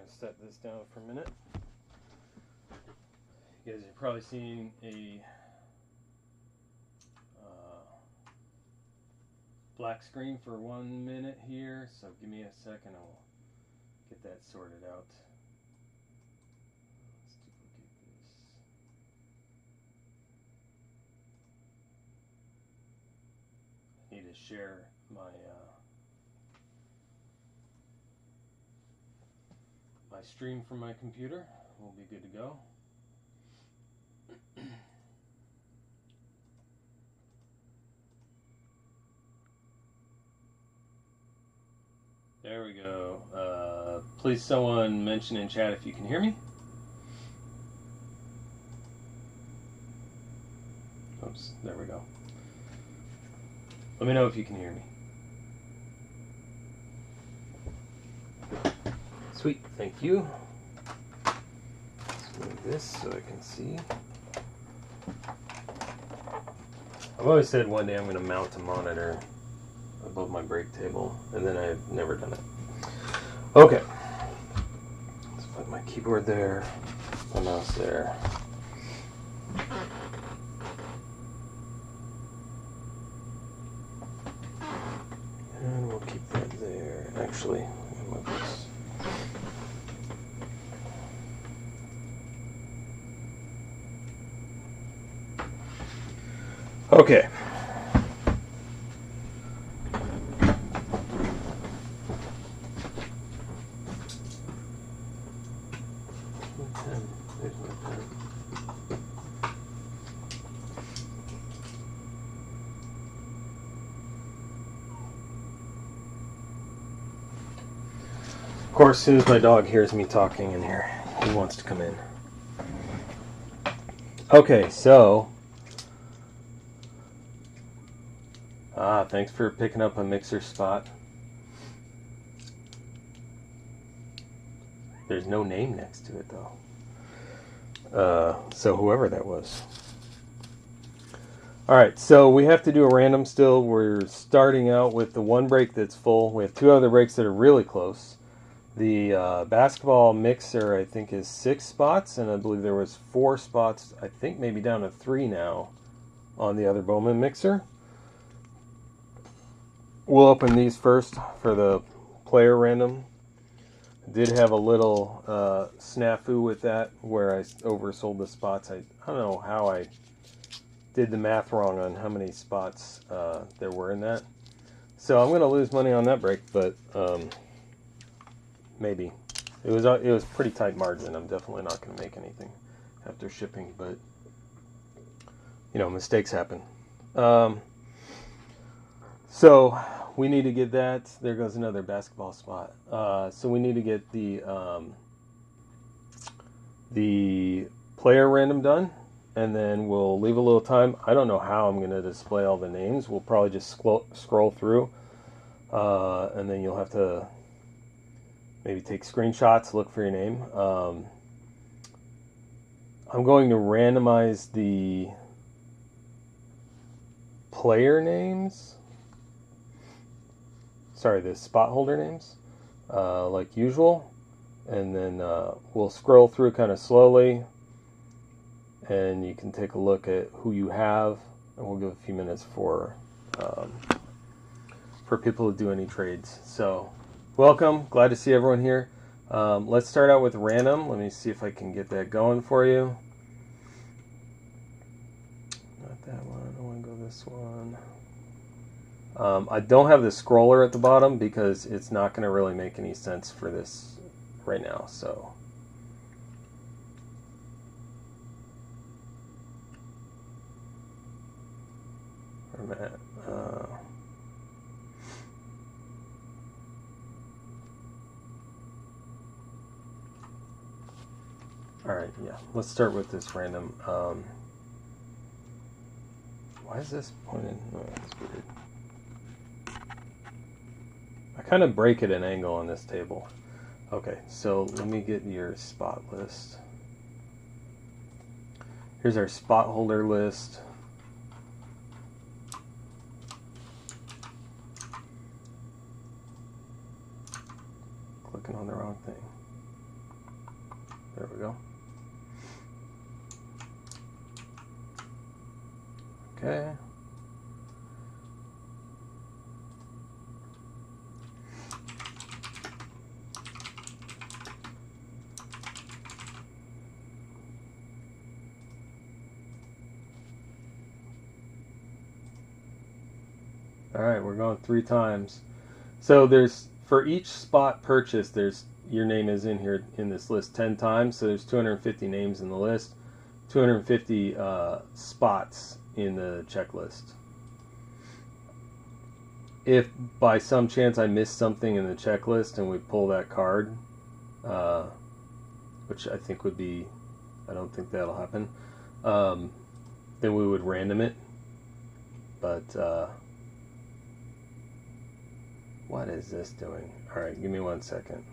going to set this down for a minute. You guys have probably seen a black screen for 1 minute here, so give me a second, I'll get that sorted out. Let's duplicate this. I need to share my my stream from my computer. We'll be good to go. There we go. Please someone mention in chat if you can hear me. Oops, there we go. Let me know if you can hear me. Sweet, thank you. Let's move this so I can see. I've always said one day I'm going to mount a monitor above my break table, and then I've never done it. Okay. Let's put my keyboard there, my mouse there. And we'll keep that there. Actually, I'll move this. Okay. Of course, as soon as my dog hears me talking in here, he wants to come in. Okay, so thanks for picking up a mixer spot. There's no name next to it though. So whoever that was. Alright, so we have to do a random still. We're starting out with the one break that's full. We have two other breaks that are really close. The basketball mixer, I think, is 6 spots, and I believe there was 4 spots, I think maybe down to 3 now, on the other Bowman mixer. We'll open these first for the player random. Did have a little snafu with that where I oversold the spots. I don't know how I did the math wrong on how many spots there were in that. So I'm going to lose money on that break, but maybe. It was pretty tight margin. I'm definitely not going to make anything after shipping, but you know, mistakes happen. So we need to get that. There goes another basketball spot. So we need to get the player random done, and then we'll leave a little time. I don't know how I'm going to display all the names. We'll probably just scroll through, and then you'll have to maybe take screenshots, look for your name. I'm going to randomize the player names. Sorry, the spot holder names, like usual. And then we'll scroll through kind of slowly, and you can take a look at who you have, and we'll give a few minutes for people to do any trades. So, welcome. Glad to see everyone here. Let's start out with random. Let me see if I can get that going for you. Not that one. I want to go this one. I don't have the scroller at the bottom because it's not going to really make any sense for this right now. So where am I at? All right, yeah. Let's start with this random. Why is this pointed? Oh, that's weird. I kind of break at an angle on this table. Okay, so let me get your spot list. Here's our spot holder list. Clicking on the wrong thing. There we go. Okay. All right, we're going 3 times. So there's, for each spot purchased, there's, your name is in here in this list 10 times. So there's 250 names in the list, 250 spots in the checklist. If by some chance I miss something in the checklist and we pull that card, which I think would be, I don't think that'll happen, then we would random it. But what is this doing? All right, give me 1 second.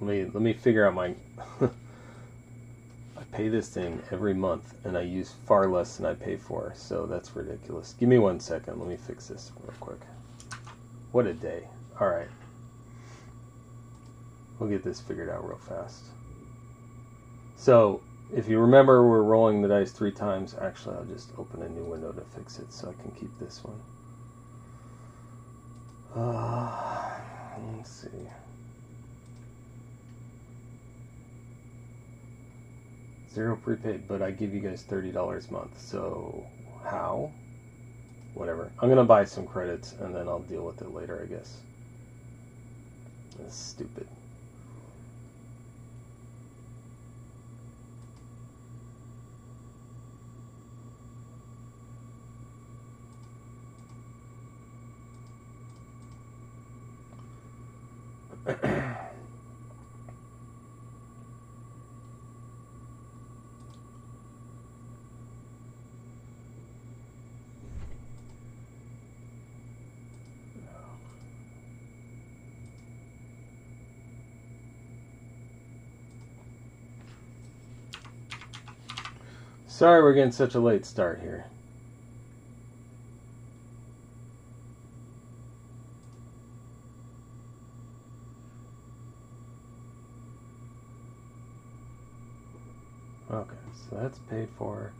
Let me figure out my. I pay this thing every month, and I use far less than I pay for, so that's ridiculous. Give me 1 second. Let me fix this real quick. What a day! All right, we'll get this figured out real fast. So, if you remember, we're rolling the dice 3 times. Actually, I'll just open a new window to fix it, so I can keep this one. Let's see. Zero prepaid, but I give you guys $30 a month. So how? Whatever. I'm gonna buy some credits and then I'll deal with it later, I guess. That's stupid. Sorry we're getting such a late start here. Okay, so that's paid for.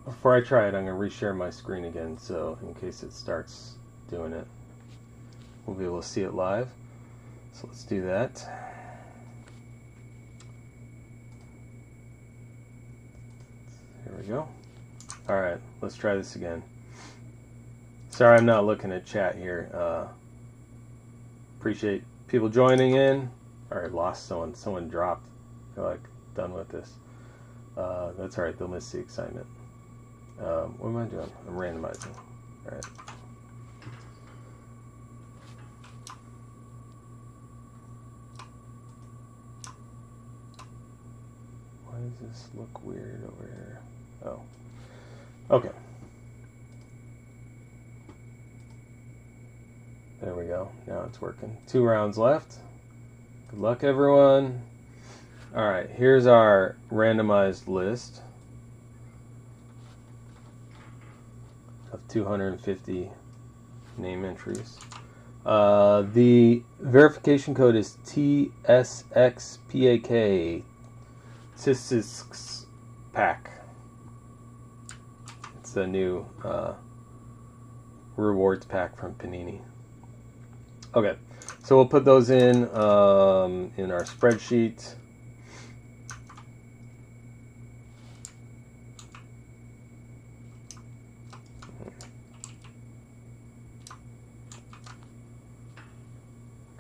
Before I try it, I'm going to reshare my screen again, so in case it starts doing it, we'll be able to see it live. So let's do that. Here we go. All right, let's try this again. Sorry, I'm not looking at chat here. Appreciate people joining in. All right, lost someone. Someone dropped. I feel like done with this. That's all right. They'll miss the excitement. What am I doing? I'm randomizing. All right. Why does this look weird over here? Oh. Okay. There we go. Now it's working. 2 rounds left. Good luck, everyone. All right, here's our randomized list of 250 name entries. The verification code is TSXPAK. TSXPAK. It's the new rewards pack from Panini. Okay, so we'll put those in our spreadsheet.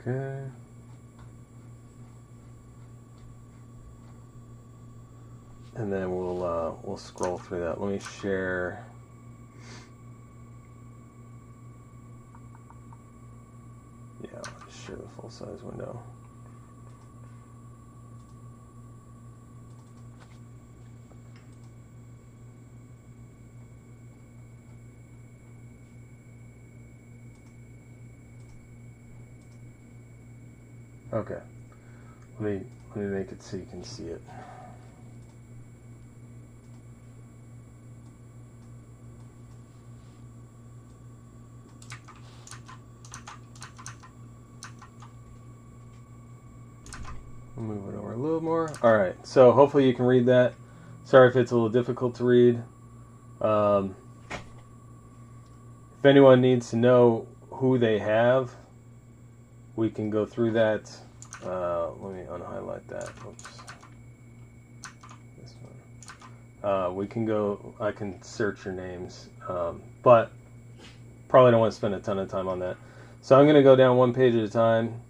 Okay. And then we'll scroll through that. Let me share. Yeah, I'll just share the full size window. Okay. Let me make it so you can see it. I'll move it over a little more. All right, so hopefully you can read that. Sorry if it's a little difficult to read. If anyone needs to know who they have, we can go through that. Let me unhighlight that. Oops. This one. We can go. I can search your names, but probably don't want to spend a ton of time on that. So I'm going to go down one page at a time.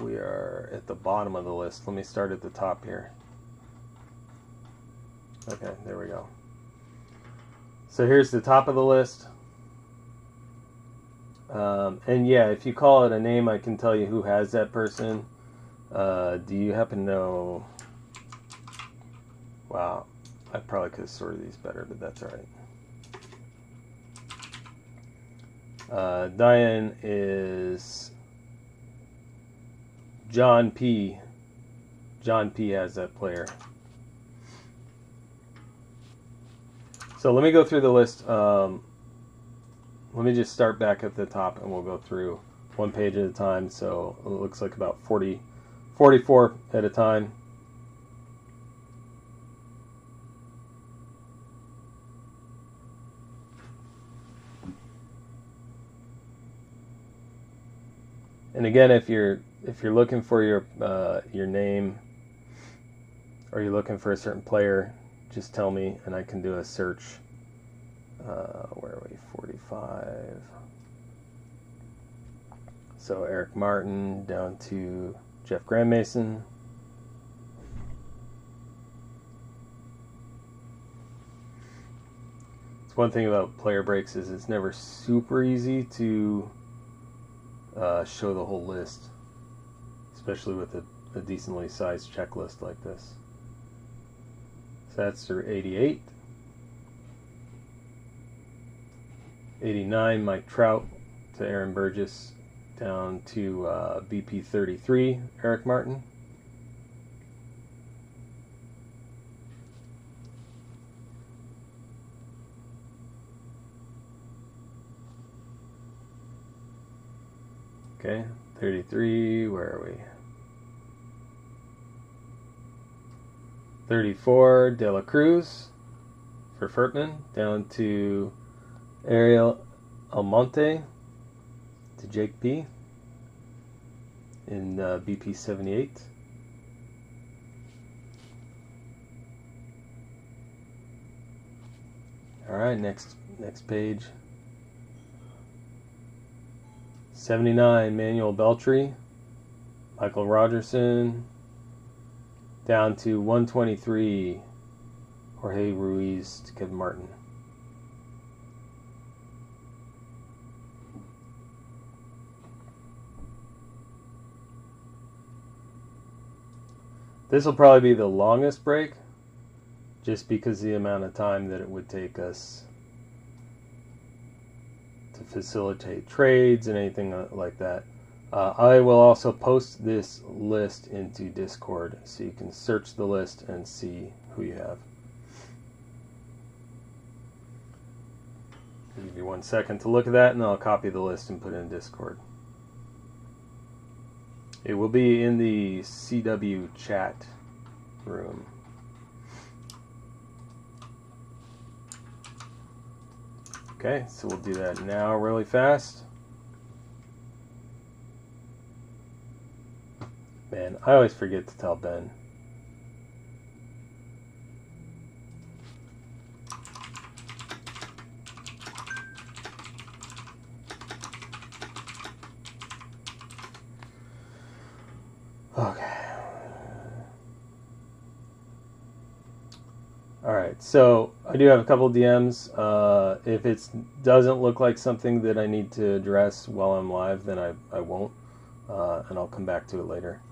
We are at the bottom of the list. Let me start at the top here. Okay, there we go. So here's the top of the list. And yeah, if you call it a name, I can tell you who has that person. Do you happen to know? Wow, I probably could have sorted these better, but that's all right. Diane is John P. John P has that player. So let me go through the list. Let me just start back at the top and we'll go through one page at a time. So it looks like about 44 at a time. And again, if you're looking for your name, or you're looking for a certain player, just tell me and I can do a search. Where are we? 45. So Eric Martin down to Jeff Grandmason. It's one thing about player breaks is it's never super easy to show the whole list, especially with a decently sized checklist like this. So that's through 88. 89, Mike Trout to Aaron Burgess down to BP 33, Eric Martin. Okay, 33, where are we? 34, De La Cruz for Furtman, down to Ariel Almonte to Jake P in BP 78. All right, next page. 79, Manuel Beltry, Michael Rogerson, down to 123, Jorge Ruiz to Kevin Martin. This will probably be the longest break, just because of the amount of time that it would take us to facilitate trades and anything like that. I will also post this list into Discord so you can search the list and see who you have. I'll give you 1 second to look at that and I'll copy the list and put it in Discord. It will be in the CW chat room. Okay, so we'll do that now really fast. Man, I always forget to tell Ben. Okay. Alright, so I do have a couple DMs. If it doesn't look like something that I need to address while I'm live, then I won't. And I'll come back to it later.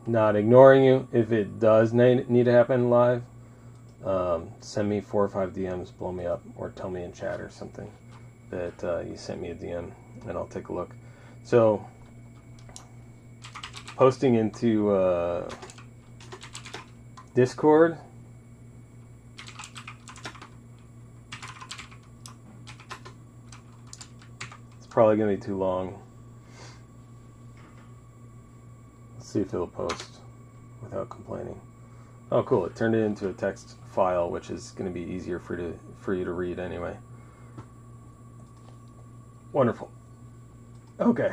Not ignoring you. If it does need to happen live, send me 4 or 5 DMs, blow me up, or tell me in chat or something that you sent me a DM, and I'll take a look. So, posting into Discord. It's probably going to be too long. see if it'll post without complaining. Oh, cool. It turned it into a text file, which is going to be easier for you to read anyway. Wonderful. Okay.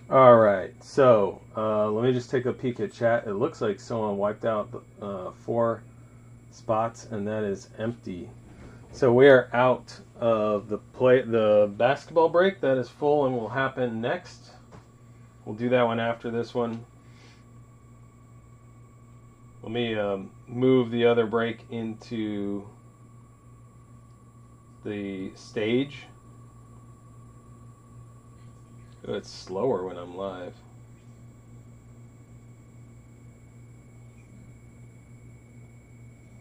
All right. So let me just take a peek at chat. It looks like someone wiped out 4 spots, and that is empty. So we are out of the basketball break. That is full and will happen next. We'll do that one after this one. Let me move the other break into the stage. Oh, it's slower when I'm live.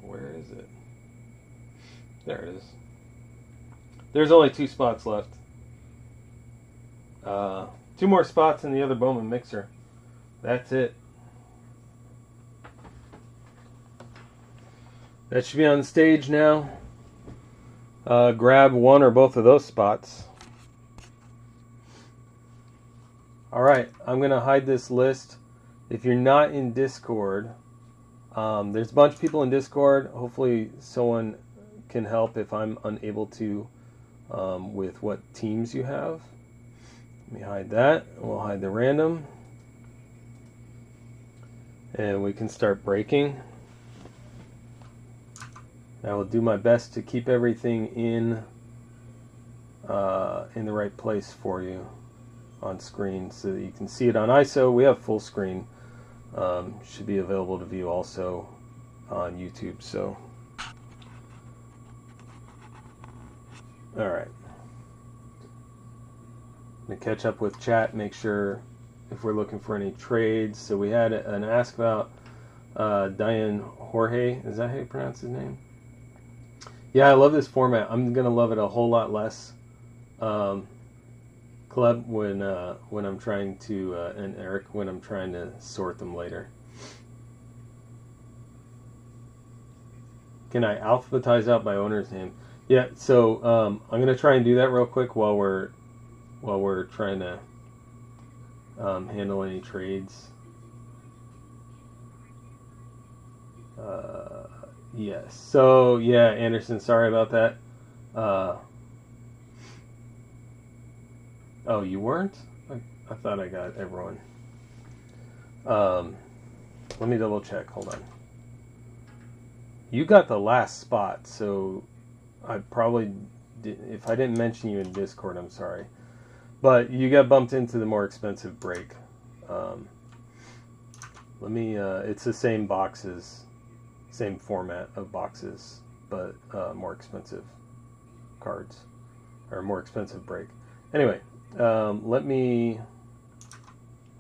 Where is it? There it is. There's only 2 spots left. 2 more spots in the other Bowman mixer. That's it. That should be on the stage now. Grab one or both of those spots. Alright, I'm going to hide this list. If you're not in Discord, there's a bunch of people in Discord. Hopefully someone can help if I'm unable to with what teams you have. Let me hide that. We'll hide the random. And we can start breaking. I will do my best to keep everything in the right place for you on screen so that you can see it on ISO. We have full screen. Should be available to view also on YouTube. So, all right. I'm gonna catch up with chat, make sure if we're looking for any trades. So we had an ask about Diane Jorge. Is that how you pronounce his name? Yeah, I love this format. I'm gonna love it a whole lot less, Club, when I'm trying to and Eric, when I'm trying to sort them later. Can I alphabetize out by owner's name? Yeah. So I'm gonna try and do that real quick while we're trying to handle any trades. Yes. So yeah, Anderson, sorry about that. Oh, you weren't? I thought I got everyone. Let me double check. Hold on. You got the last spot, so I probably did, if I didn't mention you in Discord, I'm sorry. But you got bumped into the more expensive break. Let me. It's the same boxes. Same format of boxes, but more expensive cards, or more expensive break. Anyway, let me,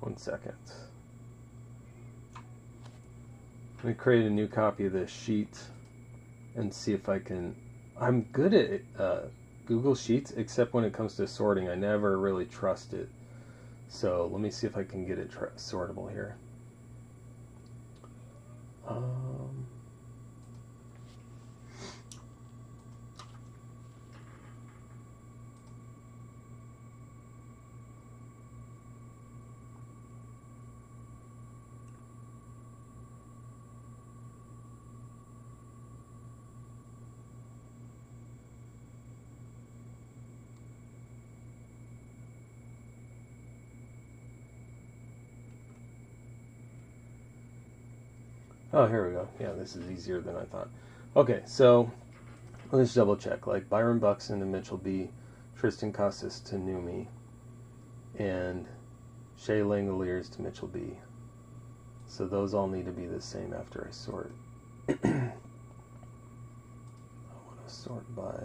1 second. Let me create a new copy of this sheet and see if I can. I'm good at Google Sheets, except when it comes to sorting. I never really trust it. So let me see if I can get it sortable here. Oh, here we go. Yeah, this is easier than I thought. Okay, so let's double check. Like Byron Buxton to Mitchell B, Tristan Costas to Numi, and Shea Langoliers to Mitchell B. So those all need to be the same after I sort. I want to sort by.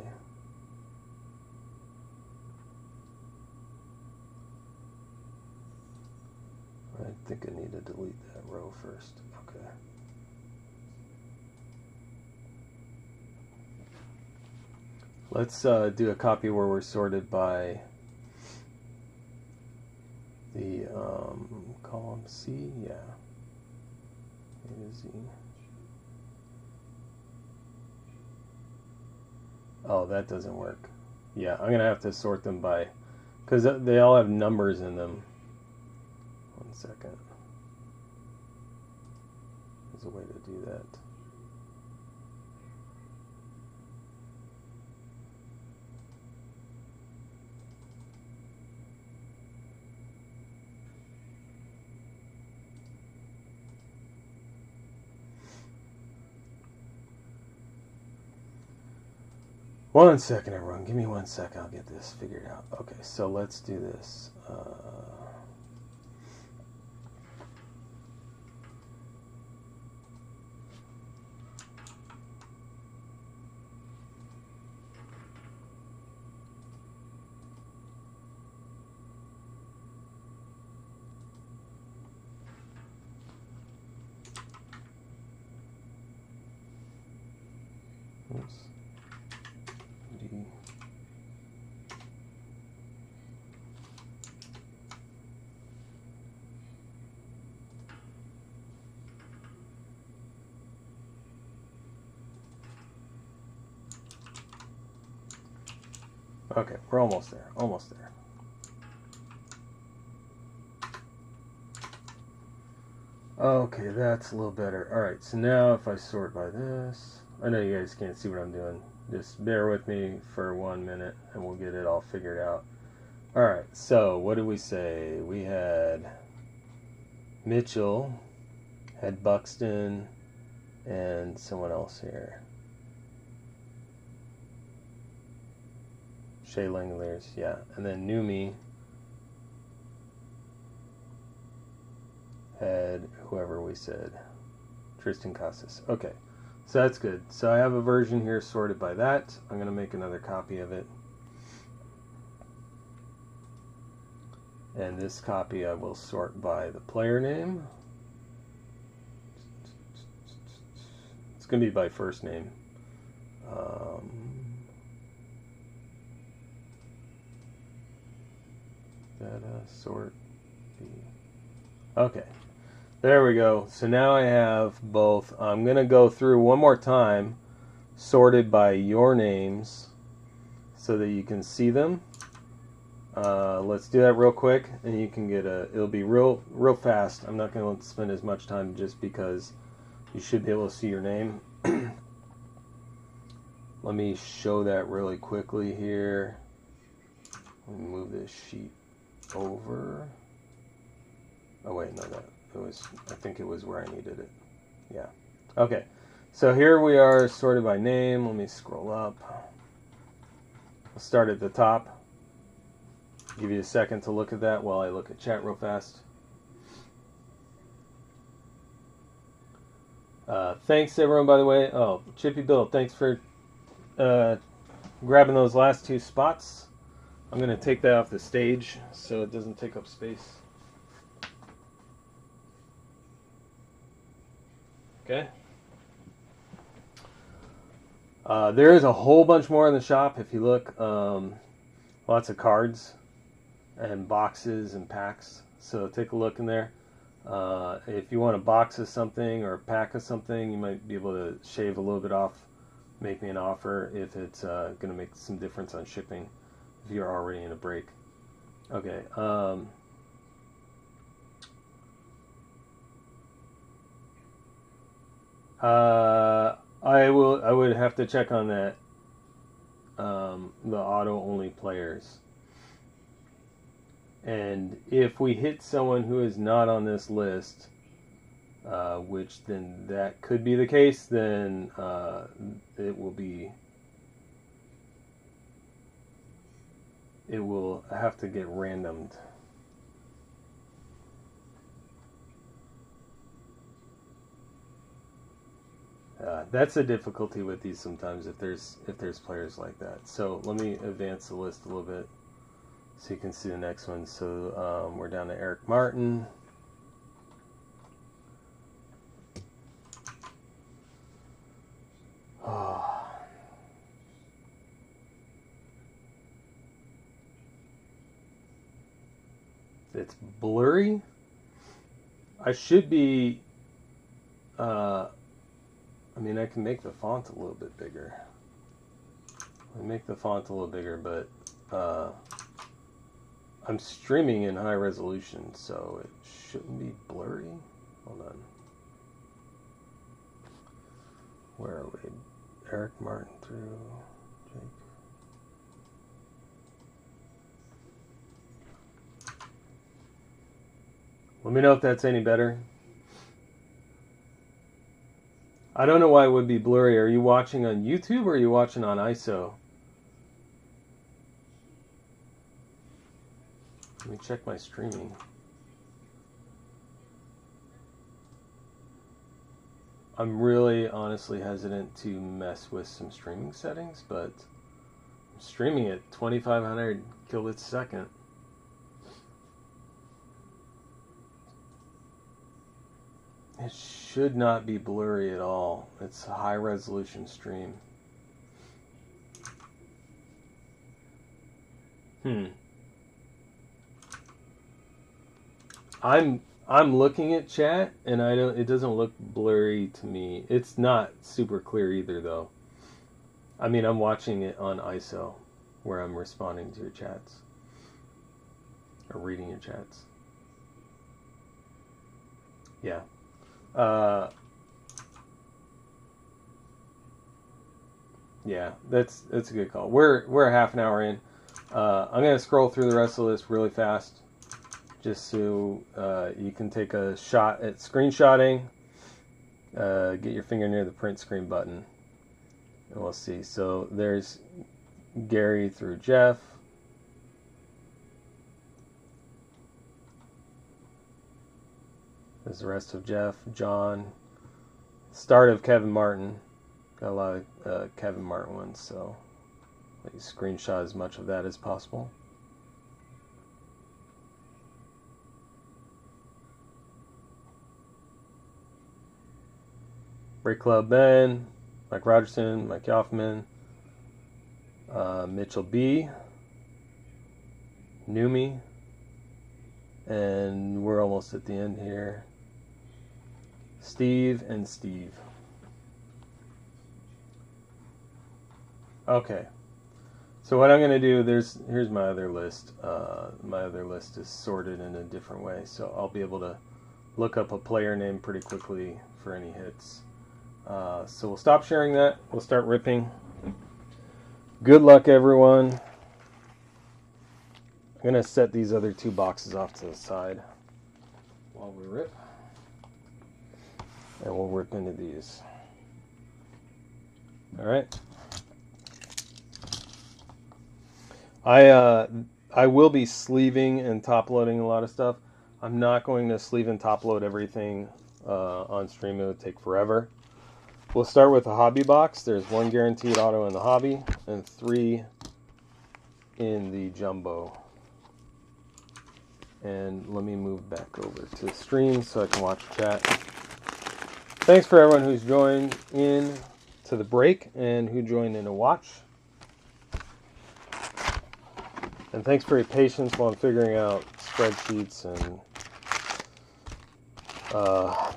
I think I need to delete that row first. Okay. Let's do a copy where we're sorted by the column C. Yeah. A to Z. Oh, that doesn't work. Yeah, I'm gonna have to sort them by, because they all have numbers in them. 1 second. There's a way to do that. One second, everyone. Give me 1 second. I'll get this figured out. Okay, so let's do this. Oops. D. Okay, we're almost there. Almost there. Okay, that's a little better. Alright, so now if I sort by this, I know you guys can't see what I'm doing. Just bear with me for 1 minute and we'll get it all figured out. Alright, so what did we say? We had Mitchell, had Buxton, and someone else here. Shea Langoliers, yeah. And then Numi had whoever we said. Tristan Casas. Okay, so that's good. So I have a version here sorted by that. I'm going to make another copy of it. And this copy I will sort by the player name. It's going to be by first name. Data sort B. Okay, there we go. So now I have both. I'm going to go through one more time, sorted by your names, so that you can see them. Let's do that real quick, and you can get a. It'll be real fast. I'm not going to spend as much time just because you should be able to see your name. Let me show that really quickly here. Let me move this sheet over. Oh wait, no, that it was. I think it was where I needed it. Yeah. Okay. So here we are, sorted by name. Let me scroll up. I'll start at the top. Give you a second to look at that while I look at chat real fast. Thanks everyone, by the way. Oh, Chippy Bill, thanks for grabbing those last 2 spots. I'm going to take that off the stage so it doesn't take up space. Okay. There is a whole bunch more in the shop if you look. Lots of cards and boxes and packs. So take a look in there. If you want a box of something or a pack of something, you might be able to shave a little bit off, make me an offer if it's going to make some difference on shipping if you're already in a break. Okay. I would have to check on that. The auto only players. And if we hit someone who is not on this list, which then that could be the case, then it will have to get randomed. That's a difficulty with these sometimes if there's players like that. So let me advance the list a little bit so you can see the next one. So we're down to Eric Martin. Oh. It's blurry. I should be. I mean, I can make the font a little bit bigger. I make the font a little bigger, but I'm streaming in high resolution, so it shouldn't be blurry. Hold on. Where are we? Eric Martin through Jake. Let me know if that's any better. I don't know why it would be blurry. Are you watching on YouTube or are you watching on ISO? Let me check my streaming. I'm really honestly hesitant to mess with some streaming settings, but I'm streaming at 2500 kilobits a second. It should not be blurry at all. It's a high resolution stream. I'm looking at chat and it doesn't look blurry to me. It's not super clear either though. I mean, I'm watching it on ISO where I'm responding to your chats or reading your chats. Yeah. Yeah, that's a good call. We're half an hour in. I'm gonna scroll through the rest of this really fast, just so you can take a shot at screenshotting. Get your finger near the print screen button, and we'll see. So there's Gary through Jeff. There's the rest of Jeff, John. Start of Kevin Martin. Got a lot of Kevin Martin ones, so let you screenshot as much of that as possible. Break Club Ben, Mike Rogerson, Mike Yoffman, Mitchell B, Numi, and we're almost at the end here. Steve and Steve. Okay, so what I'm going to do, here's my other list. My other list is sorted in a different way, so I'll be able to look up a player name pretty quickly for any hits. So we'll stop sharing that. We'll start ripping. Good luck, everyone. I'm going to set these other two boxes off to the side while we rip. And we'll rip into these. All right. I will be sleeving and top loading a lot of stuff. I'm not going to sleeve and top load everything on stream. It would take forever. We'll start with the hobby box. There's 1 guaranteed auto in the hobby and 3 in the jumbo. And let me move back over to the stream so I can watch chat. Thanks for everyone who's joined in to the break and who joined in to watch. And thanks for your patience while I'm figuring out spreadsheets and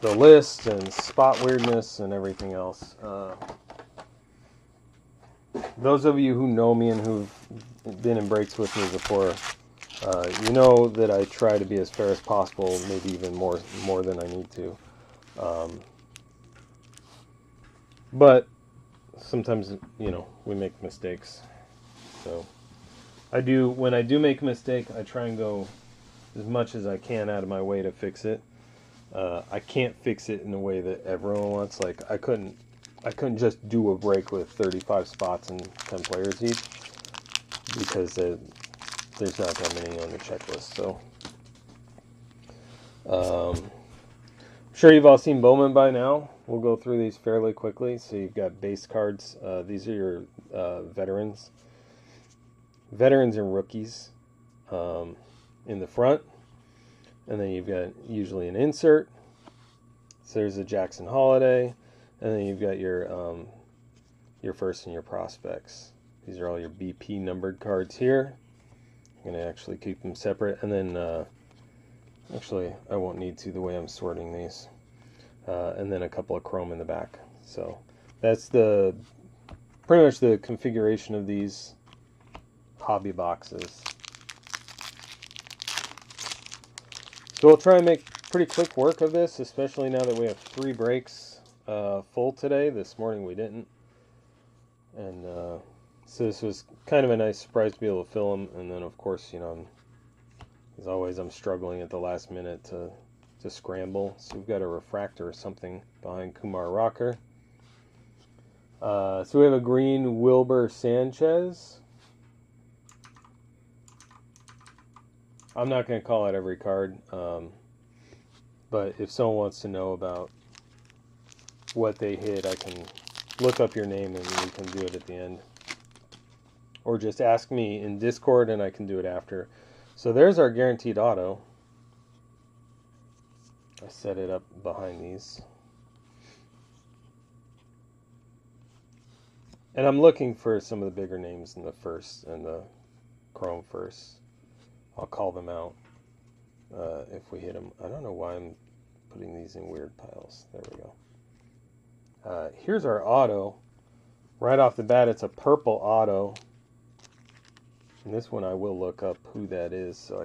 the list and spot weirdness and everything else. Those of you who know me and who've been in breaks with me before, you know that I try to be as fair as possible, maybe even more than I need to. But sometimes, we make mistakes. So when I do make a mistake, I try and go as much as I can out of my way to fix it. I can't fix it in a way that everyone wants. Like I couldn't just do a break with 35 spots and 10 players each because there's not that many on the checklist. So I'm sure you've all seen Bowman by now. We'll go through these fairly quickly. So you've got base cards. These are your veterans and rookies in the front. And then you've got usually an insert. So there's a Jackson Holiday. And then you've got your first and your prospects. These are all your BP numbered cards here. I'm going to actually keep them separate. And then, actually, I won't need to the way I'm sorting these. And then a couple of chrome in the back. So that's pretty pretty much the configuration of these hobby boxes. So we'll try and make pretty quick work of this, especially now that we have 3 breaks full today. This morning we didn't. And so this was kind of a nice surprise to be able to fill them. And then, of course, you know, as always, I'm struggling at the last minute to scramble. So we've got a refractor or something behind Kumar Rocker. So we have a green Wilbur Sanchez. I'm not going to call out every card, but if someone wants to know about what they hit, I can look up your name and we can do it at the end. Or just ask me in Discord and I can do it after. So there's our guaranteed auto. I set it up behind these. And I'm looking for some of the bigger names in the first and the Chrome first. I'll call them out if we hit them. I don't know why I'm putting these in weird piles. There we go. Here's our auto. Right off the bat, it's a purple auto. And this one I will look up who that is so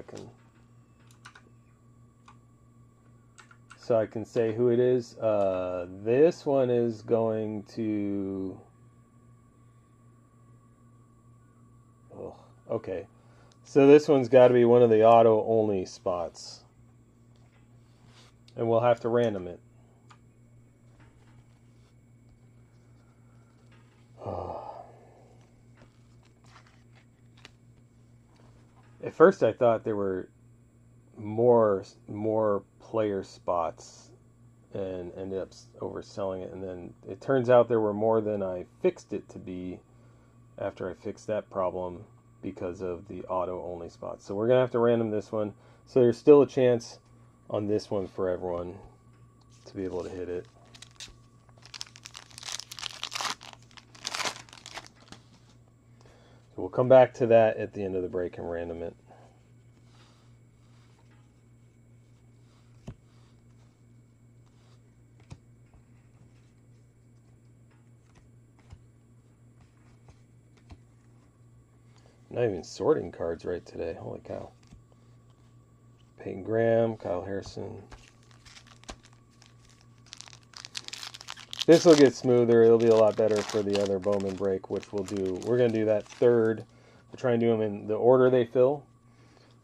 I can say who it is. This one is going to... Oh, okay. So this one's got to be one of the auto-only spots. And we'll have to random it. At first I thought there were more player spots and ended up overselling it. And then it turns out there were more than I fixed it to be after I fixed that problem, because of the auto-only spots. So we're going to have to random this one. So there's still a chance on this one for everyone to be able to hit it. So we'll come back to that at the end of the break and random it. Not even sorting cards right today. Holy cow. Peyton Graham, Kyle Harrison. This will get smoother. It'll be a lot better for the other Bowman break, which we'll do. We're going to do that third. We'll try and do them in the order they fill.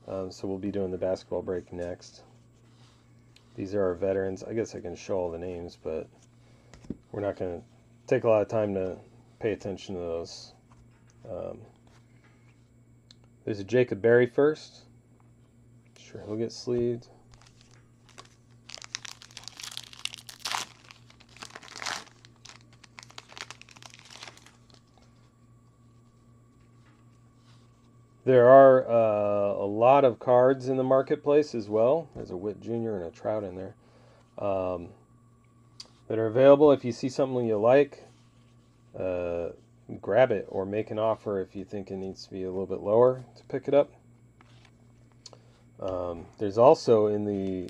So we'll be doing the basketball break next. These are our veterans. I guess I can show all the names, but we're not going to take a lot of time to pay attention to those. There's a Jacob Berry first. Sure, he'll get sleeved. There are a lot of cards in the marketplace as well. There's a Witt Jr. and a Trout in there that are available. If you see something you like, grab it or make an offer if you think it needs to be a little bit lower to pick it up. There's also in the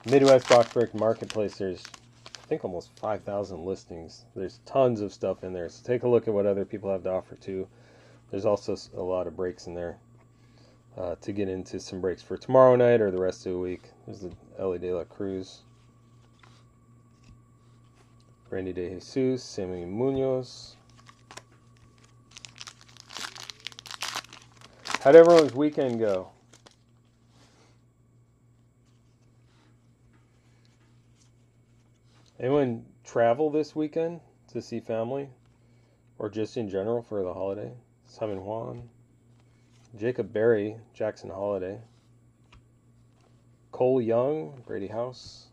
Midwest Box Break Marketplace, there's I think almost 5,000 listings. There's tons of stuff in there, so take a look at what other people have to offer too. There's also a lot of breaks in there to get into some breaks for tomorrow night or the rest of the week. There's the Ellie De La Cruz, Randy De Jesus, Sammy Munoz. How'd everyone's weekend go? Anyone travel this weekend to see family? Or just in general for the holiday? Simon Juan, Jacob Berry, Jackson Holiday, Cole Young, Brady House.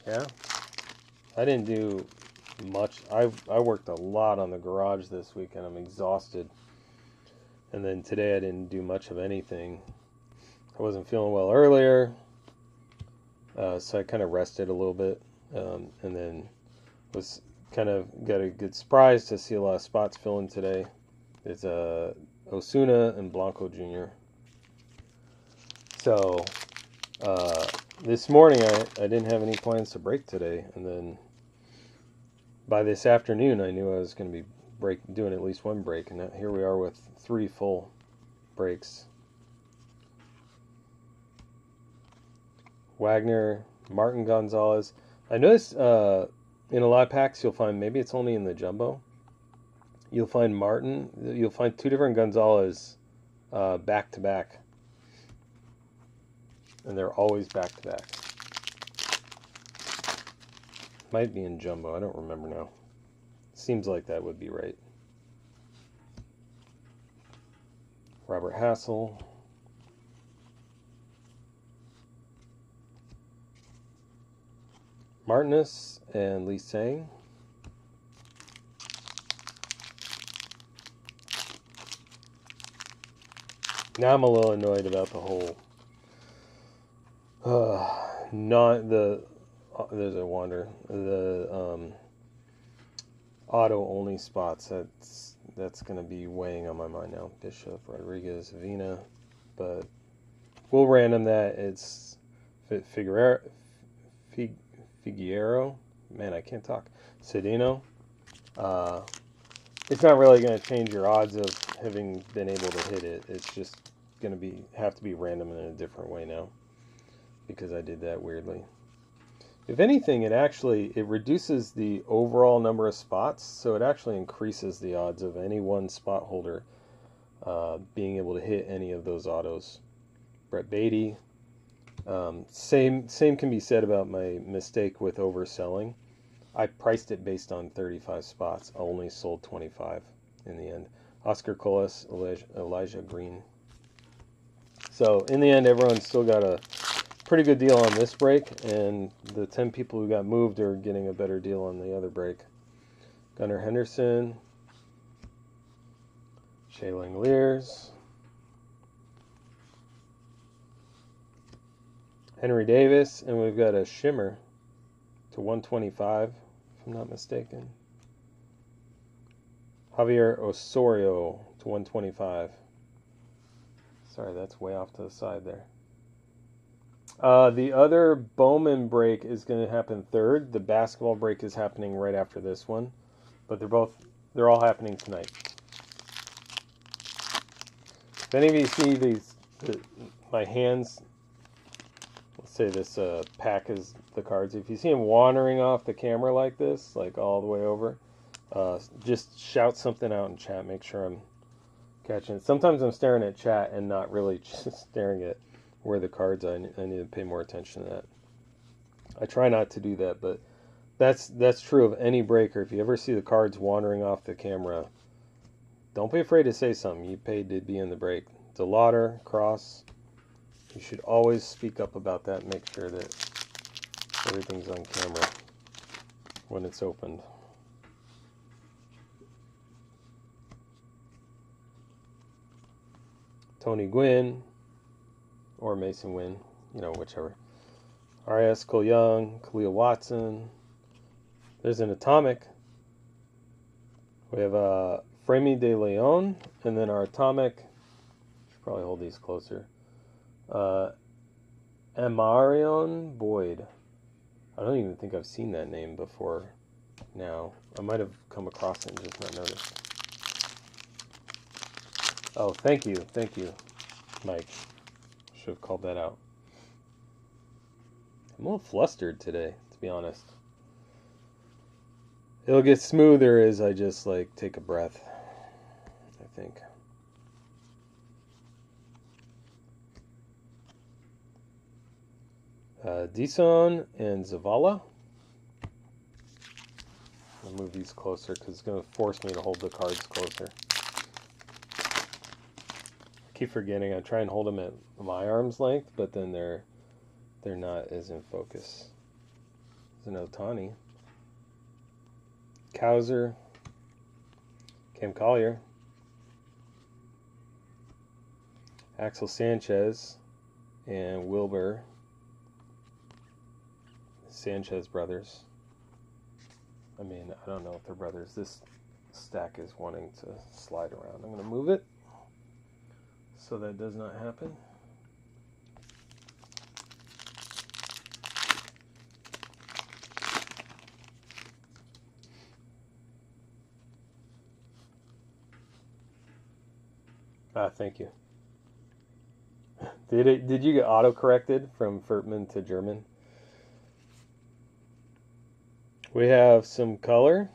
Yeah, I didn't do much. I worked a lot on the garage this weekend. I'm exhausted. And then today I didn't do much of anything. I wasn't feeling well earlier, so I kind of rested a little bit, and then was kind of got a good surprise to see a lot of spots filling today. It's Osuna and Blanco Jr. So This morning I didn't have any plans to break today, and then by this afternoon I knew I was going to be doing at least one break, and here we are with 3 full breaks. Wagner, Martin Gonzalez. I noticed in a lot of packs you'll find, maybe it's only in the jumbo, you'll find 2 different Gonzalez back to back. And they're always back to back. Might be in jumbo, I don't remember now. Seems like that would be right. Robert Hassel. Martinez and Lee Sang. Now I'm a little annoyed about the whole there's a wander, the auto only spots. That's going to be weighing on my mind now. Bishop, Rodriguez, Vina, but we'll random that. It's Figueroa, man, I can't talk. Cedeno. It's not really going to change your odds of having been able to hit it. It's just going to have to be random in a different way now, because I did that weirdly. If anything, it reduces the overall number of spots, so it actually increases the odds of any one spot holder being able to hit any of those autos. Brett Beatty. Same can be said about my mistake with overselling. I priced it based on 35 spots. I only sold 25 in the end. Oscar Colas, Elijah Green. So in the end, everyone's still got a pretty good deal on this break, and the 10 people who got moved are getting a better deal on the other break. Gunnar Henderson, Shea Langeliers, Henry Davis, and we've got a shimmer to 125, if I'm not mistaken. Javier Osorio to 125. Sorry, that's way off to the side there. The other Bowman break is going to happen third. The basketball break is happening right after this one, but they're all happening tonight. If any of you see my hands, let's say this pack is the cards. If you see them wandering off the camera like this, like all the way over, just shout something out in chat. Make sure I'm catching it. Sometimes I'm staring at chat and not really just staring at where the cards are. I need to pay more attention to that. I try not to do that, but that's true of any breaker. If you ever see the cards wandering off the camera, don't be afraid to say something. You paid to be in the break. DeLauder, Cross. You should always speak up about that and make sure that everything's on camera when it's opened. Tony Gwynn or Mason Wynn, whichever. R.S. Cole Young, Khalil Watson. There's an atomic. We have Fremi de Leon, and then our atomic. Should probably hold these closer. Amarion Boyd. I don't even think I've seen that name before now. I might have come across it and just not noticed. Oh, thank you, Mike. Should have called that out. I'm a little flustered today, to be honest. It'll get smoother as I just take a breath, I think. Dison and Zavala. I'll move these closer because it's going to force me to hold the cards closer. I keep forgetting. I try and hold them at my arm's length, but then they're not as in focus. There's an Otani. Kauser. Cam Collier. Axel Sanchez and Wilbur Sanchez brothers. I mean, I don't know if they're brothers. This stack is wanting to slide around. I'm going to move it so that does not happen. Ah, thank you. Did you get auto-corrected from Furtman to German? We have some color.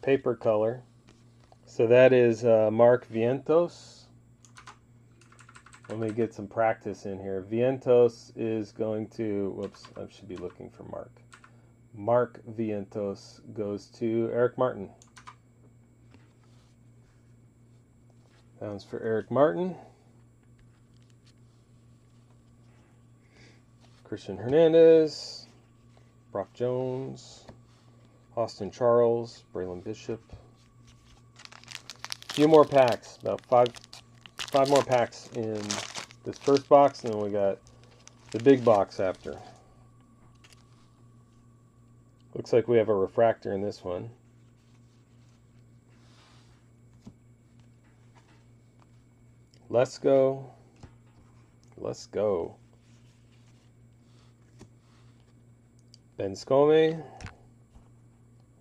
Paper color. So that is Mark Vientos. Let me get some practice in here. Vientos is going to, whoops, I should be looking for Mark. Mark Vientos goes to Eric Martin. That one's for Eric Martin. Christian Hernandez, Brock Jones, Austin Charles, Braylon Bishop. A few more packs, about five more packs in this first box, and then we got the big box after. Looks like we have a refractor in this one. Let's go. Let's go. Ben Scome.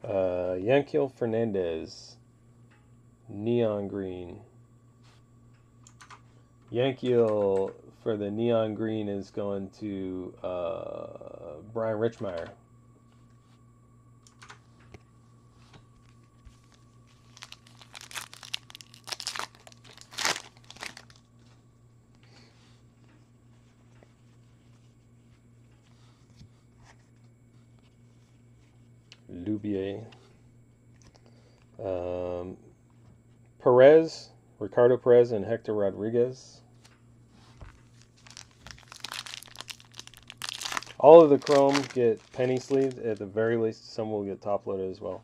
Yankiel Fernandez. Neon green. Yankiel for the neon green is going to Brian Richmeyer. Lubier. Perez, Ricardo Perez, and Hector Rodriguez. All of the chrome get penny sleeved. At the very least, some will get top loaded as well.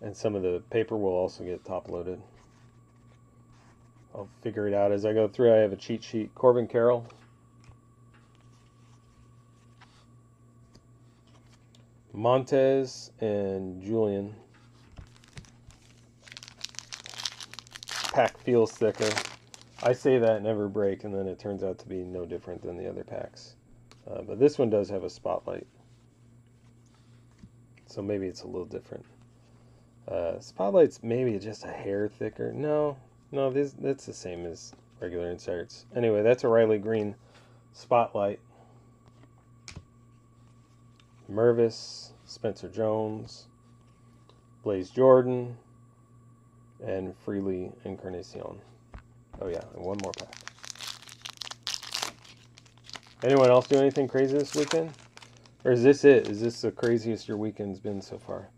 And some of the paper will also get top loaded. I'll figure it out as I go through. I have a cheat sheet. Corbin Carroll. Montez and Julian. Pack feels thicker. I say that never break, and then it turns out to be no different than the other packs. But this one does have a spotlight, so maybe it's a little different. Spotlight's maybe just a hair thicker. No, that's the same as regular inserts. Anyway, that's a Riley Green spotlight. Mervis, Spencer Jones, Blaze Jordan, and Freely Encarnacion. Oh yeah, and one more pack. Anyone else do anything crazy this weekend? Or is this it? Is this the craziest your weekend's been so far?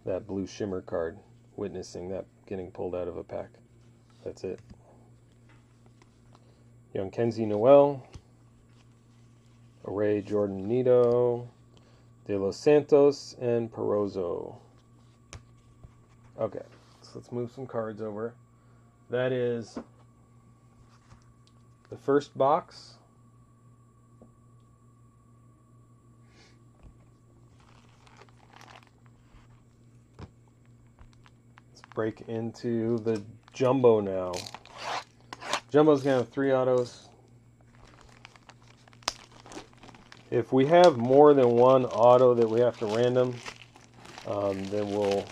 That blue shimmer card, witnessing that getting pulled out of a pack. That's it. Young Kenzie Noel, Array Jordan Nito, De Los Santos, and Perozzo. Okay, so let's move some cards over. That is the first box. Let's break into the Jumbo now. Jumbo's going to have 3 autos. If we have more than one auto that we have to random, then we'll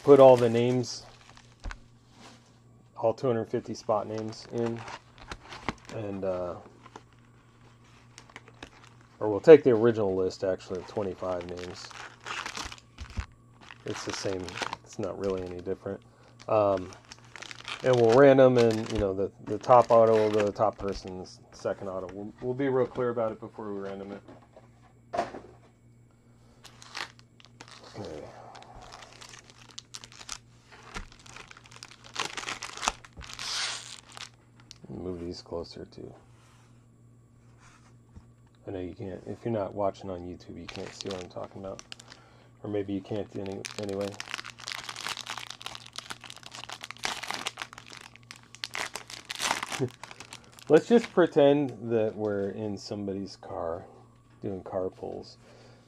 put all the names, all 250 spot names in, and or we'll take the original list actually of 25 names. It's the same. It's not really any different. And we'll random, and the top auto will go to the top person's second auto. We'll be real clear about it before we random it. Okay. Move these closer too. I know you can't. If you're not watching on YouTube, you can't see what I'm talking about, or maybe you can't anyway. Let's just pretend that we're in somebody's car doing car pulls.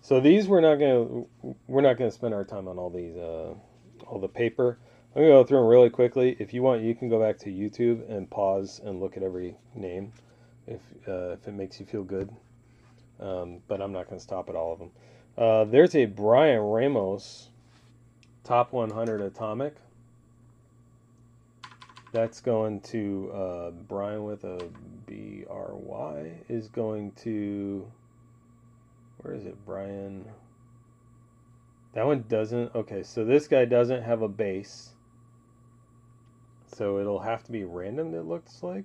So these we're not gonna spend our time on all these all the paper. I'm gonna go through them really quickly. If you want, you can go back to YouTube and pause and look at every name if it makes you feel good. But I'm not gonna stop at all of them. There's a Brian Ramos Top 100 Atomic. That's going to Brian with a BRY is going to, where is it, Brian? That one doesn't, okay, so this guy doesn't have a base. So it'll have to be random, it looks like.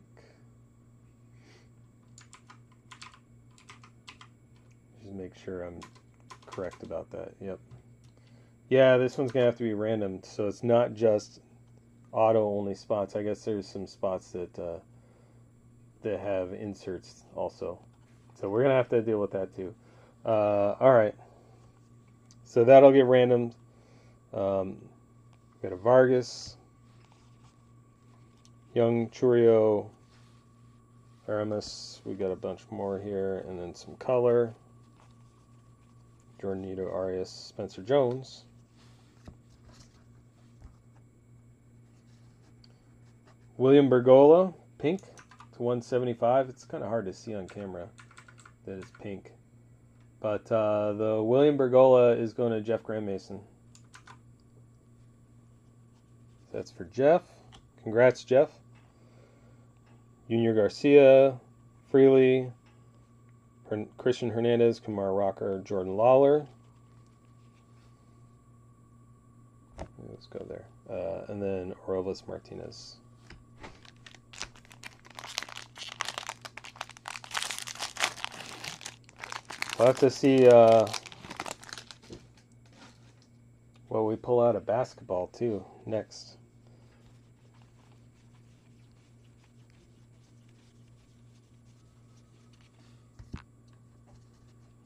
Just make sure I'm correct about that, yep. Yeah, this one's going to have to be random, so it's not just auto-only spots. I guess there's some spots that that have inserts also. So we're going to have to deal with that too. Alright. So that'll get random. Got a Vargas, Young, Churio, Aramis. We got a bunch more here, and then some color. Jordan Nieto, Arias, Spencer Jones. William Bergolla, pink to 175. It's kind of hard to see on camera that it's pink. But the William Bergolla is going to Jeff Graham Mason. That's for Jeff. Congrats, Jeff. Junior Garcia, Freely, Christian Hernandez, Kamar Rocker, Jordan Lawler. Let's go there. And then Orelvis Martinez. We'll have to see what we pull out of basketball too next.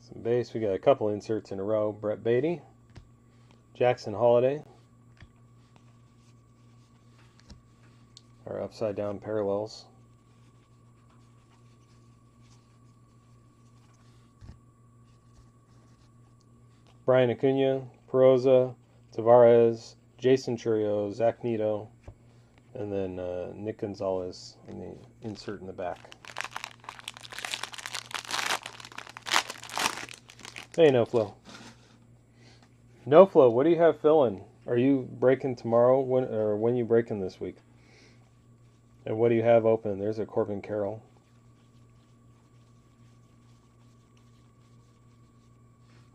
Some base. We got a couple inserts in a row. Brett Beatty, Jackson Holiday. Our upside down parallels. Brian Acuna, Peroza, Tavares, Jason Churio, Zach Neto, and then Nick Gonzalez in the insert in the back. Hey, No Flow. No Flow, what do you have filling? Are you breaking tomorrow? When you breaking this week? And what do you have open? There's a Corbin Carroll.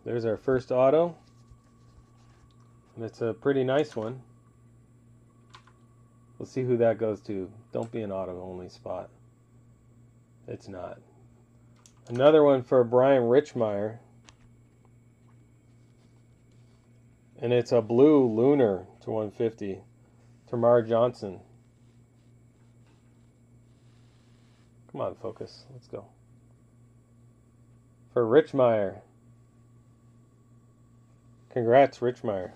There's our first auto. And it's a pretty nice one. We'll see who that goes to. Don't be an auto-only spot. It's not. Another one for Brian Richmeyer. And it's a blue Lunar to 150. Tamar Johnson. Come on, focus. Let's go. For Richmeyer. Congrats, Richmeyer.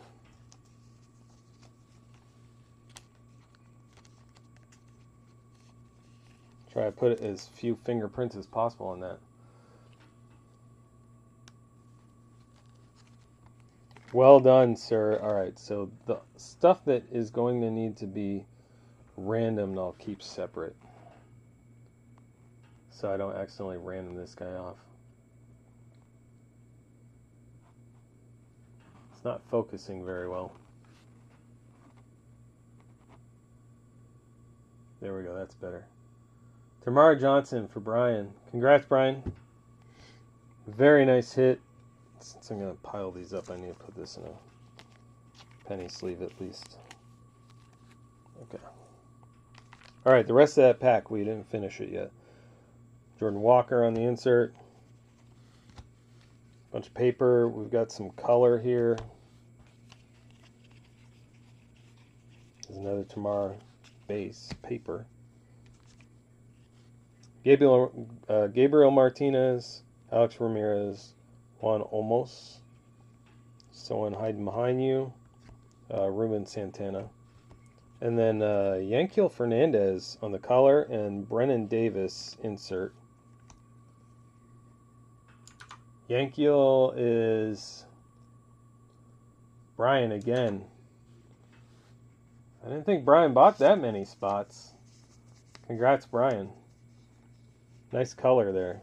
Try to put as few fingerprints as possible on that. Well done, sir. Alright, so the stuff that is going to need to be random, I'll keep separate. So I don't accidentally random this guy off. It's not focusing very well. There we go, that's better. Tamara Johnson for Brian. Congrats, Brian. Very nice hit. Since I'm going to pile these up, I need to put this in a penny sleeve at least. Okay. Alright, the rest of that pack, we didn't finish it yet. Jordan Walker on the insert. Bunch of paper. We've got some color here. There's another Tamar base paper. Gabriel Martinez, Alex Ramirez, Juan Olmos, someone hiding behind you, Ruben Santana, and then Yankiel Fernandez on the collar and Brennan Davis insert. Yankiel is Brian again. I didn't think Brian bought that many spots. Congrats, Brian. Nice color there.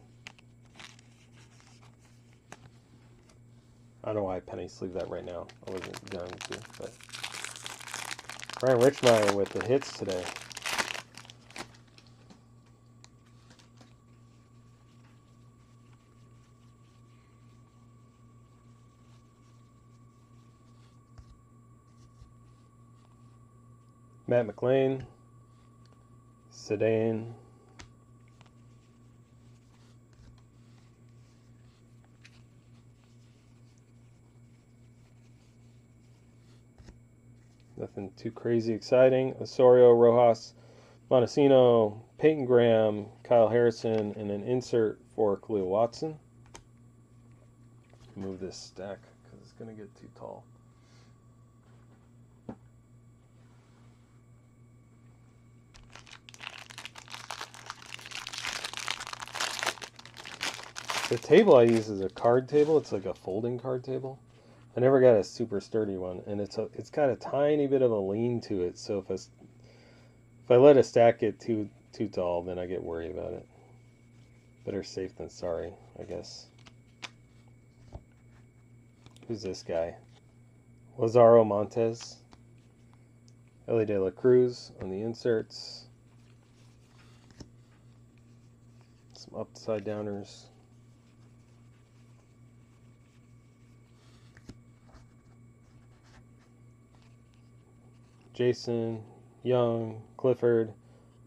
I don't know why I penny sleeve that right now. I wasn't going to, but Brian Richmeyer with the hits today. Matt McLean, Sedan, nothing too crazy exciting. Osorio, Rojas, Montesino, Peyton Graham, Kyle Harrison, and an insert for Khalil Watson. Move this stack because it's going to get too tall. The table I use is a card table. It's like a folding card table. I never got a super sturdy one, and it's got a tiny bit of a lean to it. So if I let a stack get too tall, then I get worried about it. Better safe than sorry, I guess. Who's this guy? Lazaro Montes. Ellie De La Cruz on the inserts. Some upside downers. Jason, Young, Clifford,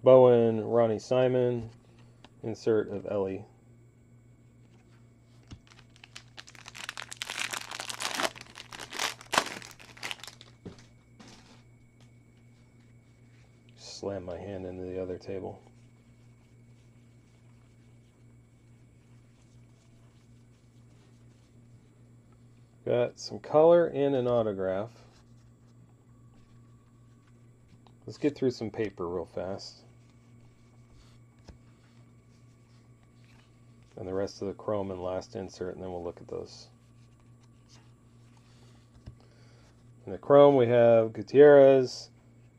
Bowen, Ronnie Simon, insert of Ellie. Slam my hand into the other table. Got some color and an autograph. Let's get through some paper real fast. And the rest of the chrome and last insert, and then we'll look at those. In the chrome, we have Gutierrez,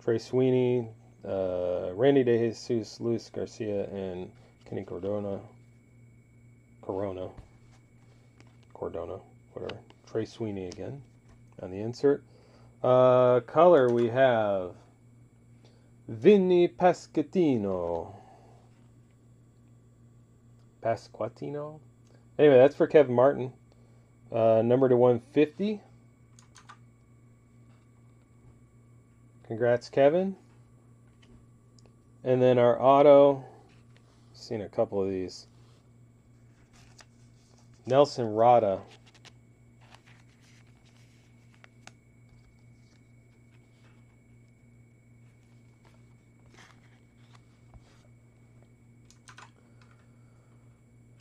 Trey Sweeney, Randy DeJesus, Luis Garcia, and Kenny Cordona, whatever. Trey Sweeney again on the insert. Color, we have Vinny Pasquantino. Anyway, that's for Kevin Martin. Number to 150. Congrats, Kevin. And then our auto. Seen a couple of these. Nelson Rada.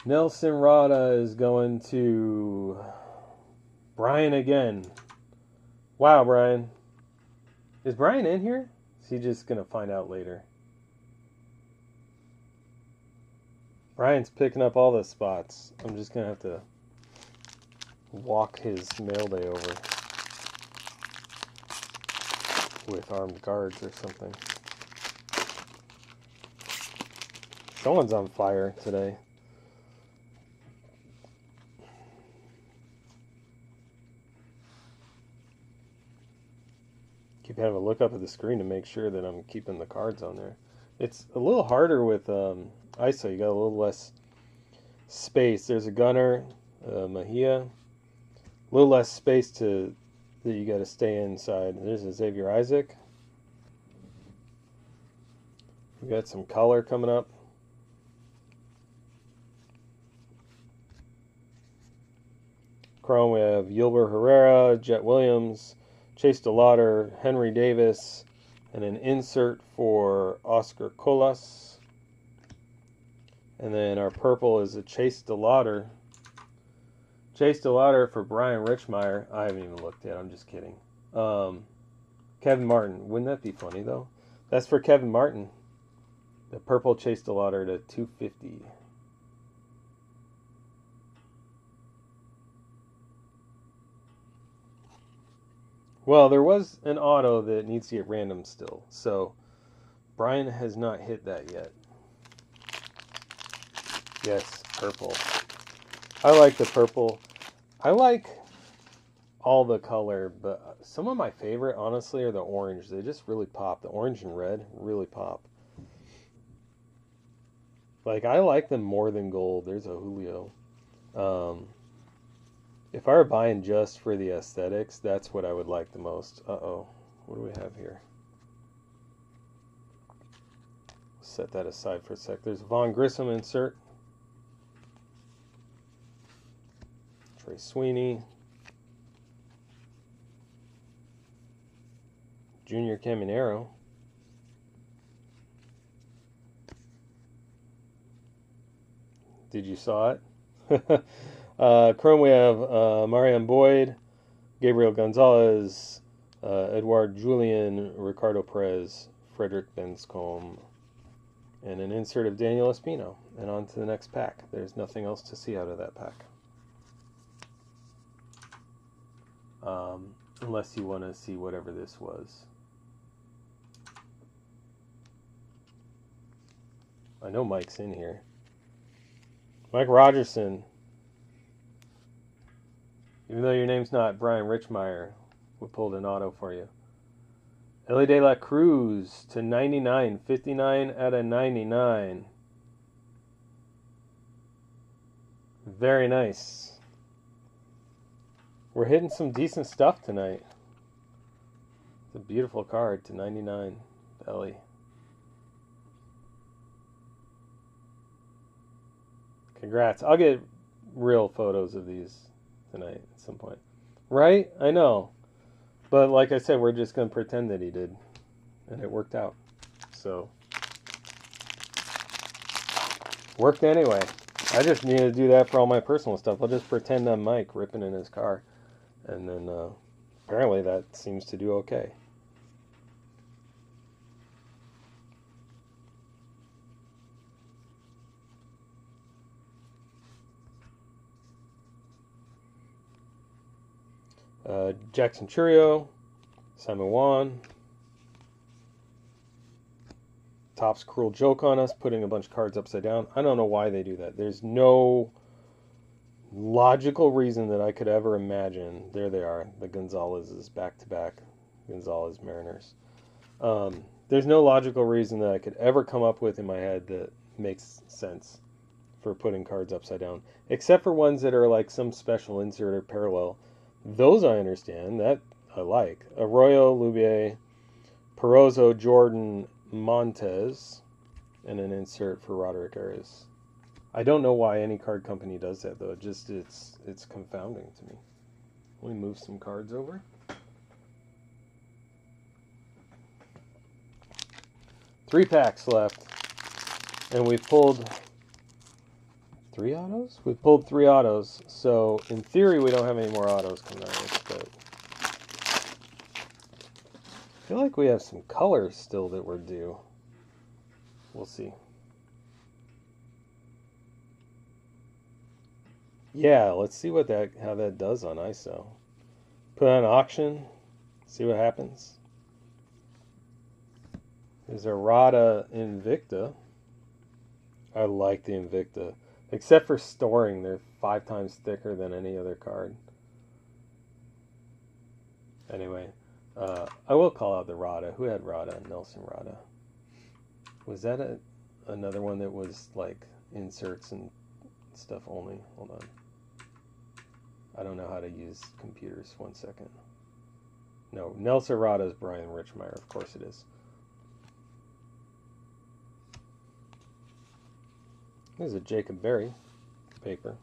Nelson Rada is going to Brian again. Wow, Brian. Is Brian in here? Is he just going to find out later? Brian's picking up all the spots. I'm just going to have to walk his mail day over with armed guards or something. Someone's on fire today. Keep having a look up at the screen to make sure that I'm keeping the cards on there. It's a little harder with ISO. You got a little less space. There's a Gunner, Mejia. A little less space that you got to stay inside. There's a Xavier Isaac. We got some color coming up. Chrome, we have Yulber Herrera, Jet Williams, Chase DeLauder, Henry Davis, and an insert for Oscar Colas. And then our purple is a Chase DeLauder. Chase DeLauder for Brian Richmeyer. I haven't even looked yet. I'm just kidding. Kevin Martin. Wouldn't that be funny, though? That's for Kevin Martin. The purple Chase DeLauder to 250. Well, there was an auto that needs to get random still. So, Brian has not hit that yet. Yes, purple. I like the purple. I like all the color, but some of my favorite, honestly, are the orange. They just really pop. The orange and red really pop. Like, I like them more than gold. There's a Julio. Um, if I were buying just for the aesthetics, that's what I would like the most. Uh-oh. What do we have here? Set that aside for a sec. There's a Von Grissom insert. Trey Sweeney. Junior Caminero. Did you saw it? Chrome, we have Marion Boyd, Gabriel Gonzalez, Edouard Julien, Ricardo Perez, Frederick Benscombe, and an insert of Daniel Espino. And on to the next pack. There's nothing else to see out of that pack. Unless you want to see whatever this was. I know Mike's in here. Mike Rogerson. Even though your name's not Brian Richmeyer, we pulled an auto for you. Ellie De La Cruz to 99. 59 out of 99. Very nice. We're hitting some decent stuff tonight. It's a beautiful card to 99, Ellie. Congrats. I'll get real photos of these tonight at some point. Right? I know. But like I said, we're just going to pretend that he did. And it worked out. So, worked anyway. I just need to do that for all my personal stuff. I'll just pretend I'm Mike ripping in his car. And then apparently that seems to do okay. Jackson Churio, Simon Wan. Topps cruel joke on us, putting a bunch of cards upside down. I don't know why they do that. There's no logical reason that I could ever imagine. There they are, the Gonzalez's back-to-back Gonzalez Mariners. There's no logical reason that I could ever come up with in my head that makes sense for putting cards upside down, except for ones that are like some special insert or parallel. Those I understand, that I like. Arroyo, Lubier, Perozzo, Jordan, Montez, and an insert for Roderick Arias. I don't know why any card company does that, though. It's confounding to me. Let me move some cards over. Three packs left, and we've pulled 3 autos? We've pulled 3 autos, so in theory we don't have any more autos coming out of this, but I feel like we have some colors still that we're due. We'll see. Yeah, let's see what how that does on ISO. Put on auction, see what happens. There's a Rada Invicta. I like the Invicta. Except for storing, they're 5 times thicker than any other card. Anyway, I will call out the Rada. Who had Rada? Nelson Rada. Was that another one that was like inserts and stuff only? Hold on. I don't know how to use computers. 1 second. No, Nelson Rada is Brian Richmeyer. Of course it is. There's a Jacob Berry paper.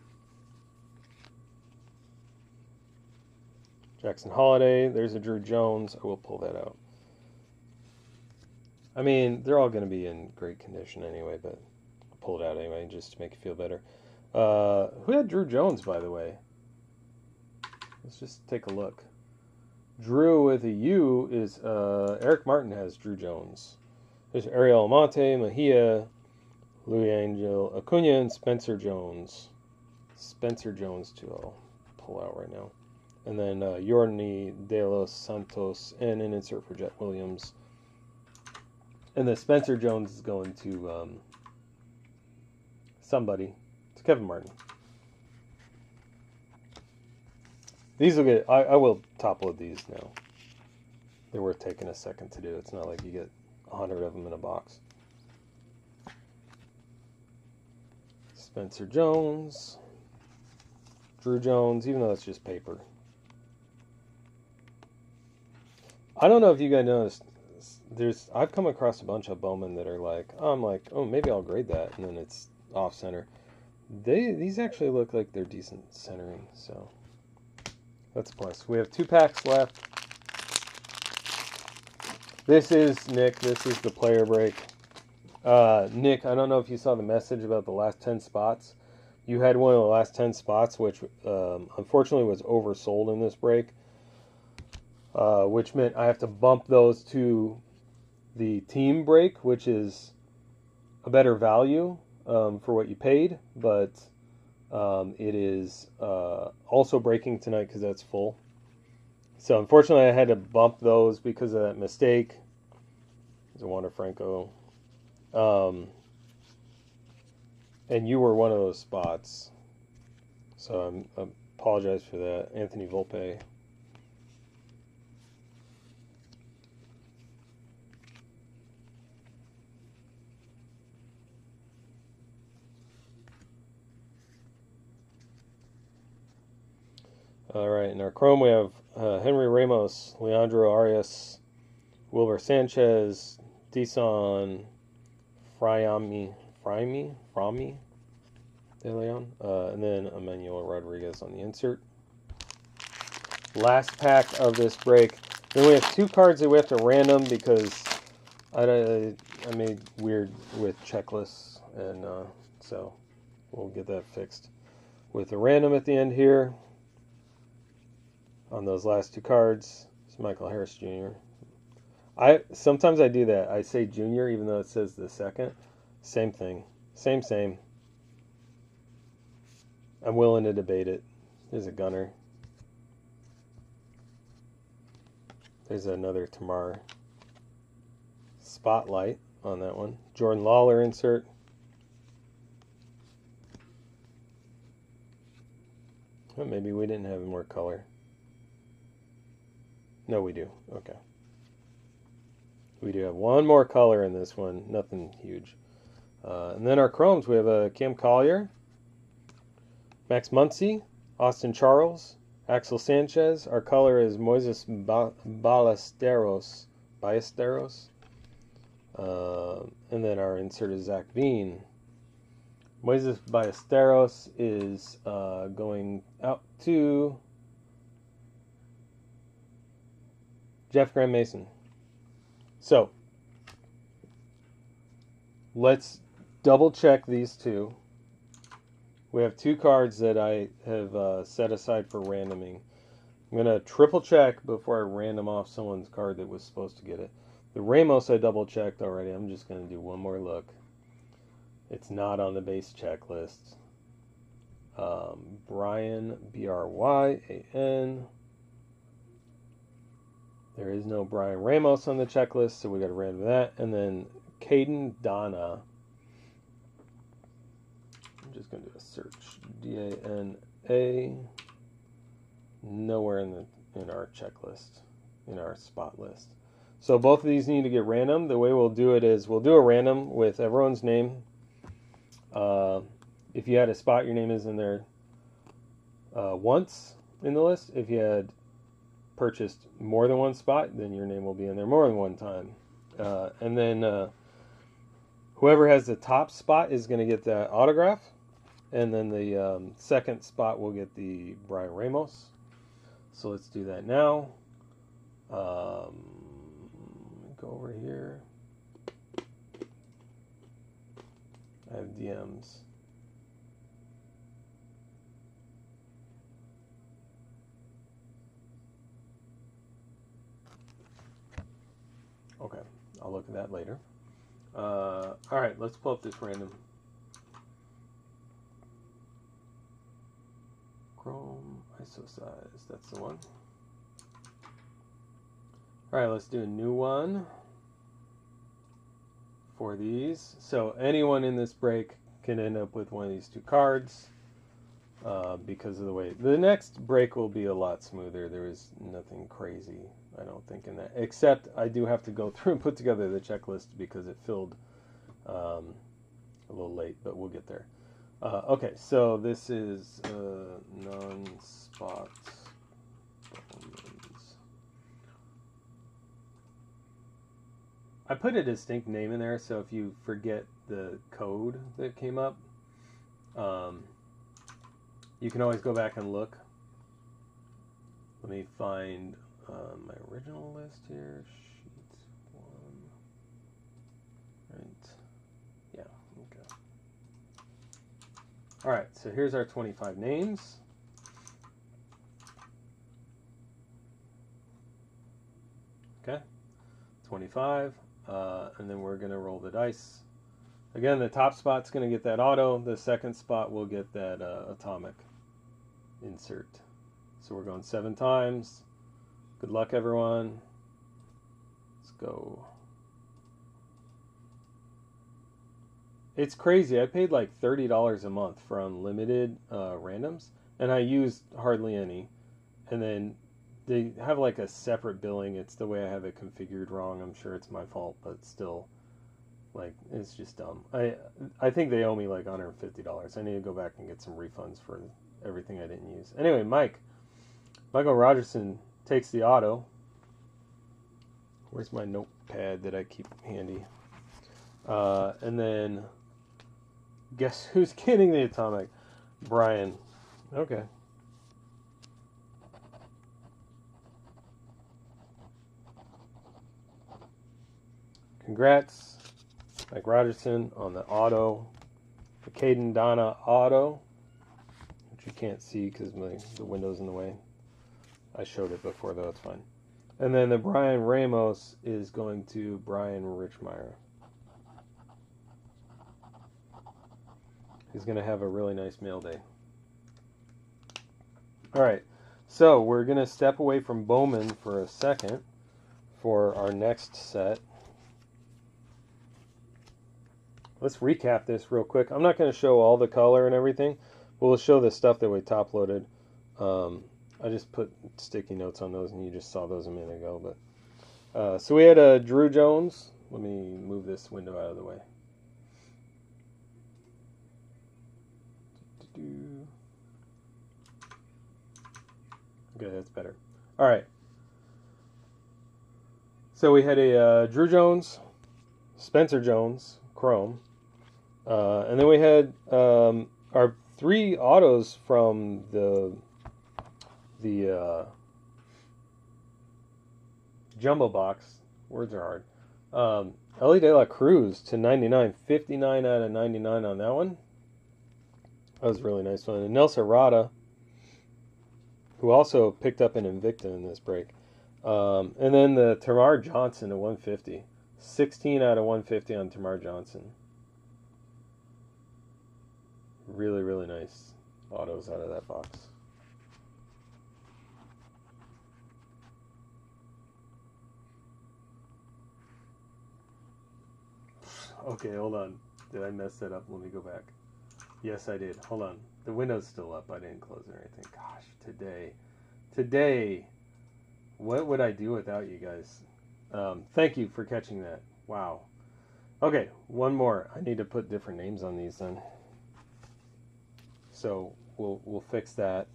Jackson Holiday. There's a Drew Jones. I will pull that out. I mean, they're all going to be in great condition anyway, but I'll pull it out anyway just to make it feel better. Who had Drew Jones, by the way? Let's just take a look. Drew with a U is Eric Martin has Drew Jones. There's Ariel Almonte, Mejia, Louis Angel Acuna, and Spencer Jones. Spencer Jones, too, I'll pull out right now. And then Yorni De Los Santos, and an insert for Jet Williams. And the Spencer Jones is going to somebody. It's Kevin Martin. These will get. I will top load these now. They're worth taking a second to do. It's not like you get 100 of them in a box. Spencer Jones, Drew Jones, even though it's just paper. I don't know if you guys noticed. I've come across a bunch of Bowman that are like, I'm like, oh, maybe I'll grade that, and then it's off center. These actually look like they're decent centering, so that's a plus. We have 2 packs left. This is Nick. This is the player break. Nick, I don't know if you saw the message about the last 10 spots. You had one of the last 10 spots, which unfortunately was oversold in this break, which meant I have to bump those to the team break, which is a better value for what you paid, but it is also breaking tonight because that's full. So unfortunately I had to bump those because of that mistake. There's a Wander Franco. And you were one of those spots. So I apologize for that. Anthony Volpe. All right, in our Chrome we have Henry Ramos, Leandro Arias, Wilber Sanchez, Deson, Fromy De Leon, and then Emmanuel Rodriguez on the insert. Last pack of this break. Then we have 2 cards that we have to random because I made weird with checklists, and so we'll get that fixed with a random at the end here. On those last 2 cards, it's Michael Harris Jr. Sometimes I do that. I say junior even though it says the second. Same thing. Same. I'm willing to debate it. There's a gunner. There's another Tamar Spotlight on that one. Jordan Lawler insert. Well, maybe we didn't have more color. No, we do. Okay. We do have one more color in this one. Nothing huge. And then our Chromes, we have a Cam Collier, Max Muncy, Austin Charles, Axel Sanchez. Our color is Moises Ballesteros. And then our insert is Zach Veen. Moises Ballesteros is going out to Jeff Graham Mason. So, let's double check these 2. We have 2 cards that I have set aside for randoming. I'm going to triple check before I random off someone's card that was supposed to get it. The Ramos I double checked already. I'm just going to do one more look. It's not on the base checklist. Brian, Bryan. There is no Brian Ramos on the checklist, so we got to random that. And then Caden Donna. I'm just going to do a search. D-A-N-A. Nowhere in our checklist, in our spot list. So both of these need to get random. The way we'll do it is we'll do a random with everyone's name. If you had a spot, your name is in there once in the list. If you had purchased more than one spot, then your name will be in there more than one time. And then whoever has the top spot is going to get the autograph. And then the second spot will get the Brian Ramos. So let's do that now. Go over here. I have DMs. Okay, I'll look at that later. All right, let's pull up this random. Chrome ISO size, that's the one. All right, let's do a new one for these. So anyone in this break can end up with one of these 2 cards. because of the way the next break will be a lot smoother. There is nothing crazy, I don't think, in that, except I do have to go through and put together the checklist because it filled a little late, but we'll get there. Okay, so this is non-spot Bowman's. I put a distinct name in there, so if you forget the code that came up, you can always go back and look. Let me find my original list here. Sheet 1. Right. Yeah, okay. All right, so here's our 25 names. Okay, 25. And then we're going to roll the dice. Again, the top spot's going to get that auto. The second spot will get that atomic insert. So we're going 7 times. Good luck, everyone. Let's go. It's crazy. I paid like $30 a month for unlimited randoms, and I used hardly any. And then they have like a separate billing. It's the way I have it configured wrong. I'm sure it's my fault, but still, like, it's just dumb. I think they owe me like $150. I need to go back and get some refunds for everything I didn't use. Anyway, Michael Rogerson takes the auto. Where's my notepad that I keep handy? And then, guess who's getting the atomic? Brian. Okay. Congrats, Mike Rogerson, on the auto, the Caden Donna auto, which you can't see because the window's in the way. I showed it before, though. It's fine. And then the Brian Ramos is going to Brian Richmeyer. He's going to have a really nice mail day. All right, so we're going to step away from Bowman for a second for our next set. Let's recap this real quick. I'm not going to show all the color and everything, but we'll show the stuff that we top loaded. I just put sticky notes on those, and you just saw those a minute ago. But so we had Drew Jones. Let me move this window out of the way. Okay, that's better. All right. So we had a Drew Jones, Spencer Jones, Chrome. And then we had our 3 autos from the jumbo box. Words are hard. Ellie De La Cruz to 99. 59 out of 99 on that one. That was a really nice one. And Nelson Rada, who also picked up an Invicta in this break. And then the Tamar Johnson to 150. 16 out of 150 on Tamar Johnson. Really, really nice autos out of that box. Okay, hold on. Did I mess that up? Let me go back. Yes, I did. Hold on. The window's still up. I didn't close it or anything. Gosh, today, what would I do without you guys? Thank you for catching that. Wow. Okay, one more. I need to put different names on these then. So we'll fix that.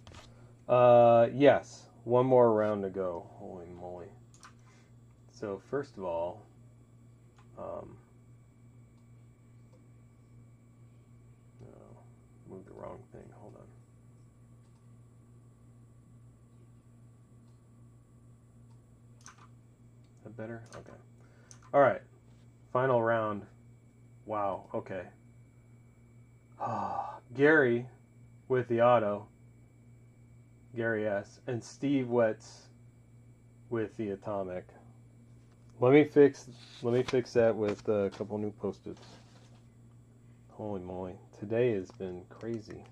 Yes, one more round to go. Holy moly. So first of all, no, moved the wrong thing. Hold on. Is that better? Okay. All right. Final round. Wow. Okay. Gary with the auto. Gary S. And Steve Wetz with the atomic. Let me fix that with a couple new post-its. Holy moly. Today has been crazy.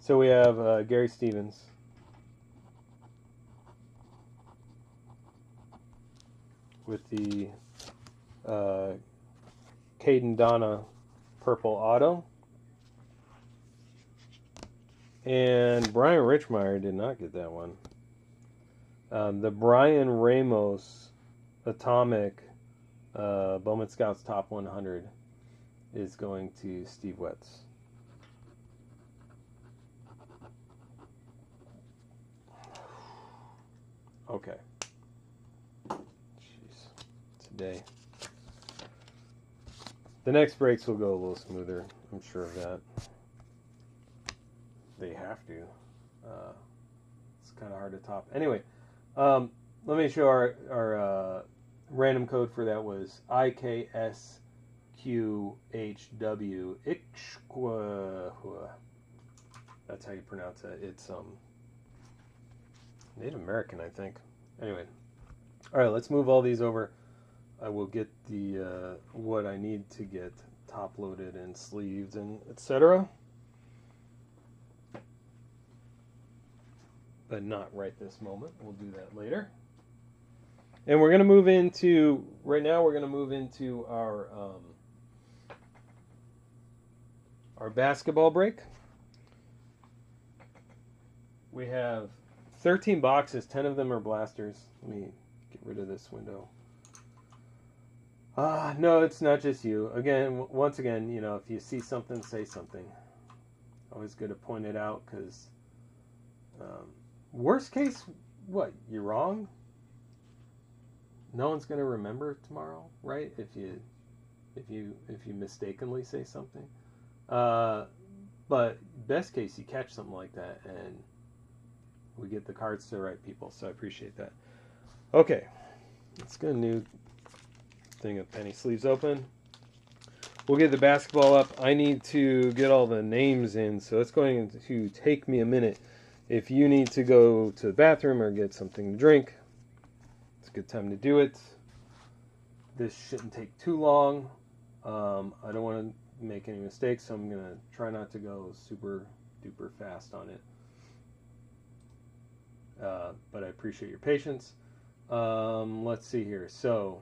So we have Gary Stevens. With the Caden Donna purple auto. And Brian Richmeyer did not get that one. The Brian Ramos Atomic Bowman Scouts Top 100 is going to Steve Wetz. Okay. Jeez. Today. The next breaks will go a little smoother. I'm sure of that. They have to. It's kind of hard to top. Anyway, let me show our random code for that was IKSQHW. That's how you pronounce it. It's Native American, I think. Anyway, all right. Let's move all these over. I will get the what I need to get top loaded and sleeved and etc. But not right this moment. We'll do that later. And we're going to move into, right now we're going to move into our basketball break. We have 13 boxes, 10 of them are blasters. Let me get rid of this window. No, it's not just you. Again, once again, you know, if you see something, say something. Always good to point it out, because worst case, what? You're wrong? No one's going to remember tomorrow, right? If you mistakenly say something. But best case, you catch something like that, and we get the cards to the right people. So I appreciate that. Okay, let's get a new thing of penny sleeves open. We'll get the basketball up. I need to get all the names in, so it's going to take me a minute. If you need to go to the bathroom or get something to drink, it's a good time to do it. This shouldn't take too long. I don't want to make any mistakes, so I'm going to try not to go super duper fast on it. But I appreciate your patience. Let's see here. So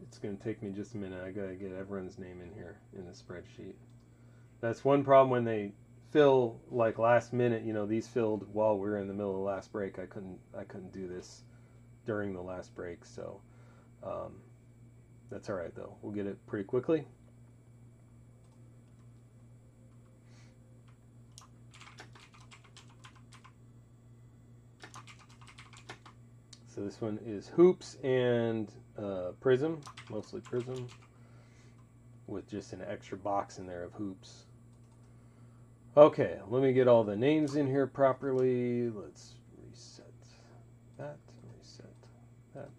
it's going to take me just a minute. I got to get everyone's name in here in the spreadsheet. That's one problem when they fill like last minute. You know, these filled while we were in the middle of the last break. I couldn't do this during the last break, so that's all right though. We'll get it pretty quickly. So this one is hoops and prism, mostly prism, with just an extra box in there of hoops. Okay, let me get all the names in here properly. Let's reset that, reset that,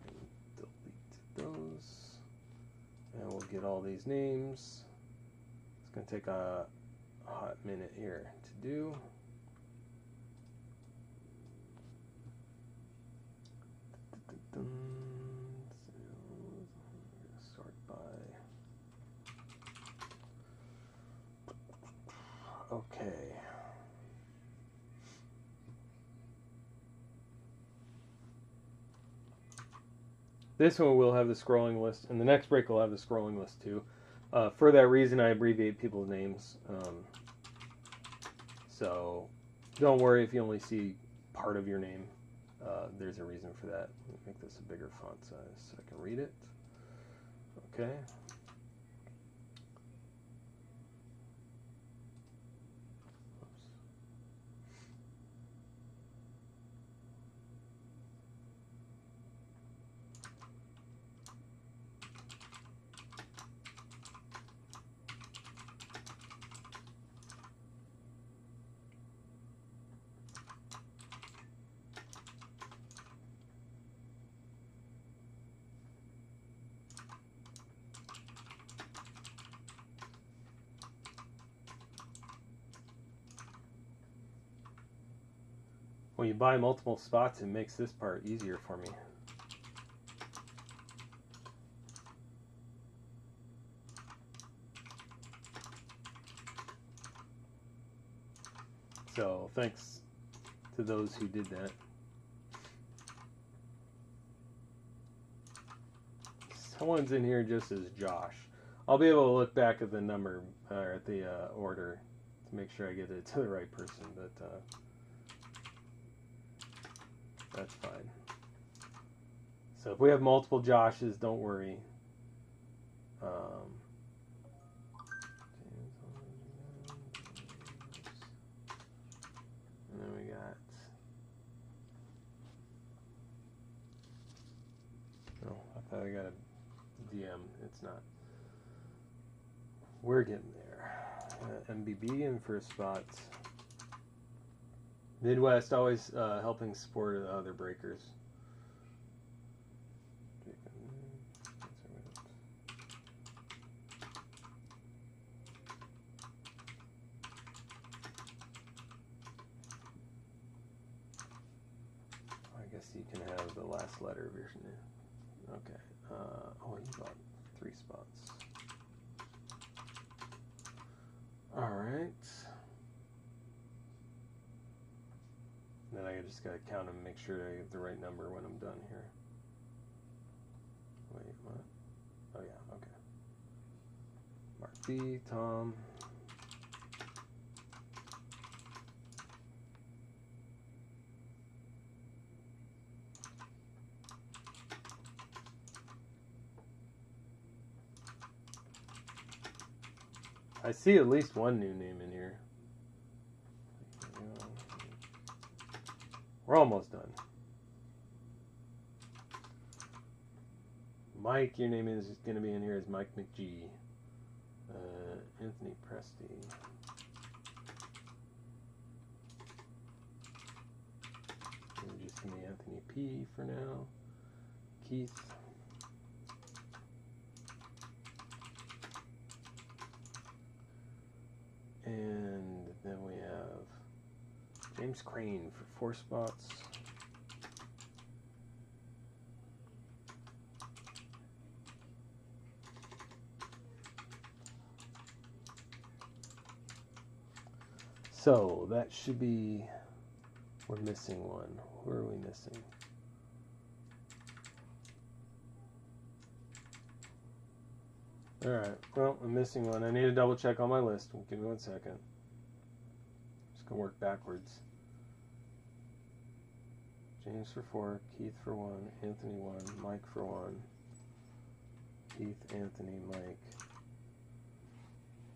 and delete those. And we'll get all these names. It's going to take a hot minute here to do. Start by. Okay. This one will have the scrolling list, and the next break will have the scrolling list too. For that reason, I abbreviate people's names. So don't worry if you only see part of your name. There's a reason for that. Let me make this a bigger font size so I can read it. Okay. When you buy multiple spots, it makes this part easier for me. So thanks to those who did that. Someone's in here just as Josh. I'll be able to look back at the number or at the order to make sure I get it to the right person, but that's fine. So if we have multiple Joshes, don't worry. And then we got. Oh, I thought I got a DM. It's not. We're getting there. MBB in first spot. Midwest always helping support other breakers. I guess you can have the last letter of your name. Okay. Oh, you got 3 spots. All right. Then I just gotta count them and make sure I get the right number when I'm done here. Wait, what? Oh yeah, okay. Mark B, Tom. I see at least one new name in here. We're almost done. Mike, your name is going to be in here as Mike McGee. Anthony Presti. Just give me Anthony P for now. Keith. And then we have James Crane for 4 spots. So that should be, we're missing one. Who are we missing? All right, well, I'm missing one. I need to double check on my list. Give me 1 second. Just gonna work backwards. James for 4, Keith for 1, Anthony 1, Mike for 1, Keith, Anthony, Mike,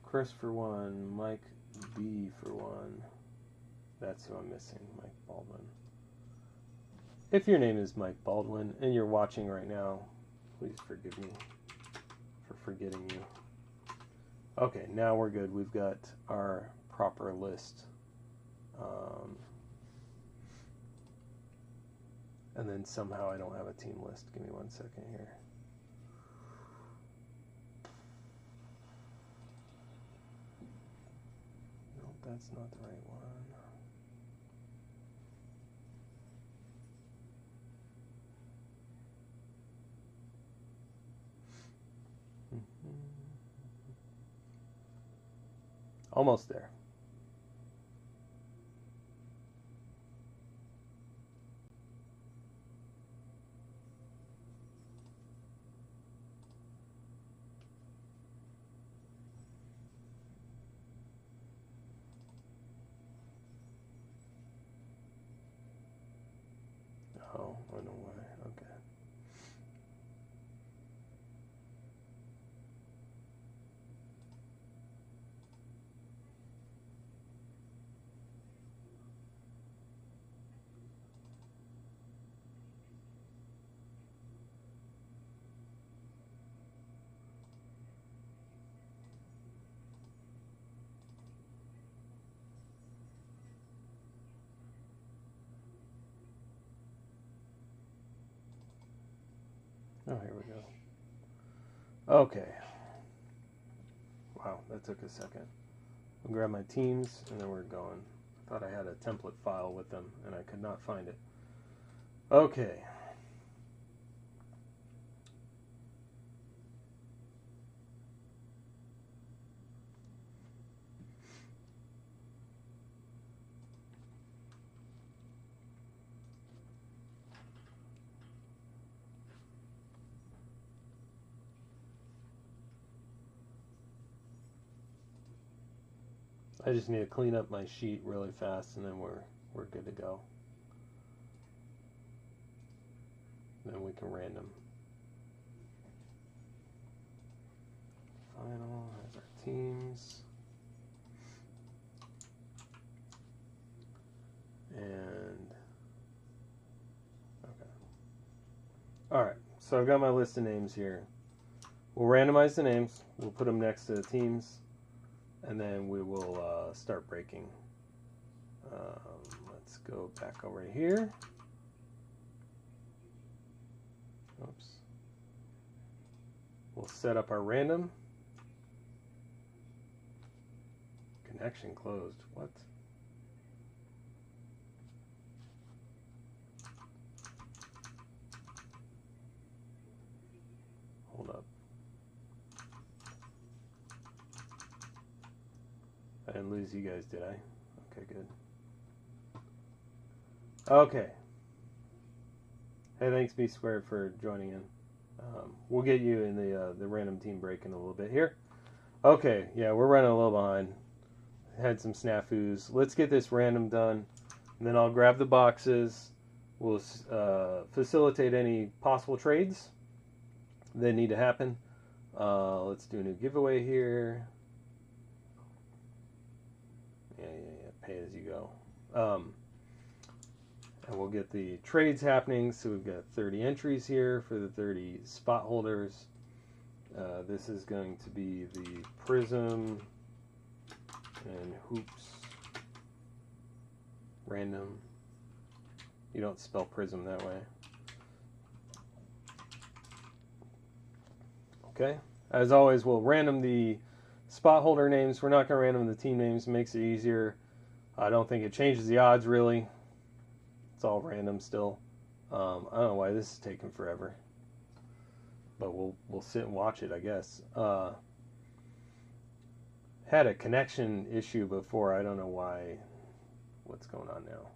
Chris for 1, Mike B for 1. That's who I'm missing, Mike Baldwin. If your name is Mike Baldwin and you're watching right now, please forgive me for forgetting you. Okay, now we're good. We've got our proper list. And then somehow I don't have a team list. Give me 1 second here. Nope, that's not the right one. Almost there. Oh, I know why. Okay. Oh, here we go. Okay. Wow, that took a second. I'll grab my teams, and then we're going. I thought I had a template file with them, and I could not find it. Okay. I just need to clean up my sheet really fast, and then we're good to go. Then we can random. Final has our teams. And okay. All right. So I've got my list of names here. We'll randomize the names. We'll put them next to the teams, and then we will start breaking. Let's go back over here. Oops. We'll set up our random. Connection closed. What? Hold up. I didn't lose you guys, did I? Okay, good. Okay. Hey, thanks B Squared for joining in. We'll get you in the random team break in a little bit here. Okay, yeah, we're running a little behind. Had some snafus. Let's get this random done, and then I'll grab the boxes. We'll facilitate any possible trades that need to happen. Let's do a new giveaway here. Yeah, pay as you go. And we'll get the trades happening. So we've got 30 entries here for the 30 spot holders. This is going to be the Prism and Hoops random. You don't spell Prism that way. Okay. As always, we'll random the spot holder names. We're not going to random the team names. It makes it easier. I don't think it changes the odds really. It's all random still. I don't know why this is taking forever, but we'll sit and watch it, I guess. Had a connection issue before. I don't know why. What's going on now?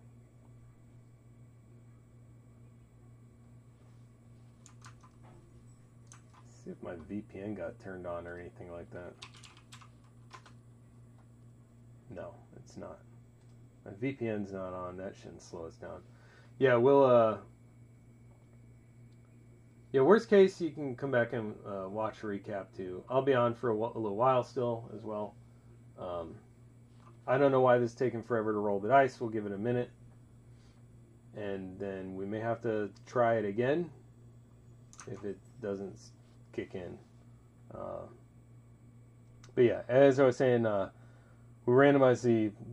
See if my VPN got turned on or anything like that. No, it's not. My VPN's not on. That shouldn't slow us down. Yeah, we'll yeah, worst case, you can come back and watch a recap too. I'll be on for a little while still as well. I don't know why this is taking forever to roll the dice. We'll give it a minute, and then we may have to try it again if it doesn't kick in. But yeah, as I was saying, we randomize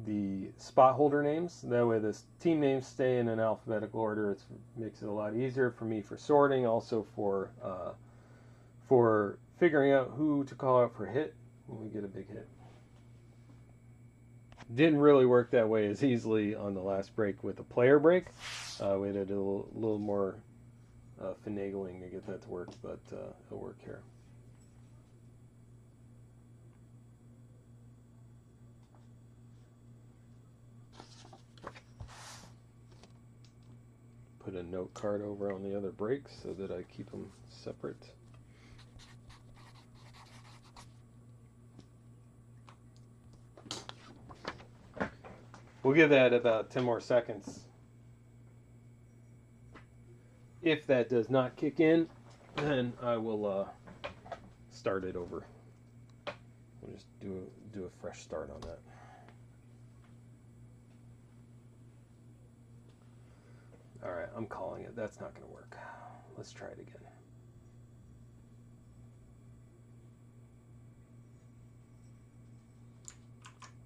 the spot holder names. That way the team names stay in an alphabetical order. It makes it a lot easier for me for sorting, also for figuring out who to call out for hit when we get a big hit. Didn't really work that way as easily on the last break with the player break. We had to do a little more finagling to get that to work, but it'll work here. Put a note card over on the other breaks so that I keep them separate. We'll give that about 10 more seconds. If that does not kick in, then I will start it over. We'll just do a fresh start on that. All right, I'm calling it. That's not going to work. Let's try it again.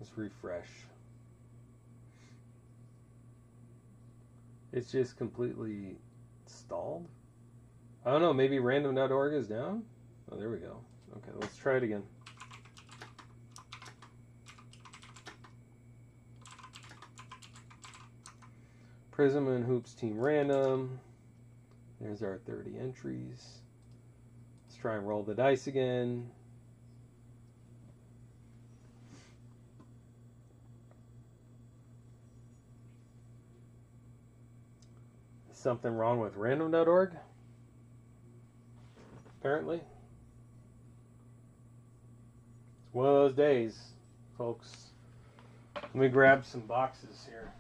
Let's refresh. It's just completely stalled. I don't know, maybe random.org is down? Oh, there we go. Okay, let's try it again. Prism and Hoops team random. There's our 30 entries. Let's try and roll the dice again. Something wrong with random.org? Apparently. It's one of those days, folks. Let me grab some boxes here.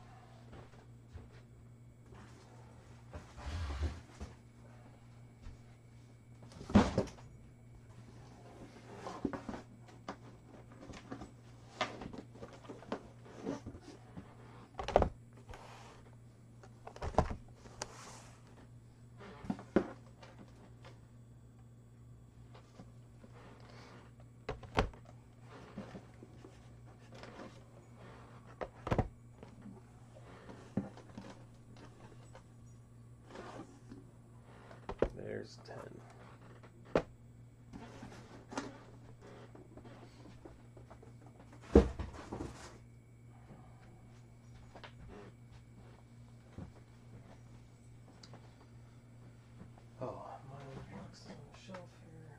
There's 10. Oh, my box on the shelf here.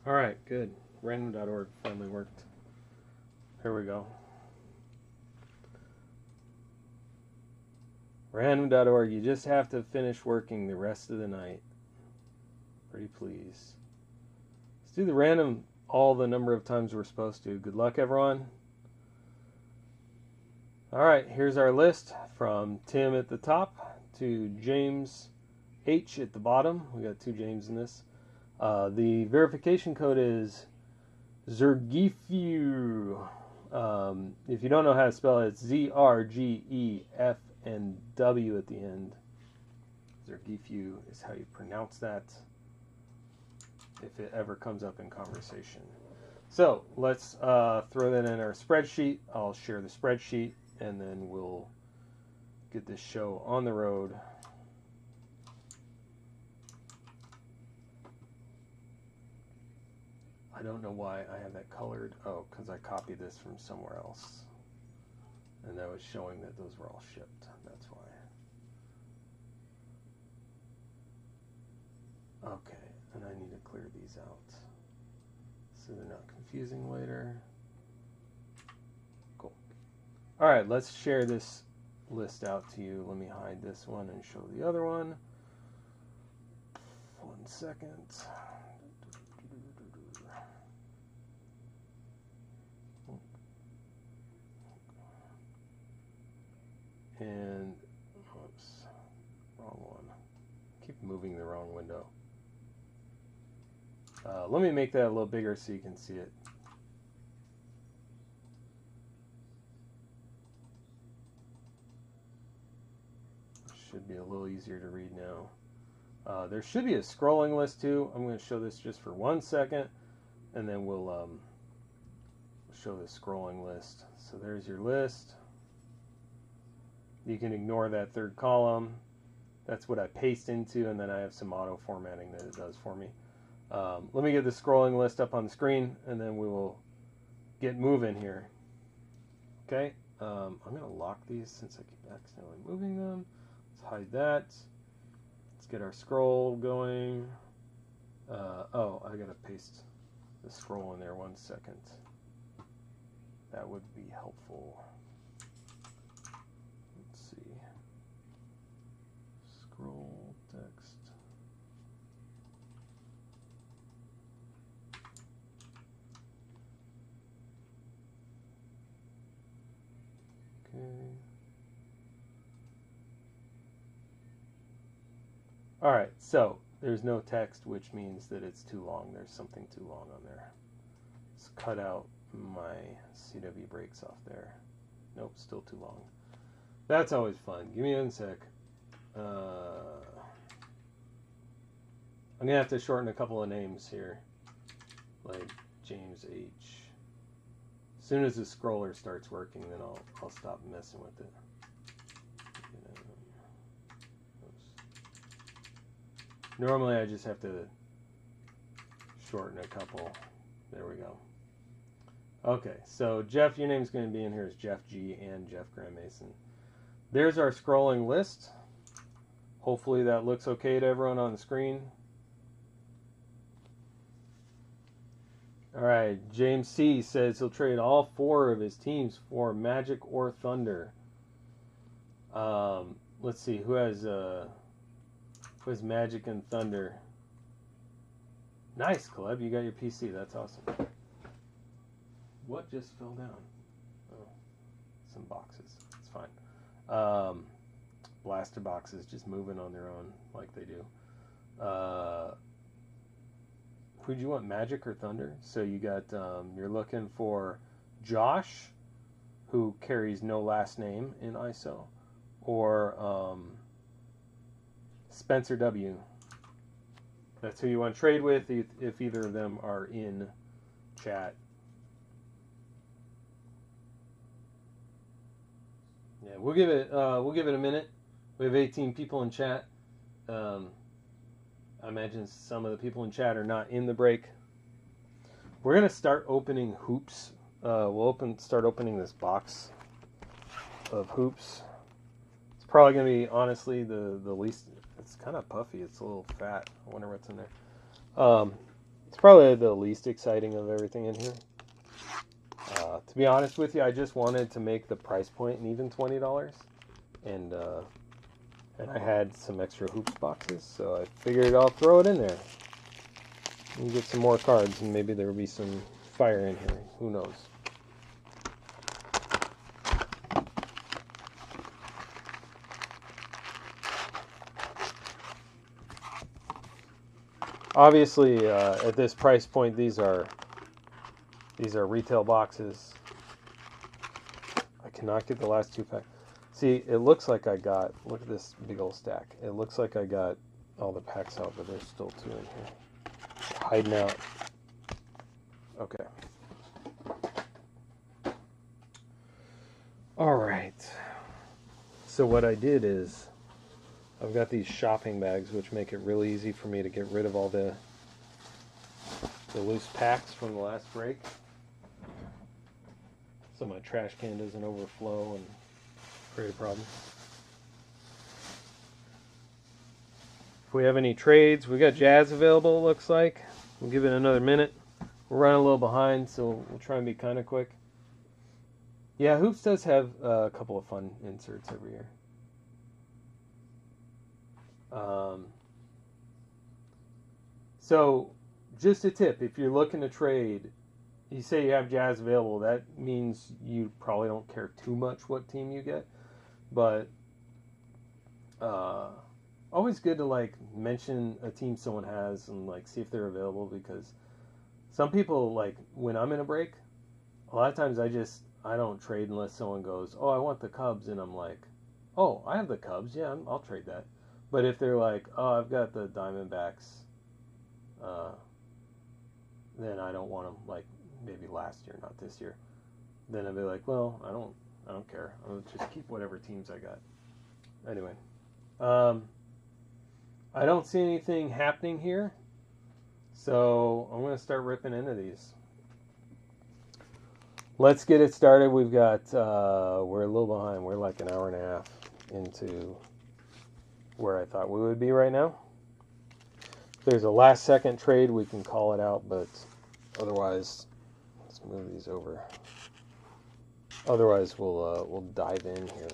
All right, good. Random.org finally worked. Here we go. Random.org, you just have to finish working the rest of the night. Pretty please. Let's do the random all the number of times we're supposed to. Good luck, everyone. All right, here's our list from Tim at the top to James H at the bottom. We got 2 James in this. The verification code is Zergifu. If you don't know how to spell it, it's ZRGEF and W at the end. Zergifu is how you pronounce that if it ever comes up in conversation. So let's throw that in our spreadsheet. I'll share the spreadsheet and then we'll get this show on the road. I don't know why I have that colored. Oh, because I copied this from somewhere else. And that was showing that those were all shipped. That's why. Okay, and I need to clear these out so they're not confusing later. Cool. All right, let's share this list out to you. Let me hide this one and show the other one. 1 second. And, oops, wrong one. Keep moving the wrong window. Let me make that a little bigger so you can see it. Should be a little easier to read now. There should be a scrolling list too. I'm going to show this just for 1 second, and then we'll show the scrolling list. So there's your list. You can ignore that third column. That's what I paste into, and then I have some auto formatting that it does for me. Let me get the scrolling list up on the screen, and then we will get moving here. Okay, I'm going to lock these since I keep accidentally moving them. Let's hide that. Let's get our scroll going. Oh, I got to paste the scroll in there 1 second. That would be helpful. Let's see. Scroll text. Okay. All right, so there's no text, which means that it's too long. There's something too long on there. Let's cut out my CW breaks off there. Nope, still too long. That's always fun. Give me 1 sec. I'm gonna have to shorten a couple of names here, like James H. As soon as the scroller starts working, then I'll stop messing with it. Normally I just have to shorten a couple. There we go. Okay, so Jeff, your name's going to be in here as Jeff G and Jeff Graham Mason. There's our scrolling list. Hopefully that looks okay to everyone on the screen. All right, James C says he'll trade all 4 of his teams for Magic or Thunder. Let's see, who has Magic and Thunder? Nice, Caleb. You got your PC. That's awesome. What just fell down? Oh, some boxes. It's fine. Blaster boxes just moving on their own like they do. Who do you want, Magic or Thunder? So you got, you're looking for Josh, who carries no last name in ISO, or Spencer W. That's who you want to trade with if either of them are in chat. Yeah, we'll give it a minute. We have 18 people in chat. I imagine some of the people in chat are not in the break. We're gonna start opening hoops. We'll start opening this box of hoops. It's probably gonna be honestly the least. It's kind of puffy. It's a little fat. I wonder what's in there. It's probably the least exciting of everything in here. To be honest with you, I just wanted to make the price point an even $20, and I had some extra hoops boxes, so I figured I'll throw it in there and get some more cards, and maybe there will be some fire in here. Who knows? Obviously, at this price point, these are retail boxes. I cannot get the last 2 packs. See, it looks like I got, look at this big old stack. It looks like I got all the packs out, but there's still 2 in here. Hiding out. Okay. All right. So what I did is, I've got these shopping bags, which make it really easy for me to get rid of all the loose packs from the last break. So my trash can doesn't overflow and create a problem. If we have any trades, we got Jazz available, it looks like. We'll give it another minute. We're running a little behind, so we'll try and be kind of quick. Yeah, Hoops does have a couple of fun inserts every year. So, just a tip, if you're looking to trade, you say you have Jazz available, that means you probably don't care too much what team you get, but always good to like mention a team someone has and like see if they're available, because some people, like when I'm in a break, a lot of times I don't trade unless someone goes, oh, I want the Cubs, and I'm like, oh, I have the Cubs, yeah, I'll trade that. But if they're like, oh, I've got the Diamondbacks, then I don't want them, like maybe last year, not this year. Then I'd be like, well, I don't care. I'll just keep whatever teams I got. Anyway, I don't see anything happening here, so I'm going to start ripping into these. Let's get it started. We've got, we're a little behind. We're like an hour and a half into where I thought we would be right now. If there's a last second trade, we can call it out, but otherwise, let's move these over. Otherwise, we'll dive in here.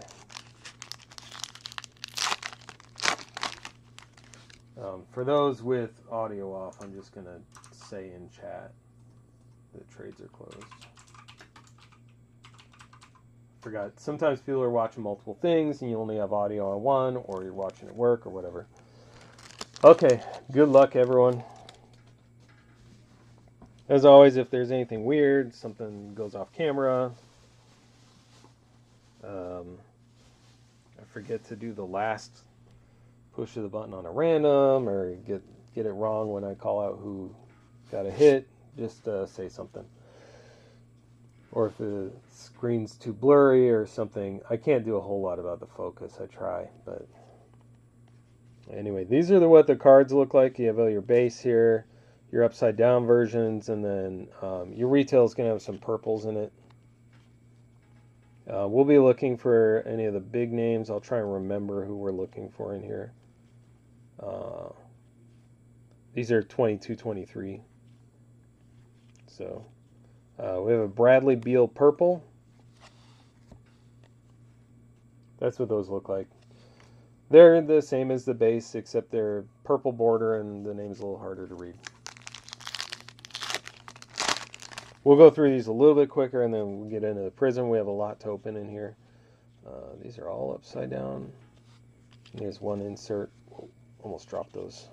For those with audio off, I'm just going to say in chat that trades are closed. Forgot, sometimes people are watching multiple things and you only have audio on one, or you're watching at work or whatever. Okay, good luck everyone. As always, if there's anything weird, something goes off camera, I forget to do the last push of the button on a random, or get it wrong when I call out who got a hit, just say something. Or if the screen's too blurry or something, I can't do a whole lot about the focus. I try, but anyway, these are what the cards look like. You have your base here, your upside down versions, and then your retail is going to have some purples in it. We'll be looking for any of the big names. I'll try and remember who we're looking for in here. These are 22-23. So we have a Bradley Beal purple. That's what those look like. They're the same as the base, except they're purple border and the name's a little harder to read. We'll go through these a little bit quicker, and then we'll get into the Prism. We have a lot to open in here. These are all upside down. There's one insert. Almost dropped those.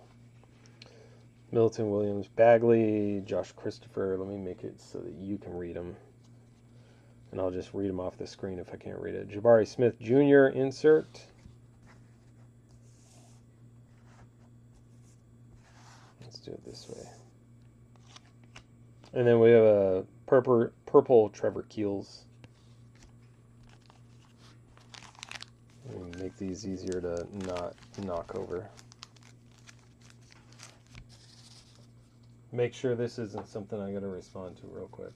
Milton Williams, Bagley, Josh Christopher. Let me make it so that you can read them. And I'll just read them off the screen if I can't read it. Jabari Smith Jr. insert. Let's do it this way. And then we have a purple Trevor Keels. Make these easier to not knock over. Make sure this isn't something I gotta respond to real quick.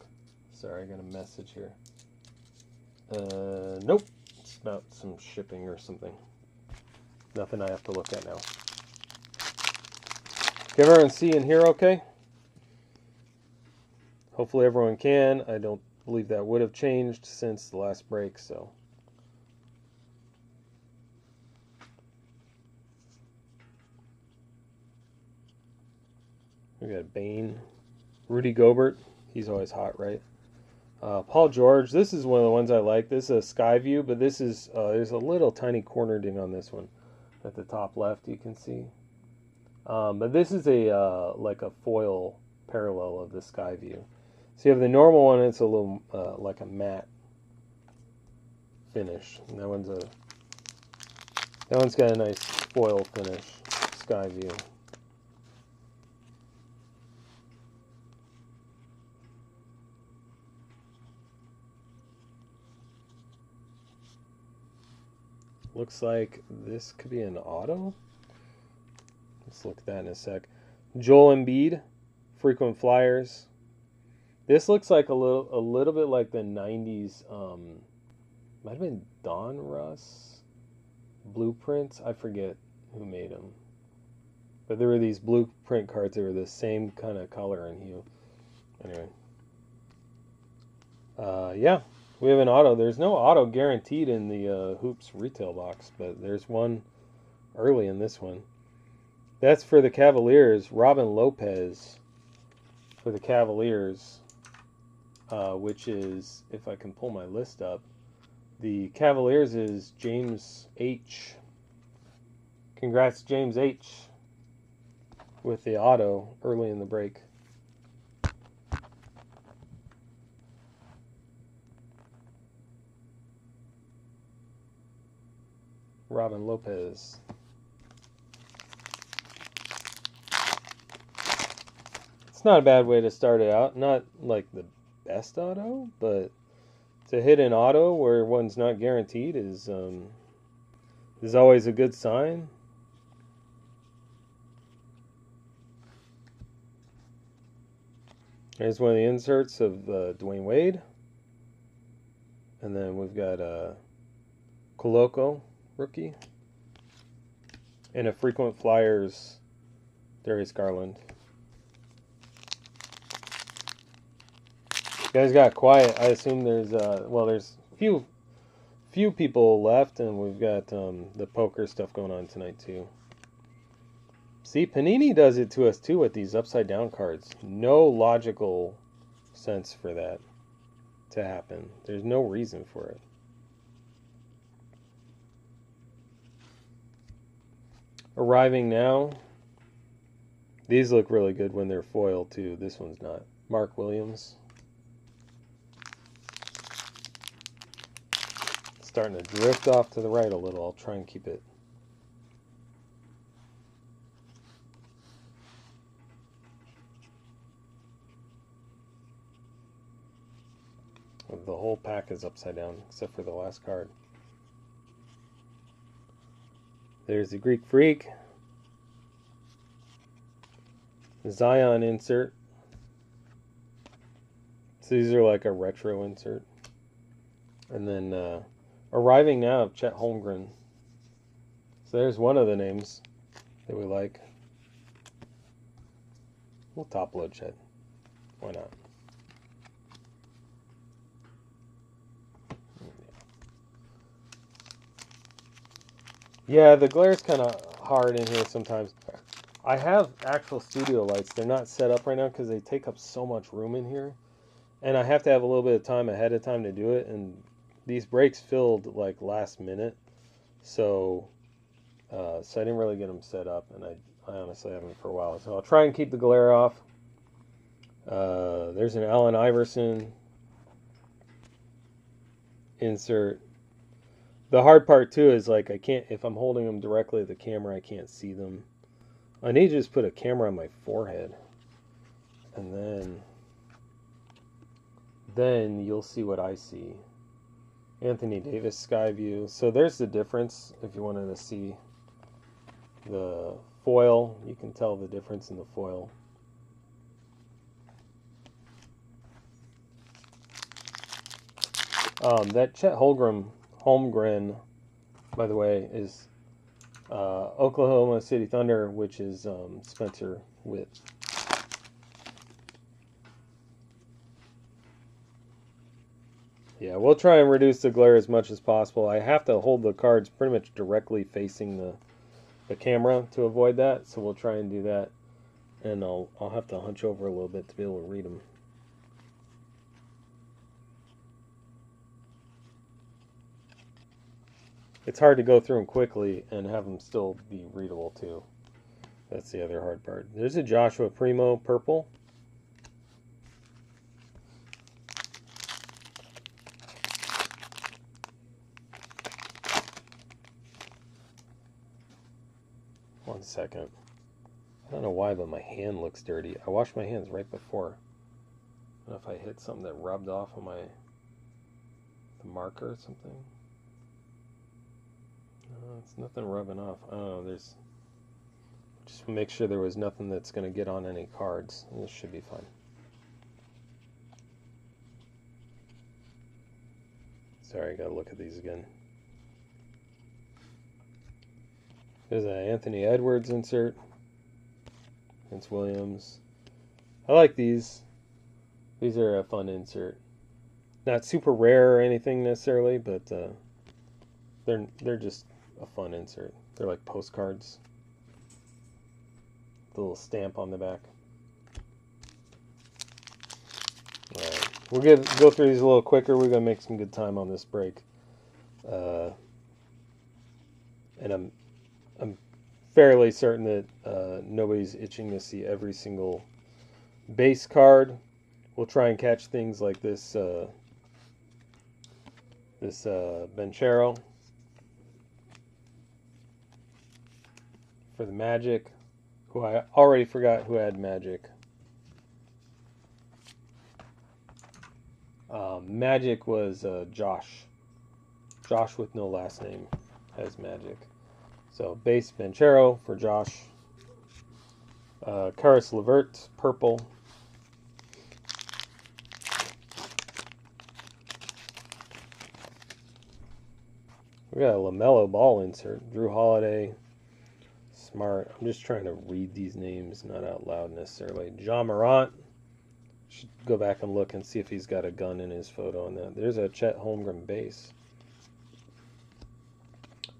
Sorry, I got a message here. Nope. It's about some shipping or something. Nothing I have to look at now. Can everyone see and hear okay? Hopefully everyone can. I don't believe that would have changed since the last break, so. We got Bain, Rudy Gobert. He's always hot, right? Paul George. This is one of the ones I like. This is a sky view, but this is there's a little tiny corner ding on this one at the top left. You can see, but this is a like a foil parallel of the sky view. So you have the normal one. It's a little like a matte finish. And that one's got a nice foil finish, sky view. Looks like this could be an auto. Let's look at that in a sec. Joel Embiid, frequent flyers. This looks like a little bit like the 90s, might have been Don Russ blueprints. I forget who made them. But there were these blueprint cards that were the same kind of color and hue. Anyway. Yeah, we have an auto. There's no auto guaranteed in the Hoops retail box, but there's one early in this one. That's for the Cavaliers. Robin Lopez for the Cavaliers. Which is, if I can pull my list up, the Cavaliers is James H. Congrats, James H. with the auto early in the break. Robin Lopez. It's not a bad way to start it out. Not like the best auto, but to hit an auto where one's not guaranteed is always a good sign. Here's one of the inserts of Dwayne Wade, and then we've got Koloko rookie and a frequent flyers Darius Garland. You guys got quiet. I assume there's there's few people left, and we've got the poker stuff going on tonight too. See, Panini does it to us too with these upside down cards. No logical sense for that to happen. There's no reason for it. Arriving now. These look really good when they're foil too. This one's not. Mark Williams. Starting to drift off to the right a little. I'll try and keep it. The whole pack is upside down except for the last card. There's the Greek Freak. Zion insert. So these are like a retro insert. And then arriving now of Chet Holmgren. So there's one of the names that we like. We'll top load Chet. Why not? Yeah, the glare's kind of hard in here sometimes. I have actual studio lights. They're not set up right now because they take up so much room in here. and I have to have a little bit of time ahead of time to do it, and these brakes filled like last minute, so I didn't really get them set up, and I honestly haven't for a while. So I'll try and keep the glare off. There's an Allen Iverson insert. The hard part too is like I can't, if I'm holding them directly at the camera, I can't see them. I need to just put a camera on my forehead, and then you'll see what I see. Anthony Davis sky view. So there's the difference. If you wanted to see the foil, you can tell the difference in the foil. That Chet Holmgren, by the way, is Oklahoma City Thunder, which is Spencer Witt. Yeah, we'll try and reduce the glare as much as possible. I have to hold the cards pretty much directly facing the camera to avoid that, so we'll try and do that. And I'll have to hunch over a little bit to be able to read them. It's hard to go through them quickly and have them still be readable too. That's the other hard part. There's a Joshua Primo purple. One second. I don't know why, but my hand looks dirty. I washed my hands right before. I don't know if I hit something that rubbed off on the marker or something. No, it's nothing rubbing off. I don't know. Just make sure there was nothing that's going to get on any cards. This should be fine. Sorry, I got to look at these again. There's an Anthony Edwards insert. Vince Williams. I like these. These are a fun insert. Not super rare or anything necessarily, but they're just a fun insert. They're like postcards. The little stamp on the back. Alright. We'll go through these a little quicker. We're going to make some good time on this break. And I'm fairly certain that nobody's itching to see every single base card. We'll try and catch things like this Benchero for the Magic, who I already forgot who had Magic. Magic was Josh. Josh with no last name has Magic. So base Benchero for Josh. Karis LeVert, purple. We got a LaMelo Ball insert. Drew Holiday. Smart. I'm just trying to read these names, not out loud necessarily. John Morant. Should go back and look and see if he's got a gun in his photo on that. There's a Chet Holmgren base.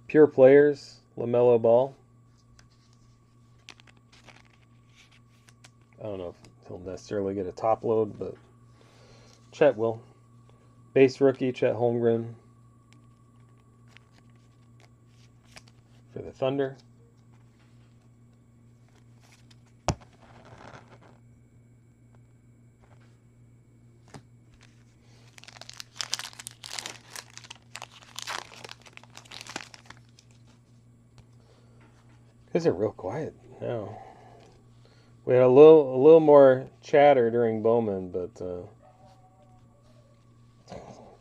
Pure Players. LaMelo Ball. I don't know if he'll necessarily get a top load, but Chet will. Base rookie, Chet Holmgren for the Thunder. Guys are real quiet now. We had a little more chatter during Bowman, but I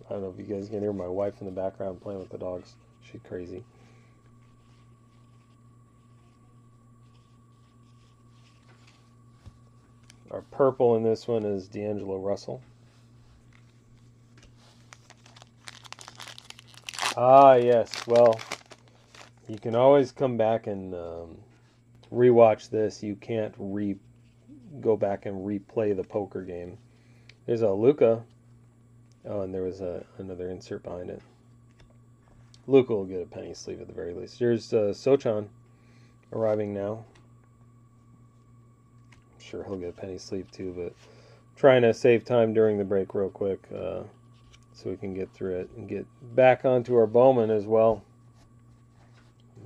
don't know if you guys can hear my wife in the background playing with the dogs. She's crazy. Our purple in this one is D'Angelo Russell. Ah, yes. Well, you can always come back and rewatch this. You can't go back and replay the poker game. There's a Luka. Oh, and there was another insert behind it. Luka will get a penny sleeve at the very least. There's Sochan arriving now. I'm sure he'll get a penny sleeve too, but trying to save time during the break real quick so we can get through it and get back onto our Bowman as well.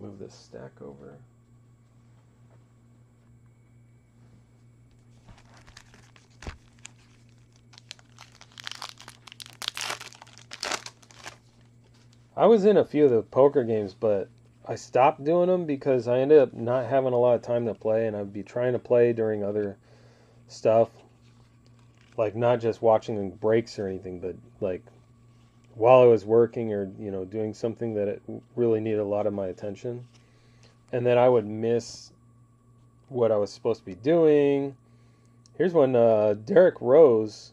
Move this stack over. I was in a few of the poker games, but I stopped doing them because I ended up not having a lot of time to play, and I'd be trying to play during other stuff, like not just watching breaks or anything, but like while I was working or doing something that it really needed a lot of my attention, and then I would miss what I was supposed to be doing. Here's one, Derrick Rose,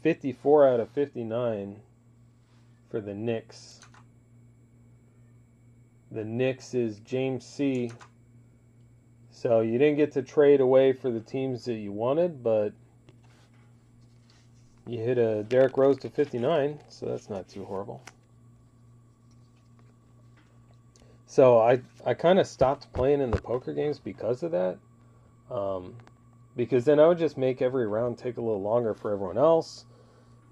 54 out of 59 for the Knicks. The Knicks is James C. So you didn't get to trade away for the teams that you wanted, but you hit a Derrick Rose to 59, so that's not too horrible. So I kind of stopped playing in the poker games because of that. Because then I would just make every round take a little longer for everyone else.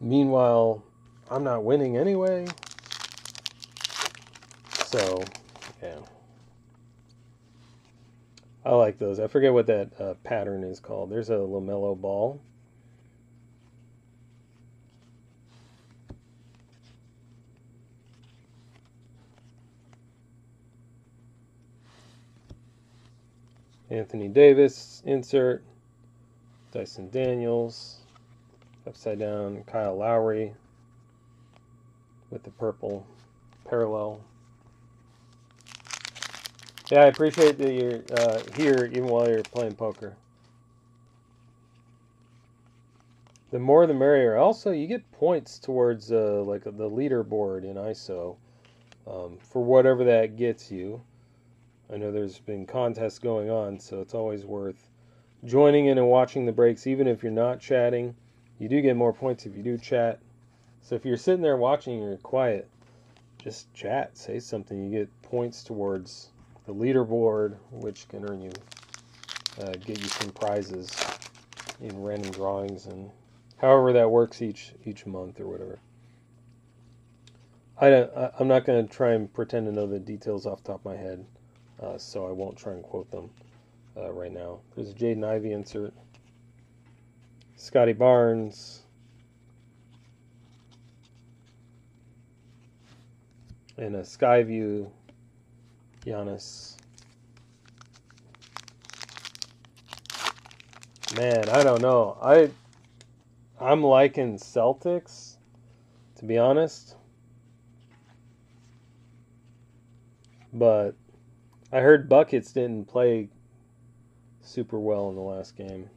Meanwhile, I'm not winning anyway. So, yeah. I like those. I forget what that pattern is called. There's a LaMelo ball. Anthony Davis, insert. Dyson Daniels, upside down. Kyle Lowry with the purple parallel. Yeah, I appreciate that you're here even while you're playing poker. The more the merrier. Also, you get points towards like the leaderboard in ISO for whatever that gets you. I know there's been contests going on, so it's always worth joining in and watching the breaks. Even if you're not chatting, you do get more points if you do chat. So if you're sitting there watching and you're quiet, just chat, say something. You get points towards the leaderboard, which can earn you, get you some prizes in random drawings and however that works each month or whatever. I'm not going to try and pretend to know the details off the top of my head, so I won't try and quote them right now. There's a Jaden Ivey insert, Scotty Barnes, and a Skyview Giannis. Man, I don't know. I'm liking Celtics, to be honest. But I heard Buckets didn't play super well in the last game.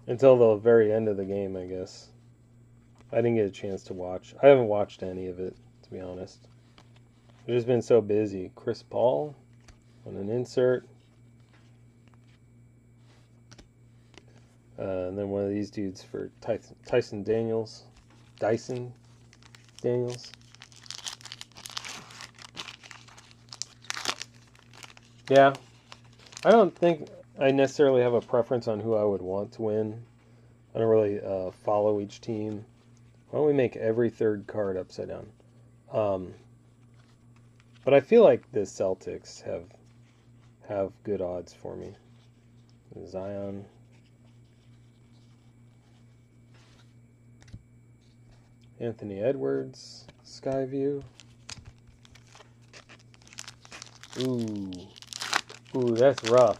Until the very end of the game, I guess. I didn't get a chance to watch. I haven't watched any of it, to be honest. I've just been so busy. Chris Paul on an insert. And then one of these dudes for Dyson Daniels. Yeah. I don't think I necessarily have a preference on who I would want to win. I don't really follow each team. Why don't we make every third card upside down? But I feel like the Celtics have good odds for me. Zion. Anthony Edwards. Skyview. Ooh, that's rough.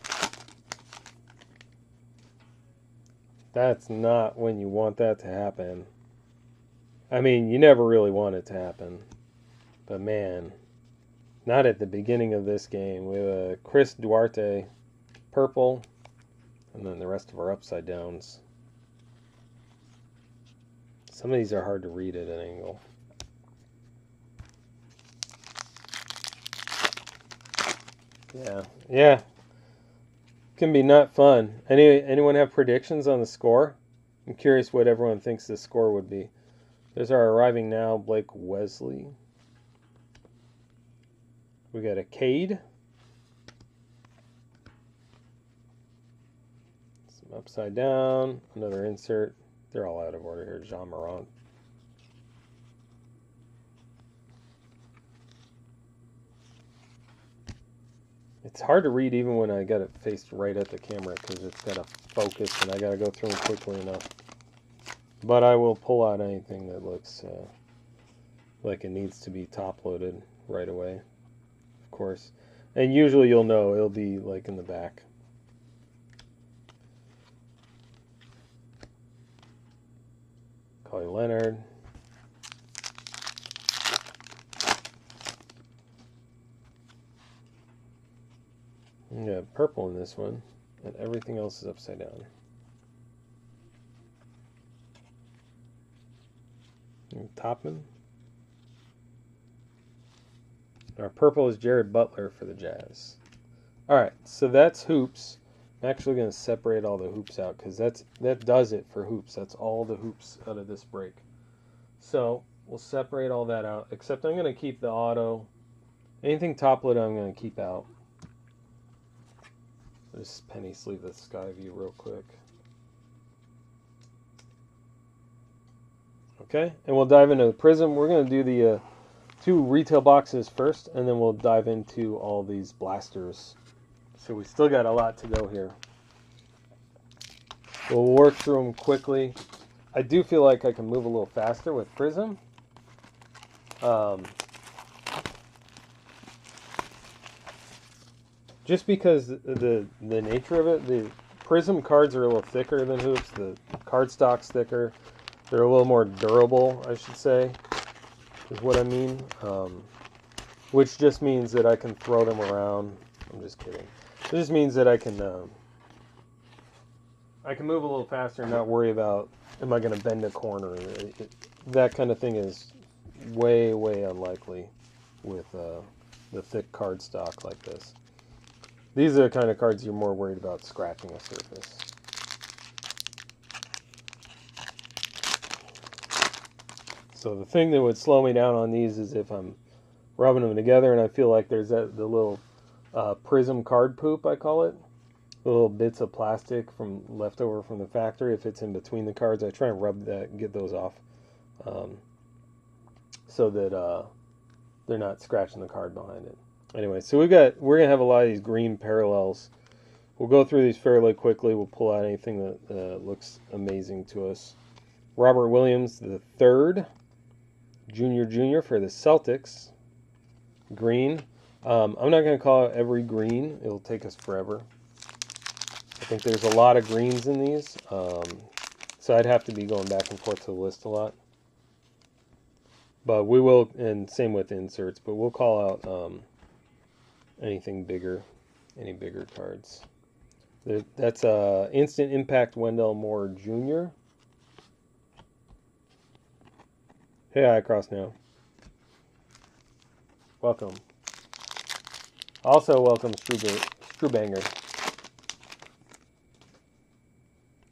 That's not when you want that to happen. I mean, you never really want it to happen. But man, not at the beginning of this game. We have Chris Duarte, purple, and then the rest of our upside downs. Some of these are hard to read at an angle. Yeah. Can be not fun. Anyone have predictions on the score? I'm curious what everyone thinks the score would be. There's our arriving now, Blake Wesley. We got a Cade. Some upside down, another insert. They're all out of order here. Jean Morant. It's hard to read even when I got it faced right at the camera because it's got to focus and I got to go through them quickly enough. But I will pull out anything that looks like it needs to be top loaded right away, of course. And usually you'll know it'll be like in the back. Kawhi Leonard. Yeah, purple in this one, and everything else is upside down. And Topman. Our purple is Jared Butler for the Jazz. Alright, so that's hoops. I'm actually going to separate all the hoops out because that does it for hoops. That's all the hoops out of this break. So we'll separate all that out, except I'm going to keep the auto. Anything top loaded I'm going to keep out. Just penny sleeve the sky view real quick. Okay, and we'll dive into the prism. We're going to do the 2 retail boxes first, and then we'll dive into all these blasters. So we still got a lot to go here. We'll work through them quickly. I do feel like I can move a little faster with prism. Just because the nature of it, the prism cards are a little thicker than hoops. The cardstock's thicker. They're a little more durable, I should say, is what I mean. Which just means that I can throw them around. I'm just kidding. It just means that I can move a little faster and not worry about, am I going to bend a corner? That kind of thing is way, way unlikely with the thick cardstock like this. These are the kind of cards you're more worried about scratching a surface. So the thing that would slow me down on these is if I'm rubbing them together and I feel like there's the little prism card poop, I call it. The little bits of plastic from left over from the factory. If it's in between the cards, I try and rub that and get those off so that they're not scratching the card behind it. Anyway, so we're gonna have a lot of these green parallels. We'll go through these fairly quickly. We'll pull out anything that looks amazing to us. Robert Williams the third, junior for the Celtics. Green. I'm not going to call it every green. It'll take us forever. I think there's a lot of greens in these, so I'd have to be going back and forth to the list a lot. But we will, and same with inserts, but we'll call out anything bigger, any bigger cards. That's Instant Impact Wendell Moore Jr. Hey, I cross now. Welcome. Also, welcome Strubanger.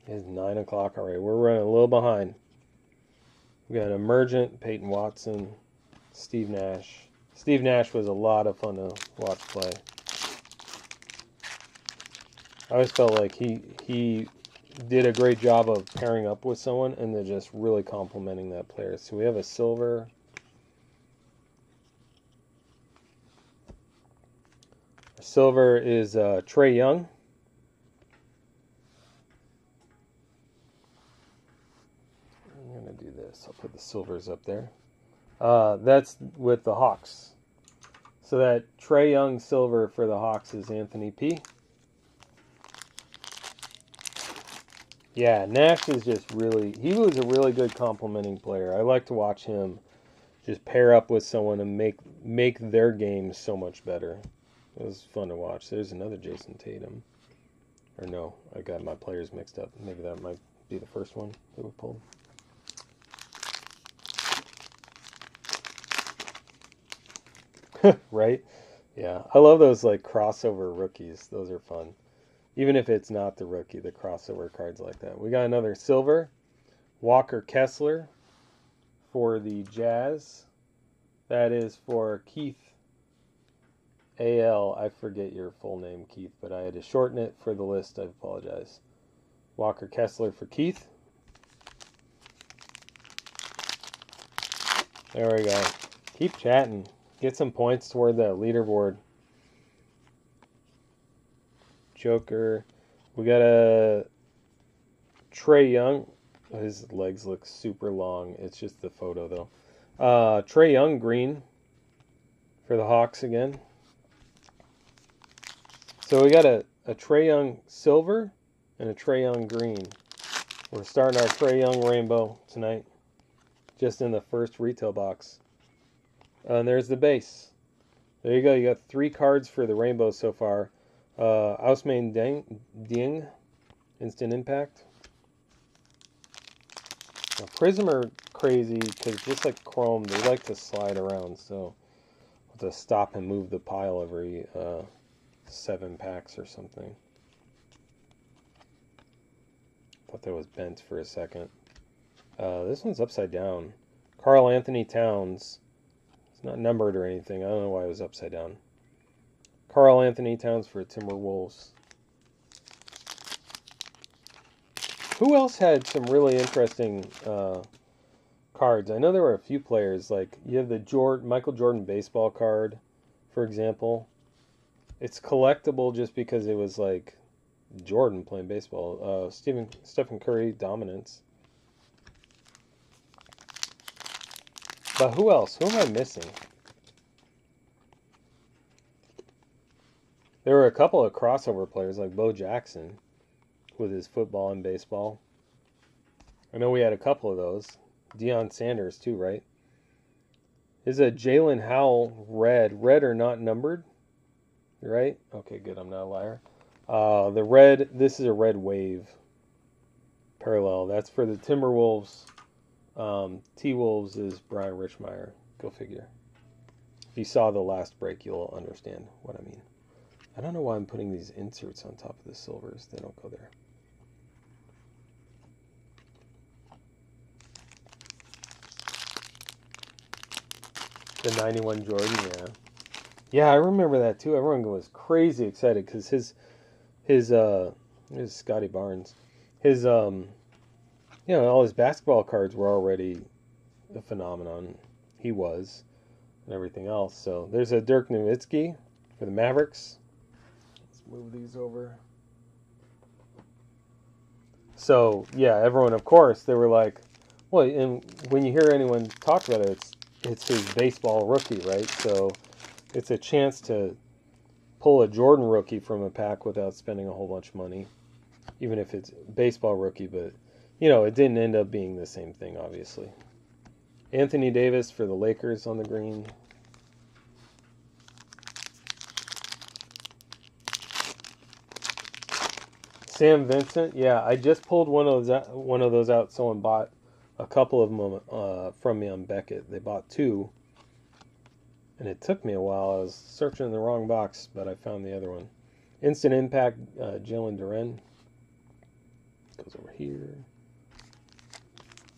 It's 9 o'clock already. We're running a little behind. We got Emergent, Peyton Watson, Steve Nash. Steve Nash was a lot of fun to watch play. I always felt like he did a great job of pairing up with someone and then just really complimenting that player. So we have a silver. Silver is Trae Young. I'm going to do this. I'll put the silvers up there. That's with the Hawks. So that Trae Young silver for the Hawks is Anthony P. Yeah, Nash is just really, he was a really good complimenting player. I like to watch him just pair up with someone and make their game so much better. It was fun to watch. There's another Jason Tatum. Or no, I got my players mixed up. Maybe that might be the first one that we pulled. Right? Yeah. I love those like crossover rookies. Those are fun. Even if it's not the rookie, the crossover cards like that. We got another silver. Walker Kessler for the Jazz. That is for Keith A.L. I forget your full name, Keith, but I had to shorten it for the list. I apologize. Walker Kessler for Keith. There we go. Keep chatting. Get some points toward the leaderboard. Joker. We got a Trae Young. His legs look super long. It's just the photo, though. Trae Young green for the Hawks again. So we got a Trae Young silver and a Trae Young green. We're starting our Trae Young rainbow tonight. Just in the first retail box. And there's the base. There you go. You got 3 cards for the rainbow so far. Ousmane Dieng, Instant Impact. Now, Prism are crazy because just like Chrome, they like to slide around. So we'll have to stop and move the pile every 7 packs or something. Thought that was bent for a second. This one's upside down. Karl Anthony Towns. It's not numbered or anything. I don't know why it was upside down. Karl Anthony Towns for Timberwolves. Who else had some really interesting cards? I know there were a few players. Like you have the Michael Jordan baseball card, for example. It's collectible just because it was like Jordan playing baseball. Stephen Curry dominance. But who else? Who am I missing? There were a couple of crossover players like Bo Jackson with his football and baseball. I know we had a couple of those. Deion Sanders too, right? Is a Jalen Howell red. Red or not numbered? Right? Okay, good. I'm not a liar. The red, this is a red wave parallel. That's for the Timberwolves. T-Wolves is Brian Richmeyer. Go figure. If you saw the last break, you'll understand what I mean. I don't know why I'm putting these inserts on top of the silvers. They don't go there. The 91 Jordan, yeah. Yeah, I remember that too. Everyone was crazy excited because his Scotty Barnes. His, all his basketball cards were already a phenomenon. He was, and everything else. So there's a Dirk Nowitzki for the Mavericks. Let's move these over. So yeah, everyone, of course, they were like, well, and when you hear anyone talk about it, it's his baseball rookie, right? So it's a chance to pull a Jordan rookie from a pack without spending a whole bunch of money, even if it's baseball rookie. But it didn't end up being the same thing, obviously. Anthony Davis for the Lakers on the green. Sam Vincent, yeah, I just pulled one of those out. Someone bought a couple of them from me on Beckett. They bought 2, and it took me a while. I was searching in the wrong box, but I found the other one. Instant Impact, Jalen Duren. Goes over here.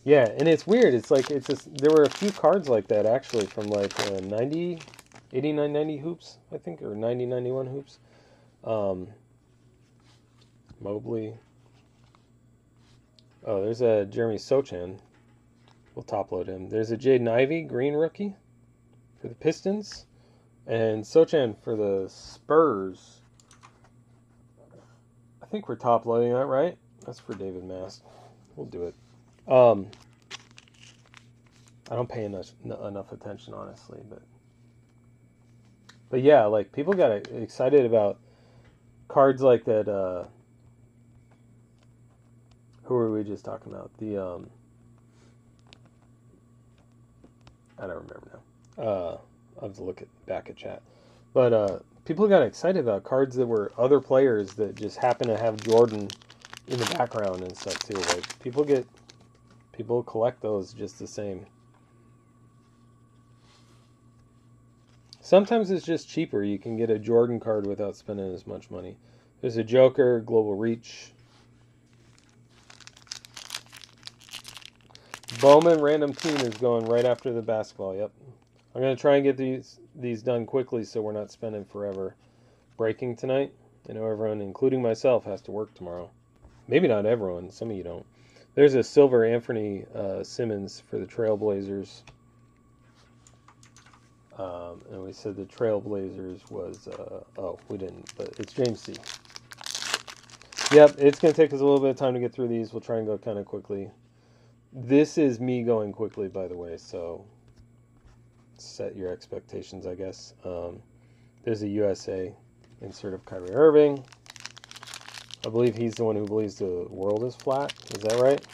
Yeah, and it's weird. It's like there were a few cards like that actually from like 89-90 hoops, I think, or 90-91 hoops. Mobley. Oh, there's a Jeremy Sochan. We'll top load him. There's a Jaden Ivey, green rookie for the Pistons. And Sochan for the Spurs. I think we're top loading that, right? That's for David Mast. We'll do it. I don't pay enough attention, honestly, but yeah, like people got excited about cards like that. Who were we just talking about? I don't remember now. I'll have to look back at chat, but people got excited about cards that were other players that just happen to have Jordan in the background and stuff too. Like people collect those just the same. Sometimes it's just cheaper. You can get a Jordan card without spending as much money. There's a Joker, Global Reach. Bowman random team is going right after the basketball. Yep. I'm going to try and get these done quickly so we're not spending forever breaking tonight. I know everyone, including myself, has to work tomorrow. Maybe not everyone. Some of you don't. There's a silver Anthony Simmons for the Trailblazers. And we said the Trailblazers was... oh, we didn't. But it's James C. Yep, it's going to take us a little bit of time to get through these. We'll try and go kind of quickly. This is me going quickly, by the way, so set your expectations, I guess. There's a USA insert of Kyrie Irving. I believe he's the one who believes the world is flat. Is that right?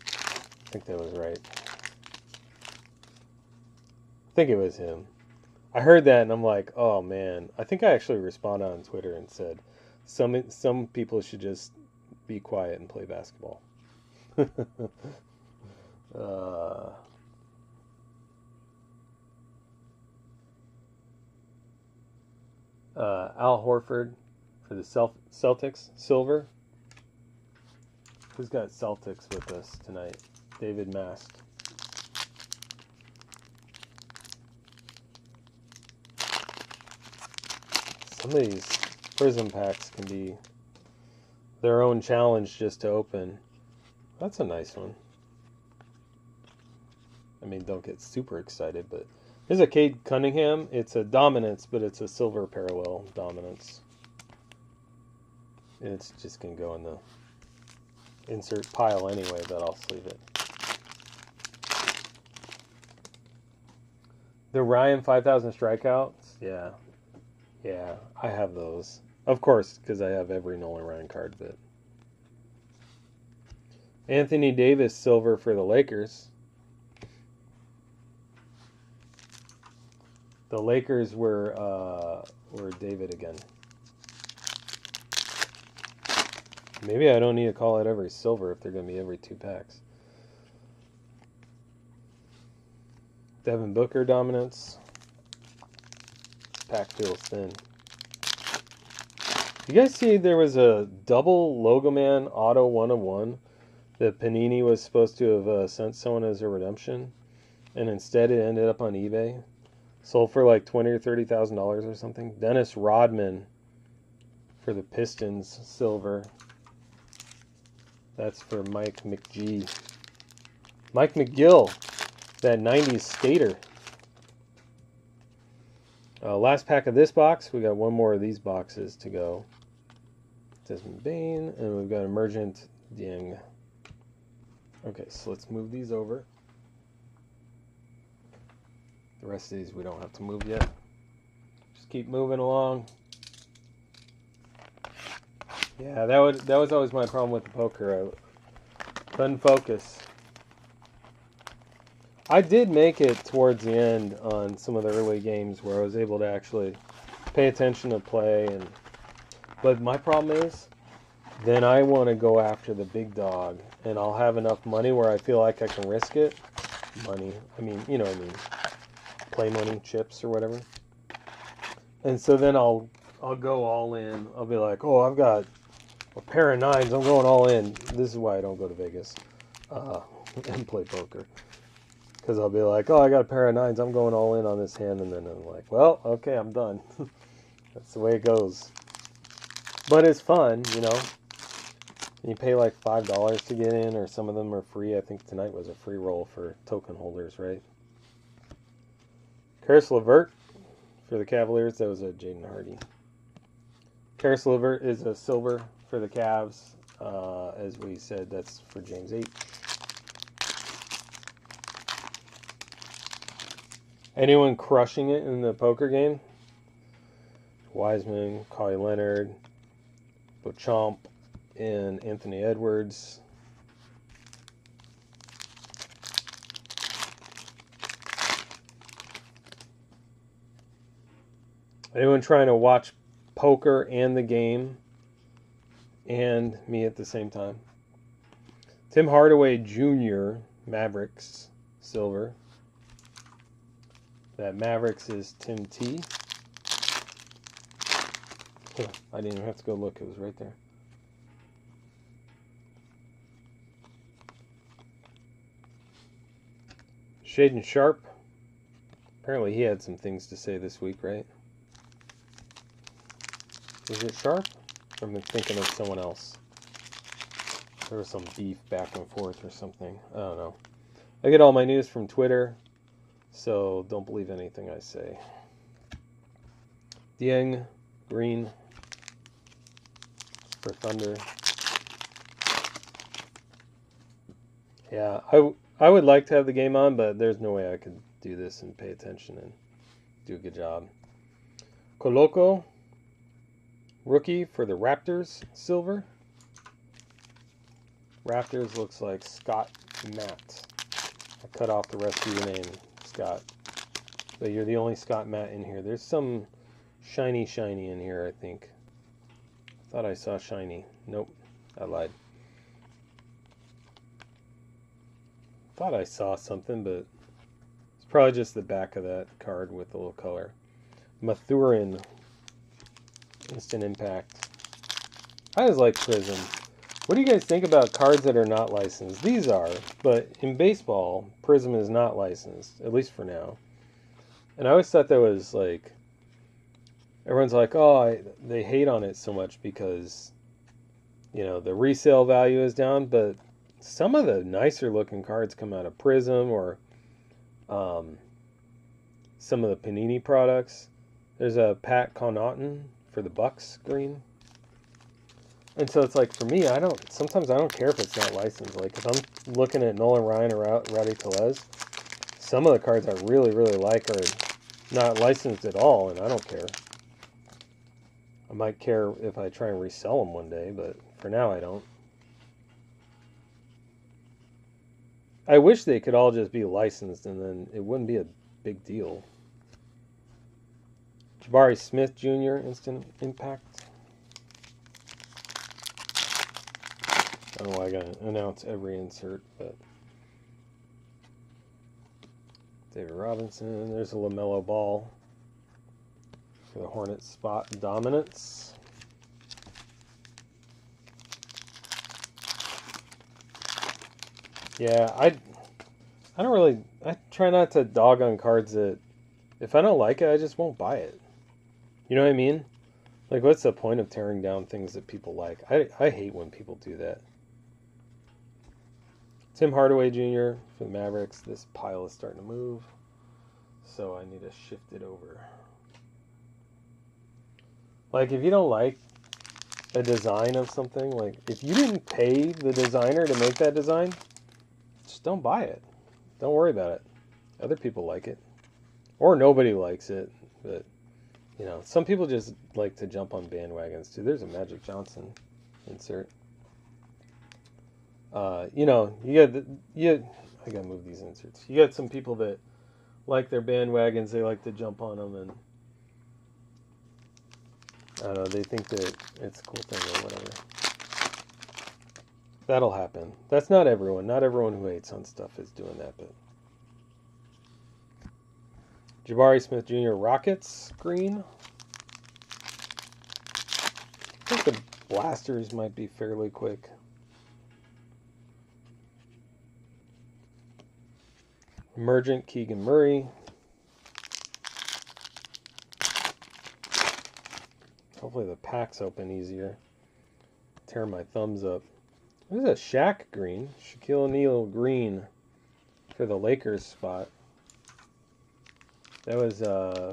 I think that was right. I think it was him. I heard that and I'm like, oh man. I think I actually responded on Twitter and said, some people should just be quiet and play basketball. Al Horford for the Celtics, silver. Who's got Celtics with us tonight? David Mast. Some of these prism packs can be their own challenge just to open. That's a nice one. I mean, don't get super excited, but here's a Cade Cunningham. It's a dominance, but it's a silver parallel dominance. And it's just going to go in the insert pile anyway, but I'll sleeve it. The Ryan 5,000 strikeouts. Yeah. Yeah, I have those. Of course, because I have every Nolan Ryan card, but... Anthony Davis, silver for the Lakers. The Lakers were David again. Maybe I don't need to call it every silver if they're going to be every 2 packs. Devin Booker dominance. Pack feels thin. You guys see there was a double Logo Man Auto 101 that Panini was supposed to have sent someone as a redemption, and instead it ended up on eBay. Sold for like $20,000 or $30,000 or something. Dennis Rodman for the Pistons, silver. That's for Mike McGee. Mike McGill, that 90s skater. Last pack of this box. We got one more of these boxes to go. Desmond Bain, and we've got Emergent Dieng. Okay, so let's move these over. The rest of these we don't have to move yet. Just keep moving along. Yeah, that was always my problem with the poker. I couldn't focus. I did make it towards the end on some of the early games where I was able to actually pay attention to play, but my problem is then I want to go after the big dog, and I'll have enough money where I feel like I can risk it. Money, I mean, you know what I mean. Play money, chips or whatever. And so then I'll go all in. I'll be like, oh, I've got a pair of 9s. I'm going all in. This is why I don't go to Vegas and play poker. Because I'll be like, oh, I got a pair of 9s. I'm going all in on this hand. And then I'm like, well, okay, I'm done. That's the way it goes. But it's fun, you know. You pay like $5 to get in, or some of them are free. I think tonight was a free roll for token holders, right? Karis LeVert for the Cavaliers. That was a Jaden Hardy. Karis LeVert is a silver for the Cavs. As we said, that's for James H. Anyone crushing it in the poker game? Wiseman, Kawhi Leonard, Beauchamp, and Anthony Edwards. Anyone trying to watch poker and the game and me at the same time? Tim Hardaway Jr., Mavericks, silver. That Mavericks is Tim T. I didn't even have to go look. It was right there. Shaden Sharp. Apparently he had some things to say this week, right? Was it Sharp? Or am I thinking of someone else? There was some beef back and forth or something. I don't know. I get all my news from Twitter, so don't believe anything I say. Dieng, green for Thunder. Yeah, I would like to have the game on, but there's no way I could do this and pay attention and do a good job. Coloco, rookie for the Raptors, silver. Raptors looks like Scott Matt. I cut off the rest of your name, Scott. But you're the only Scott Matt in here. There's some shiny in here, I think. Thought I saw shiny. Nope, I lied. Thought I saw something, but it's probably just the back of that card with a little color. Mathurin, instant impact. I just like Prism. What do you guys think about cards that are not licensed? These are, but in baseball, Prism is not licensed, at least for now. And I always thought that was like, everyone's like, oh, they hate on it so much because, you know, the resale value is down, but some of the nicer looking cards come out of Prism or some of the Panini products. There's a Pat Connaughton for the Bucks green. And so it's like, for me, sometimes I don't care if it's not licensed. Like, if I'm looking at Nolan Ryan or Rowdy Tellez, some of the cards I really, really like are not licensed at all, and I don't care. I might care if I try and resell them one day, but for now I don't. I wish they could all just be licensed, and then it wouldn't be a big deal. Jabari Smith Jr., instant impact. I don't know why I gotta announce every insert, but David Robinson. There's a LaMelo Ball for the Hornets spot dominance. Yeah, I try not to dog on cards that, if I don't like it, I just won't buy it. You know what I mean? Like, what's the point of tearing down things that people like? I hate when people do that. Tim Hardaway Jr. for the Mavericks. This pile is starting to move, so I need to shift it over. Like, if you don't like a design of something, like, if you didn't pay the designer to make that design, just don't buy it. Don't worry about it. Other people like it. Or nobody likes it. But, you know, some people just like to jump on bandwagons, too. There's a Magic Johnson insert. You know, I gotta move these inserts. You got some people that like their bandwagons. They like to jump on them, and I don't know, they think that it's a cool thing or whatever. That'll happen. That's not everyone. Not everyone who hates on stuff is doing that, but Jabari Smith Jr. Rockets green. I think the blasters might be fairly quick. Emergent Keegan Murray. Hopefully the packs open easier. Tear my thumbs up. This is a Shaq green. Shaquille O'Neal green for the Lakers spot. That was,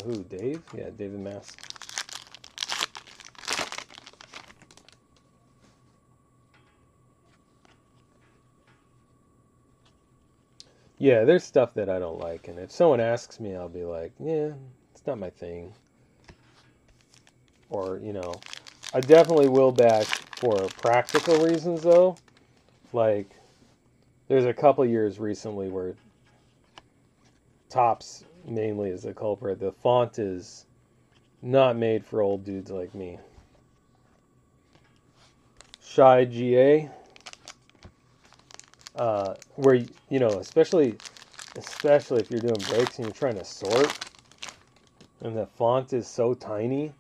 who, Dave? Yeah, David Mass. Yeah, there's stuff that I don't like, and if someone asks me, I'll be like, yeah, it's not my thing. Or, you know, I definitely will back for practical reasons, though. Like, there's a couple years recently where Topps mainly is the culprit. The font is not made for old dudes like me. Shy GA. Where, you know, especially if you're doing breaks and you're trying to sort, and the font is so tiny,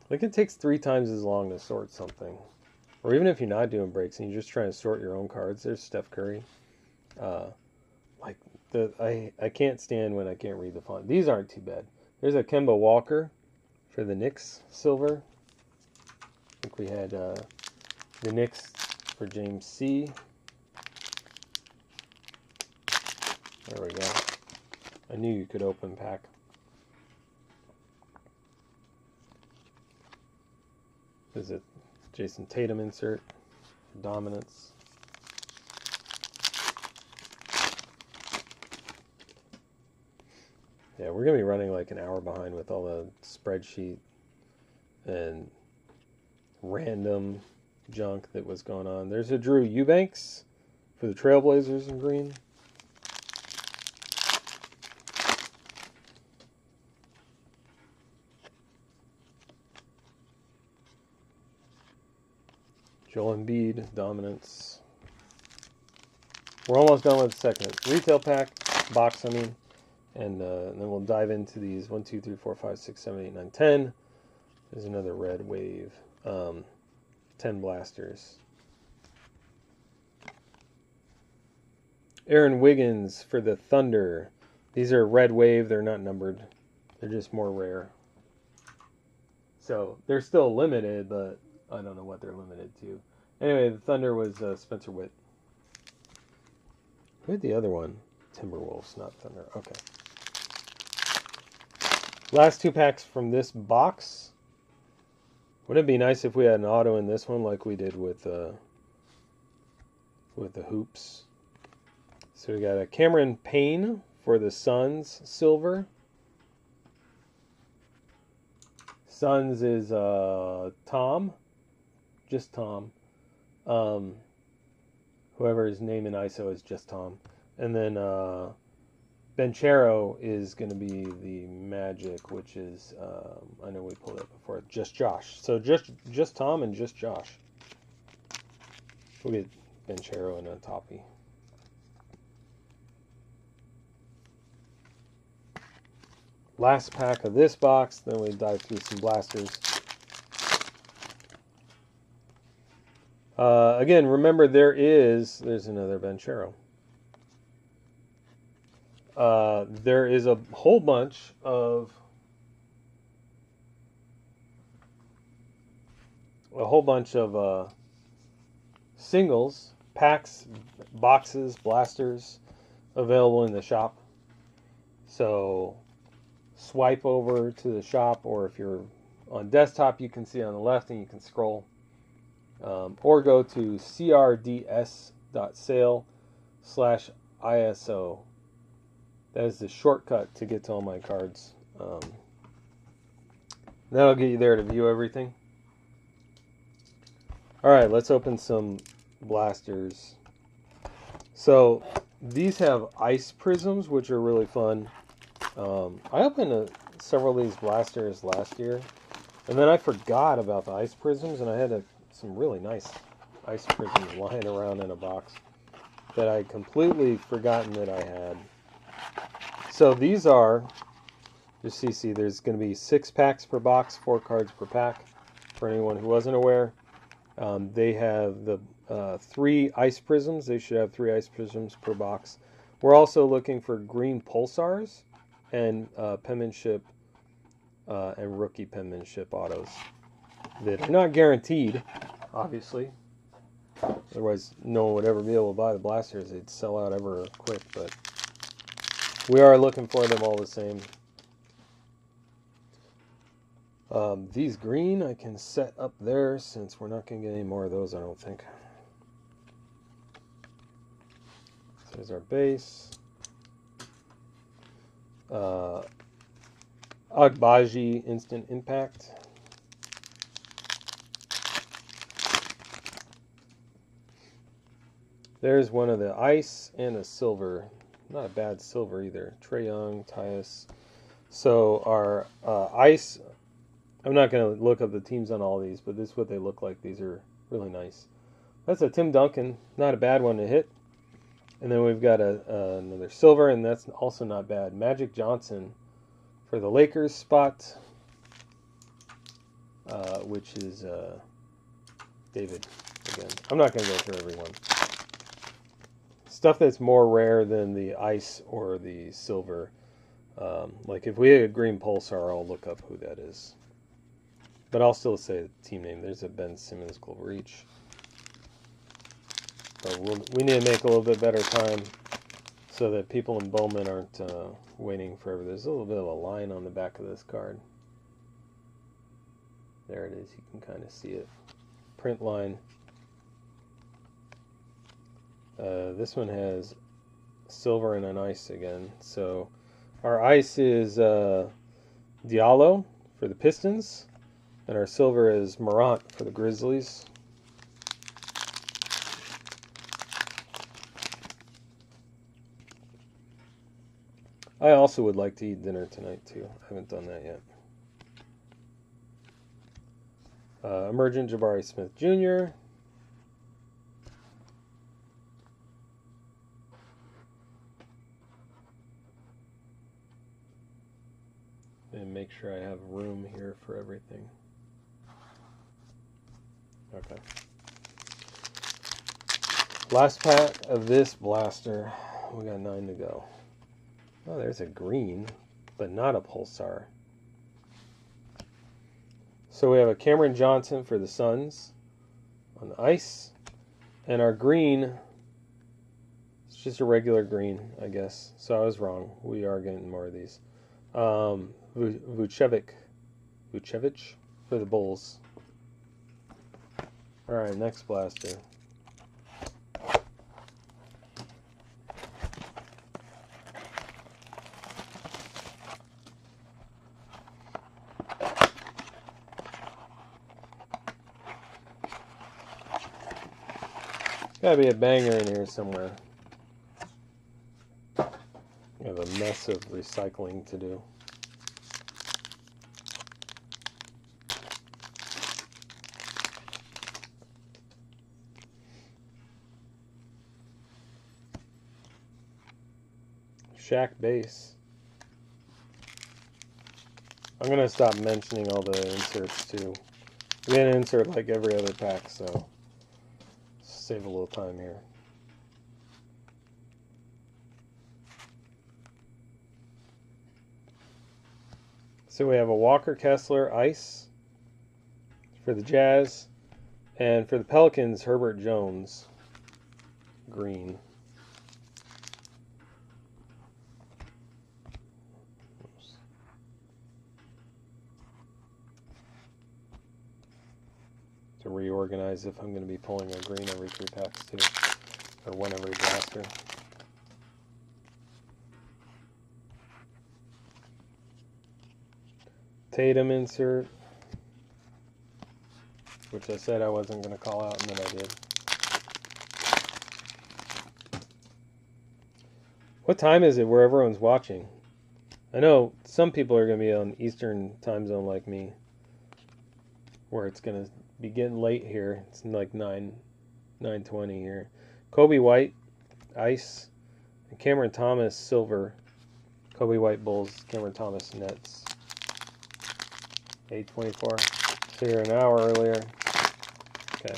like, it takes 3 times as long to sort something. Or even if you're not doing breaks and you're just trying to sort your own cards, there's Steph Curry. Like, I can't stand when I can't read the font. These aren't too bad. There's a Kemba Walker for the Knicks silver. I think we had the Knicks for James C. There we go. I knew you could open pack. Is it Jason Tatum insert? Dominance. Yeah, we're going to be running like an hour behind with all the spreadsheet and random junk that was going on. There's a Drew Eubanks for the Trailblazers in green. Joel Embiid, dominance. We're almost done with the second retail pack, box I mean, and then we'll dive into these 1, 2, 3, 4, 5, 6, 7, 8, 9, 10. There's another red wave, 10 blasters. Aaron Wiggins for the Thunder. These are red wave, they're not numbered. They're just more rare. So they're still limited, but I don't know what they're limited to. Anyway, the Thunder was Spencer Witt. Who had the other one? Timberwolves, not Thunder. Okay. Last two packs from this box. Wouldn't it be nice if we had an auto in this one like we did with the hoops? So we got a Cameron Payne for the Suns, silver. Suns is Tom. Just Tom. Whoever his name in ISO is just Tom. And then Benchero is going to be the Magic, which is, I know we pulled it before, just Josh. So just Tom and just Josh. We'll get Benchero and a Toppy. Last pack of this box, then we dive through some blasters. Again, remember there's another Benchero. There is a whole bunch of singles, packs, boxes, blasters available in the shop. So swipe over to the shop, or if you're on desktop, you can see on the left and you can scroll. Or go to crds.sale/ISO. That is the shortcut to get to all my cards. That'll get you there to view everything. Alright, let's open some blasters. So, these have ice prisms, which are really fun. I opened several of these blasters last year, and then I forgot about the ice prisms, and I had some really nice ice prisms lying around in a box that I had completely forgotten that I had. So these are, just see, there's going to be 6 packs per box, 4 cards per pack, for anyone who wasn't aware. They have the 3 ice prisms. They should have 3 ice prisms per box. We're also looking for green pulsars and penmanship and rookie penmanship autos that are not guaranteed, obviously. Otherwise, no one would ever be able to buy the blasters. They'd sell out ever quick, but we are looking for them all the same. These green I can set up there since we're not going to get any more of those, I don't think. So there's our base. Agbaji Instant Impact. There's one of the ice and a silver. Not a bad silver either. Trae Young, Tyus. So our ice, I'm not going to look up the teams on all these, but this is what they look like. These are really nice. That's a Tim Duncan. Not a bad one to hit. And then we've got another silver, and that's also not bad. Magic Johnson for the Lakers spot, which is David again. I'm not going to go through everyone. Stuff that's more rare than the ice or the silver. Like if we had a green pulsar, I'll look up who that is. But I'll still say the team name. There's a Ben Simmons Global Reach. So we need to make a little bit better time so that people in Bowman aren't waiting forever. There's a little bit of a line on the back of this card. There it is. You can kind of see it. Print line. This one has silver and an ice again. So our ice is Diallo for the Pistons, and our silver is Morant for the Grizzlies. I also would like to eat dinner tonight too. I haven't done that yet. Emergent Jabari Smith Jr. And make sure I have room here for everything. Okay. Last pack of this blaster. We got 9 to go. Oh, there's a green, but not a pulsar. So we have a Cameron Johnson for the Suns on the ice. And our green, it's just a regular green, I guess. So I was wrong. We are getting more of these. Vucevic for the Bulls. All right, next blaster. Gotta be a banger in here somewhere. I have a mess of recycling to do. Shaq base. I'm gonna stop mentioning all the inserts too. I'm gonna insert like every other pack, so save a little time here. So we have a Walker Kessler ice for the Jazz, and for the Pelicans, Herbert Jones green. To reorganize if I'm going to be pulling a green every 3 packs too, or one every blaster. Tatum insert, which I said I wasn't going to call out, and then I did. What time is it where everyone's watching? I know some people are going to be on Eastern time zone like me, where it's going to be getting late here. It's like 9:20 here. Kobe White, ice, and Cameron Thomas, silver. Kobe White Bulls, Cameron Thomas Nets. 8:24. So you're an hour earlier. Okay.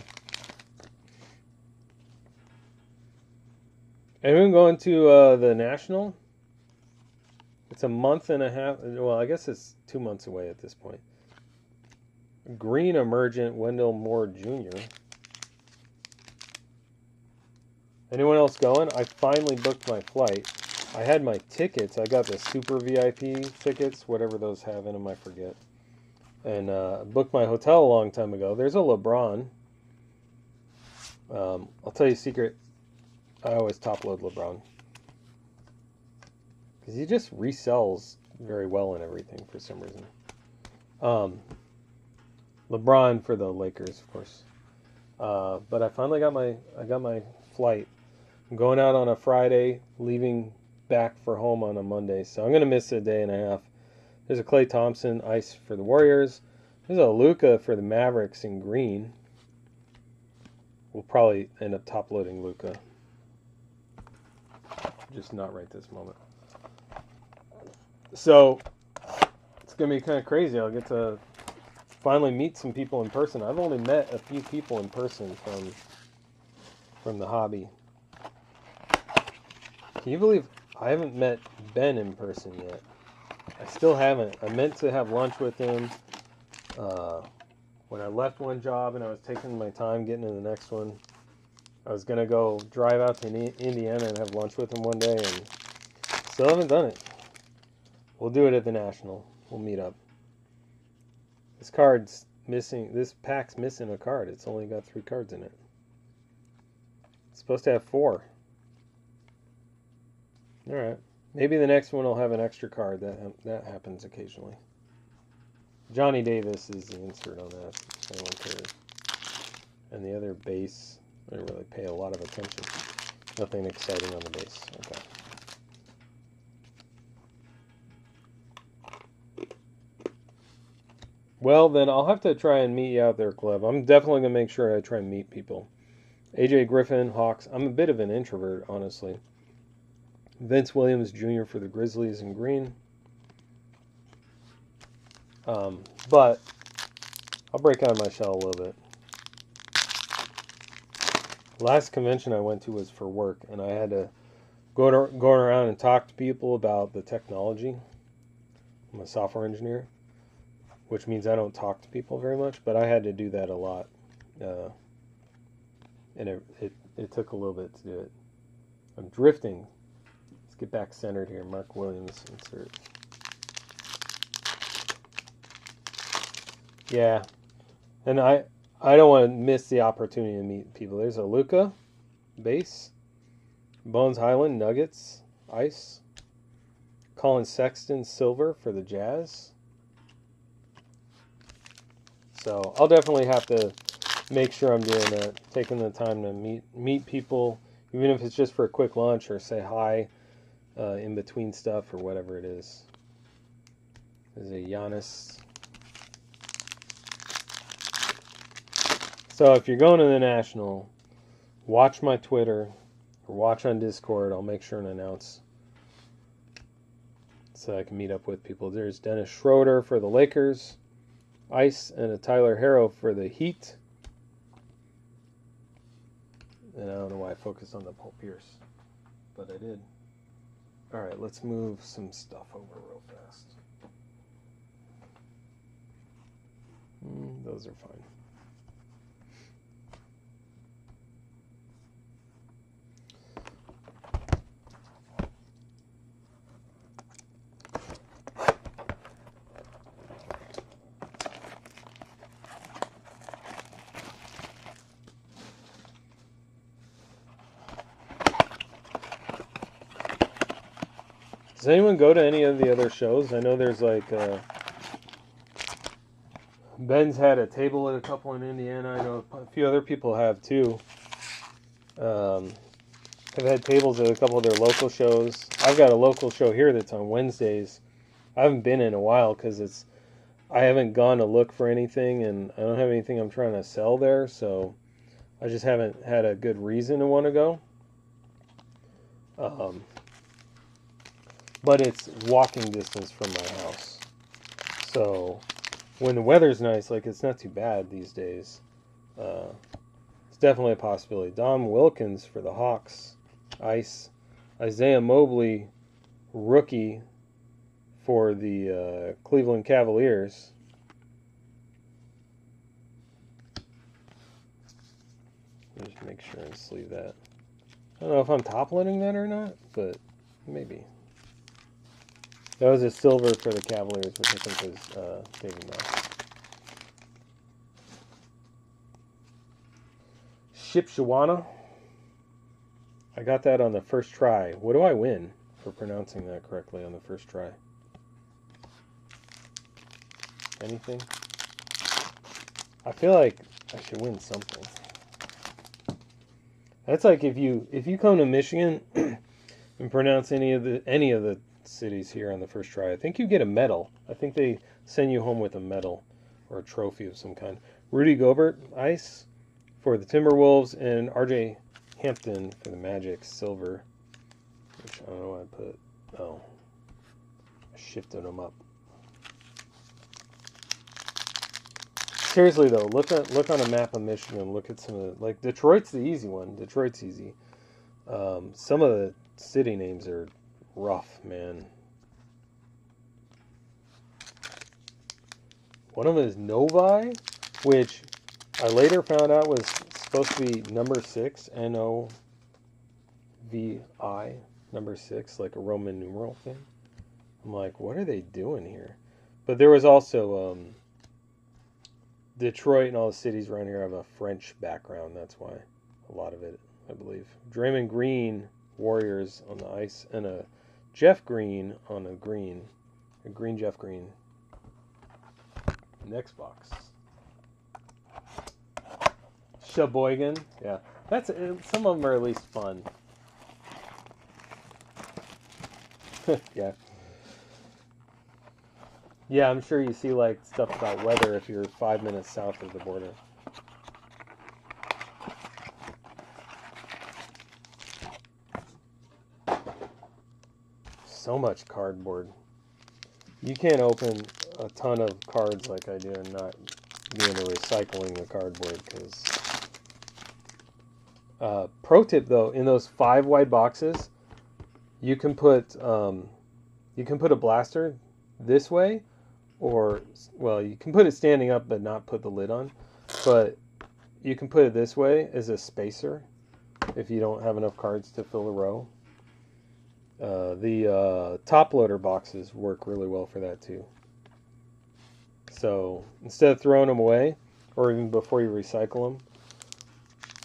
Anyone going to the National? It's a month and a half. Well, I guess it's 2 months away at this point. Green Emergent Wendell Moore Jr. Anyone else going? I finally booked my flight. I had my tickets. I got the super VIP tickets, whatever those have in them, I forget. And booked my hotel a long time ago. There's a LeBron. I'll tell you a secret. I always top load LeBron. Because he just resells very well and everything for some reason. LeBron for the Lakers, of course. But I finally got my flight. I'm going out on a Friday, leaving back for home on a Monday. So I'm going to miss a day and a half. There's a Klay Thompson ice for the Warriors. There's a Luka for the Mavericks in green. We'll probably end up top loading Luka. Just not right this moment. So it's going to be kind of crazy. I'll get to finally meet some people in person. I've only met a few people in person from the hobby. Can you believe I haven't met Ben in person yet? I still haven't. I meant to have lunch with him when I left one job and I was taking my time getting to the next one. I was going to go drive out to Indiana and have lunch with him one day, and still haven't done it. We'll do it at the National. We'll meet up. This card's missing. This pack's missing a card. It's only got 3 cards in it. It's supposed to have 4. All right. Maybe the next one will have an extra card. That happens occasionally. Johnny Davis is the insert on that. If anyone cares. And the other base, I didn't really pay a lot of attention. Nothing exciting on the base. Okay. Well, then I'll have to try and meet you out there, Cleb. I'm definitely going to make sure I try and meet people. AJ Griffin, Hawks. I'm a bit of an introvert, honestly. Vince Williams Jr. for the Grizzlies in green. But I'll break out of my shell a little bit. Last convention I went to was for work, and I had to go around and talk to people about the technology. I'm a software engineer, which means I don't talk to people very much, but I had to do that a lot. And it took a little bit to do it. I'm drifting. Let's get back centered here. Mark Williams insert. Yeah. And I don't want to miss the opportunity to meet people. There's a Luka base. Bones Highland Nuggets ice. Colin Sexton silver for the Jazz. So I'll definitely have to make sure I'm doing that, taking the time to meet people, even if it's just for a quick lunch or say hi in between stuff or whatever it is. There's a Giannis. So if you're going to the National, watch my Twitter or watch on Discord. I'll make sure and announce so I can meet up with people. There's Dennis Schroeder for the Lakers. Ice and a Tyler Harrow for the Heat. And I don't know why I focused on the Paul Pierce, but I did. All right, let's move some stuff over real fast. Those are fine. Does anyone go to any of the other shows? I know there's like Ben's had a table at a couple in Indiana. I know a few other people have too. I've had tables at a couple of their local shows. I've got a local show here that's on Wednesdays. I haven't been in a while because I haven't gone to look for anything, and I don't have anything I'm trying to sell there, so I just haven't had a good reason to want to go. But it's walking distance from my house. So when the weather's nice, like it's not too bad these days. It's definitely a possibility. Don Wilkins for the Hawks. Ice. Isaiah Mobley, rookie for the Cleveland Cavaliers. Just make sure and sleeve that. I don't know if I'm top loading that or not, but maybe. That was a silver for the Cavaliers, which I think was David Mouse. Shipshawana. I got that on the first try. What do I win for pronouncing that correctly on the first try? Anything? I feel like I should win something. That's like if you come to Michigan and pronounce any of the cities here on the first try, I think you get a medal. I think they send you home with a medal or a trophy of some kind. Rudy Gobert, ice for the Timberwolves, and RJ Hampton for the Magic, silver. Which I don't know what I put. Oh, I shifted them up. Seriously though, look on a map of Michigan. Look at some of like Detroit's the easy one. Detroit's easy. Some of the city names are rough, man. One of them is Novi, which I later found out was supposed to be number 6, N-O-V-I, number 6, like a Roman numeral thing. I'm like, what are they doing here? But there was also Detroit and all the cities around here have a French background. That's why a lot of it, I believe. Draymond Green, Warriors on the ice, and a Jeff Green on a green Jeff Green. Next box. Sheboygan, yeah. That's some of them are at least fun. Yeah. Yeah, I'm sure you see like stuff about weather if you're 5 minutes south of the border. So much cardboard. You can't open a ton of cards like I do and not be into recycling the cardboard. Because pro tip though, in those 5 wide boxes, you can put a blaster this way, or well, you can put it standing up but not put the lid on. But you can put it this way as a spacer if you don't have enough cards to fill a row. The top loader boxes work really well for that too. So instead of throwing them away, or even before you recycle them,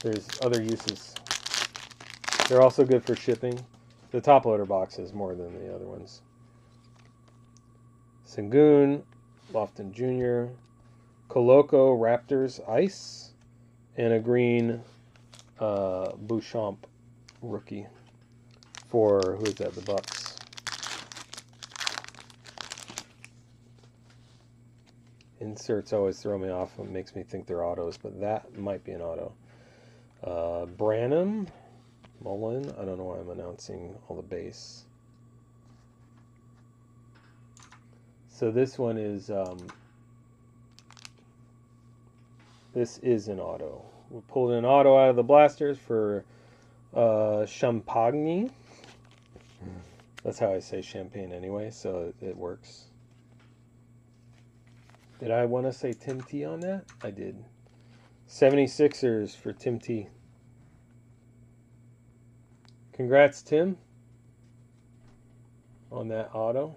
there's other uses. They're also good for shipping. The top loader boxes more than the other ones. Sengun, Lofton Jr., Coloco Raptors Ice, and a green Bouchamp rookie for, who is that, the Bucks. Inserts always throw me off. It makes me think they're autos, but that might be an auto. Branham, Mullen, I don't know why I'm announcing all the base. So this one is, this is an auto. We pulled an auto out of the blasters for Champagne. That's how I say champagne anyway, so it works. Did I want to say Tim T on that? I did. 76ers for Tim T. Congrats, Tim, on that auto.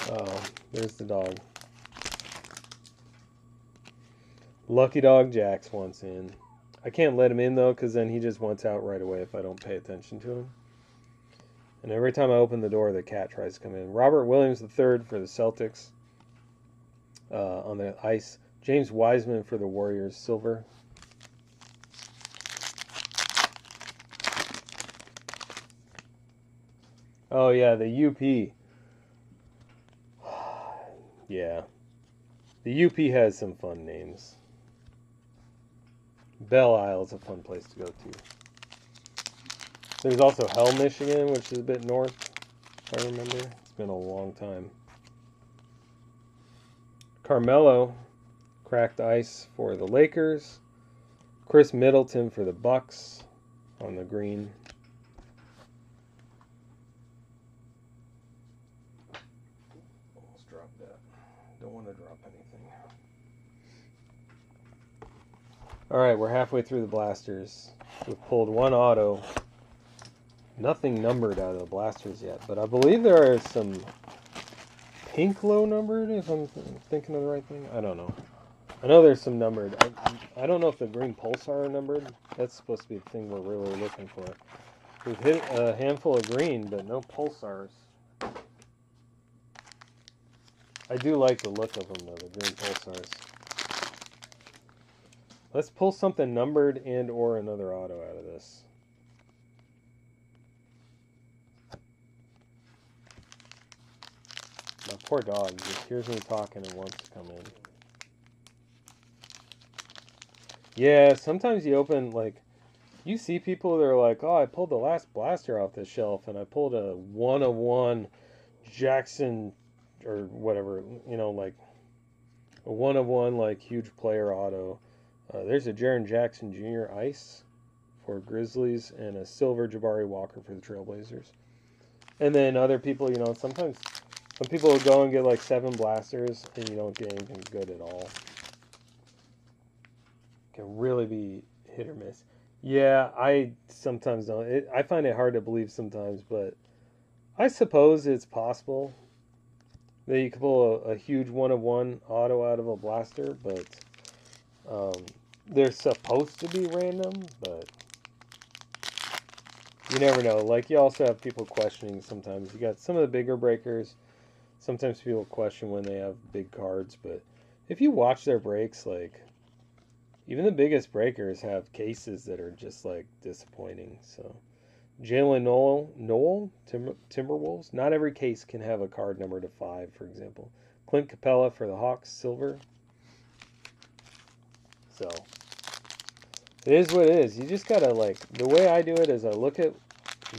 Oh, there's the dog. Lucky Dog Jax wants in. I can't let him in, though, because then he just wants out right away if I don't pay attention to him. And every time I open the door, the cat tries to come in. Robert Williams III for the Celtics on the ice. James Wiseman for the Warriors, silver. Oh, yeah, the UP. Yeah. The UP has some fun names. Belle Isle is a fun place to go to. There's also Hell, Michigan, which is a bit north, if I remember. It's been a long time. Carmelo, cracked ice for the Lakers. Chris Middleton for the Bucks on the green. Almost dropped that. Don't want to drop anything. All right, we're halfway through the blasters. We've pulled one auto. Nothing numbered out of the blasters yet, but I believe there are some pink low numbered, if I'm thinking of the right thing. I don't know. I know there's some numbered. I don't know if the green pulsar are numbered. That's supposed to be the thing we're really looking for. We've hit a handful of green, but no pulsars. I do like the look of them, though, the green pulsars. Let's pull something numbered and or another auto out of this. My poor dog just hears me talking and wants to come in. Yeah, sometimes you open, like, you see people that are like, oh, I pulled the last blaster off the shelf and I pulled a 1/1 Jackson or whatever, you know, like a 1/1 like huge player auto. There's a Jaren Jackson Jr. Ice for Grizzlies and a silver Jabari Walker for the Trailblazers. And then other people, you know, sometimes some people will go and get like 7 blasters and you don't get anything good at all. can really be hit or miss. Yeah, I sometimes don't. I find it hard to believe sometimes, but I suppose it's possible that you could pull a huge one of one auto out of a blaster, but um, they're supposed to be random, but you never know. Like, you also have people questioning sometimes. You got some of the bigger breakers. Sometimes people question when they have big cards, but if you watch their breaks, like, even the biggest breakers have cases that are just, like, disappointing. So, Jalen Noel, Timberwolves. Not every case can have a card number to 5, for example. Clint Capella for the Hawks, silver. So, it is what it is. You just gotta, like, the way I do it is I look at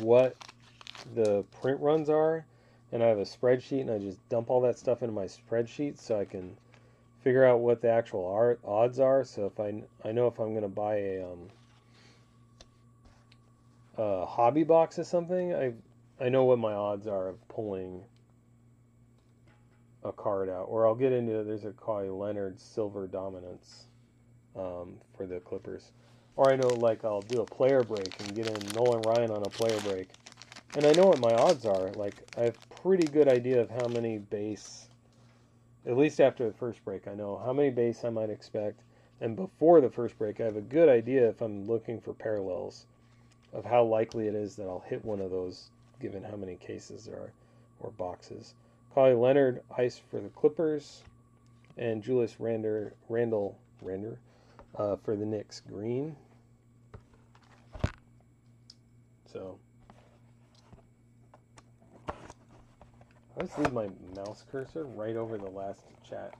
what the print runs are, and I have a spreadsheet, and I just dump all that stuff into my spreadsheet so I can figure out what the actual odds are. So if I know if I'm going to buy a hobby box or something, I know what my odds are of pulling a card out. Or I'll get into, there's a Kawhi Leonard silver dominance for the Clippers. Or I know, like, I'll do a player break and get in Nolan Ryan on a player break. And I know what my odds are. Like, I have a pretty good idea of how many base, at least after the first break, I know how many base I might expect. And before the first break, I have a good idea if I'm looking for parallels of how likely it is that I'll hit one of those given how many cases there are, or boxes. Kawhi Leonard, ice for the Clippers, and Julius Randle for the Knicks, green. So, I just leave my mouse cursor right over the last chat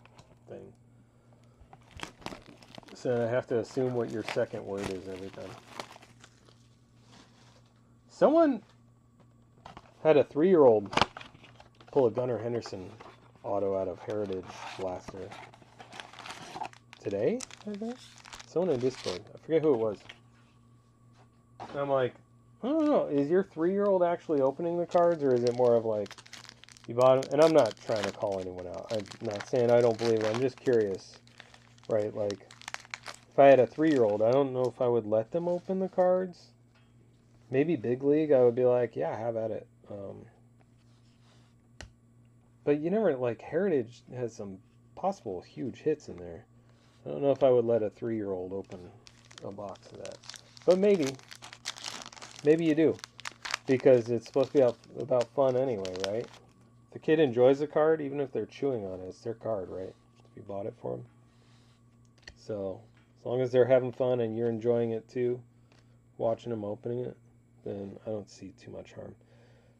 thing. So I have to assume what your second word is every time. Someone had a 3-year-old pull a Gunnar Henderson auto out of Heritage Blaster today, I think. Someone in Discord. I forget who it was. And I'm like, I don't know. Is your 3-year-old actually opening the cards, or is it more of like, you bought them? And I'm not trying to call anyone out. I'm not saying I don't believe it. I'm just curious, right? Like, if I had a 3-year-old, I don't know if I would let them open the cards. Maybe Big League, I would be like, yeah, have at it. But you never, like, Heritage has some possible huge hits in there. I don't know if I would let a 3-year-old open a box of that. But maybe. Maybe you do. Because it's supposed to be about fun anyway, right? If the kid enjoys the card, even if they're chewing on it, it's their card, right? If you bought it for them. So, as long as they're having fun and you're enjoying it too, watching them opening it, then I don't see too much harm.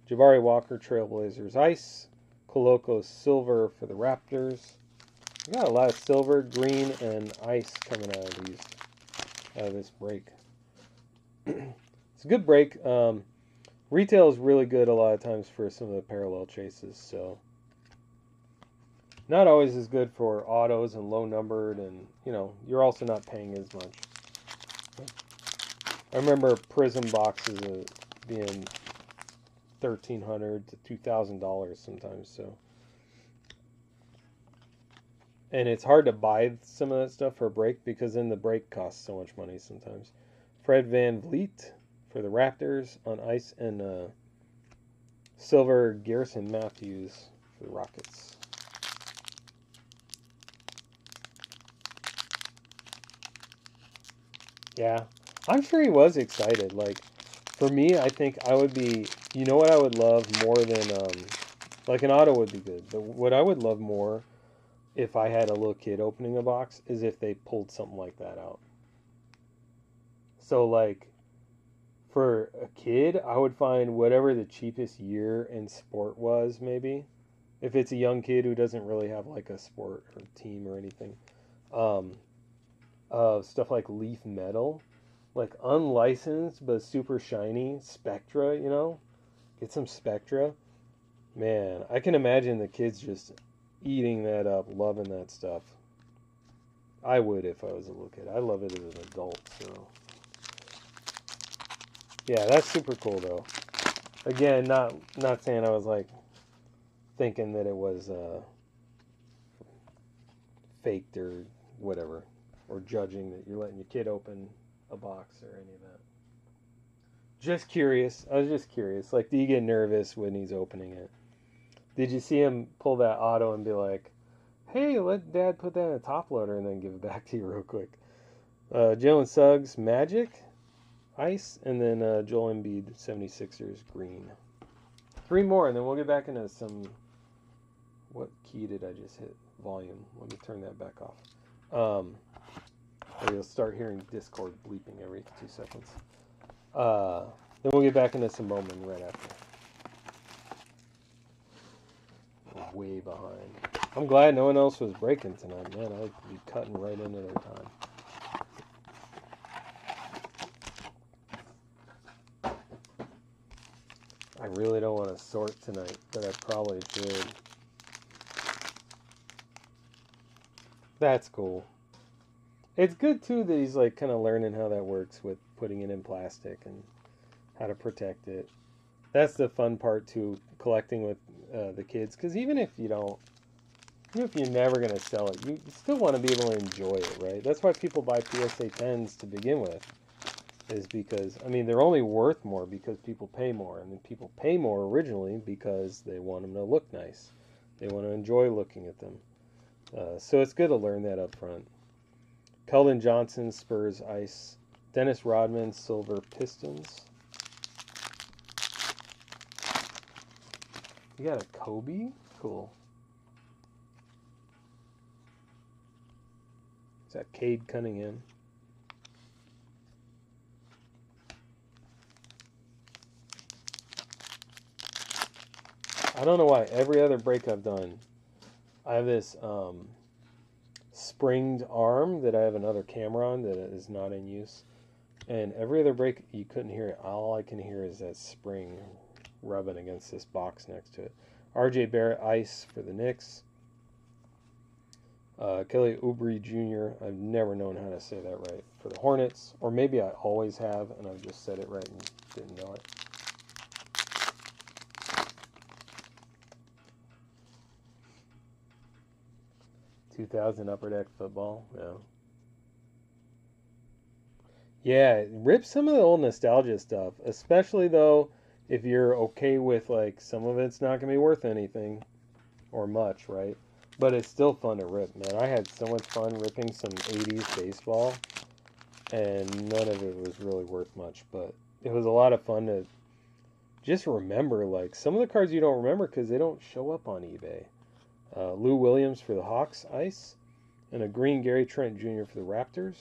Jabari Walker, Trailblazers, ice. Coloco, silver for the Raptors. We got a lot of silver, green, and ice coming out of this break. It's a good break. Retail is really good a lot of times for some of the parallel chases, so not always as good for autos and low numbered, and you're also not paying as much. I remember Prism boxes being $1,300 to $2,000 sometimes, so. And it's hard to buy some of that stuff for a break because then the break costs so much money sometimes. Fred VanVleet for the Raptors on ice, and silver Garrison Matthews for the Rockets. Yeah, I'm sure he was excited. Like, for me, I think I would be, what I would love more than, like, an auto would be good. But what I would love more if I had a little kid opening a box is if they pulled something like that out. So, like, for a kid, I would find whatever the cheapest year in sport was, maybe. If it's a young kid who doesn't really have, like, a sport or team or anything. Stuff like Leaf Metal. Like, unlicensed but super shiny. Spectra, Get some Spectra. Man, I can imagine the kids just eating that up, loving that stuff. I would if I was a little kid. I love it as an adult, so. Yeah, that's super cool, though. Again, not saying I was, like, thinking that it was faked or whatever. or judging that you're letting your kid open a box or any of that. Just curious. I was just curious. Like, do you get nervous when he's opening it? Did you see him pull that auto and be like, hey, let Dad put that in a top loader and then give it back to you real quick? Jalen Suggs, Magic, Ice, and then Joel Embiid, 76ers, green. 3 more, and then we'll get back into some... What key did I just hit? Volume. Let me turn that back off. Or you'll start hearing Discord bleeping every 2 seconds. Then we'll get back into some Bowman right after. We're way behind. I'm glad no one else was breaking tonight, man. I'd be cutting right into their time. I really don't want to sort tonight, but I probably should. That's cool. It's good too that he's like kind of learning how that works with putting it in plastic and how to protect it. That's the fun part too, collecting with the kids. Because even if you don't, even if you're never gonna sell it, you still want to be able to enjoy it, right? That's why people buy PSA 10s to begin with. Is because, I mean, they're only worth more because people pay more. And then people pay more originally because they want them to look nice. They want to enjoy looking at them. So it's good to learn that up front. Keldon Johnson, Spurs, Ice. Dennis Rodman, Silver, Pistons. You got a Kobe? Cool. Is that Cade Cunningham? I don't know why every other break I've done, I have this springed arm that I have another camera on that is not in use. And every other break, you couldn't hear it. All I can hear is that spring rubbing against this box next to it. RJ Barrett, Ice for the Knicks. Kelly Oubre Jr., I've never known how to say that right, for the Hornets. Or maybe I always have, and I've just said it right and didn't know it. ...2000 Upper Deck Football, yeah. Yeah, rip some of the old nostalgia stuff, especially though if you're okay with like some of it's not gonna be worth anything or much, right? But it's still fun to rip, man. I had so much fun ripping some 80s baseball, and none of it was really worth much, but it was a lot of fun to just remember like some of the cards you don't remember because they don't show up on eBay. Lou Williams for the Hawks, Ice, and a green Gary Trent Jr. for the Raptors.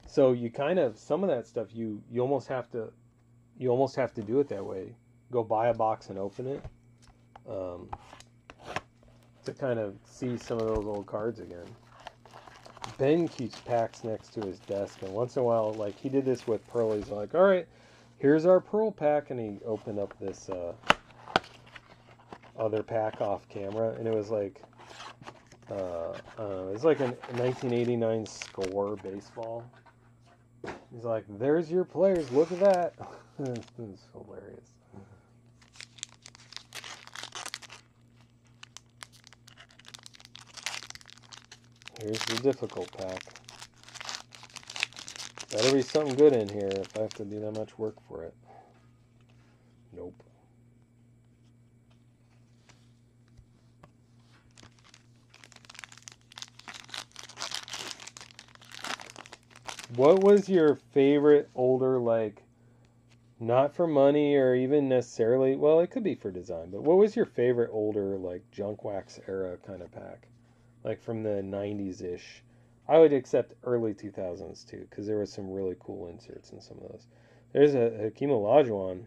So you kind of, some of that stuff you almost have to do it that way. Go buy a box and open it to kind of see some of those old cards again. Ben keeps packs next to his desk, and once in a while, like he did this with Pearl. He's like, "All right, here's our Pearl pack," and he opened up this other pack off camera, and it was like it was like a 1989 Score baseball. He's like, "There's your players. Look at that." It's hilarious. Here's the difficult pack. Better be something good in here if I have to do that much work for it. Nope. What was your favorite older, like, not for money or even necessarily, well, it could be for design, but what was your favorite older, like, junk wax era kind of pack? Like from the 90s-ish. I would accept early 2000s too, because there was some really cool inserts in some of those. There's a Hakeem Olajuwon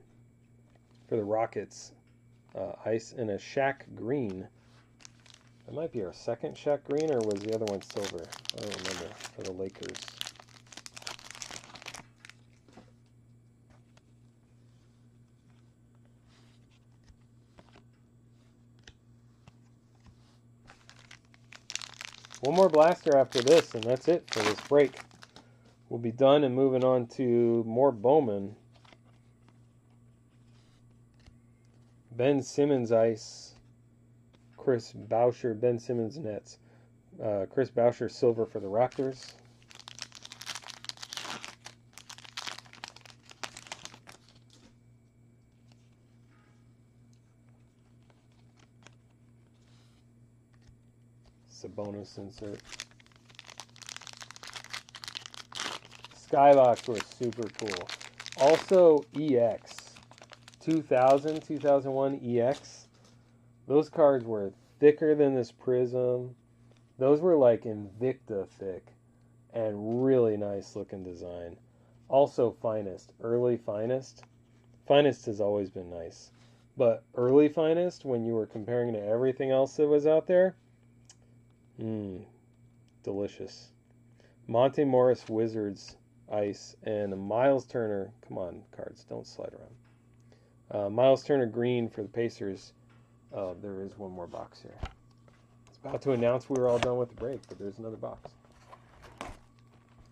for the Rockets, Ice, and a Shaq Green. That might be our second Shaq Green, or was the other one silver? I don't remember, for the Lakers. One more blaster after this, and that's it for this break. We'll be done and moving on to more Bowman. Ben Simmons, Ice. Chris Boucher, Ben Simmons, Nets. Chris Boucher silver for the Raptors. Sabonis insert. Skybox was super cool. Also EX 2000, 2001 EX. Those cards were thicker than this Prism. Those were like Invicta thick and really nice looking design. Also Finest, early Finest. Finest has always been nice. But early Finest, when you were comparing to everything else that was out there, delicious. Monte Morris Wizards Ice and a Miles Turner. Come on, cards, don't slide around. Miles Turner green for the Pacers. There is one more box here. It's about to announce we were all done with the break, but there's another box.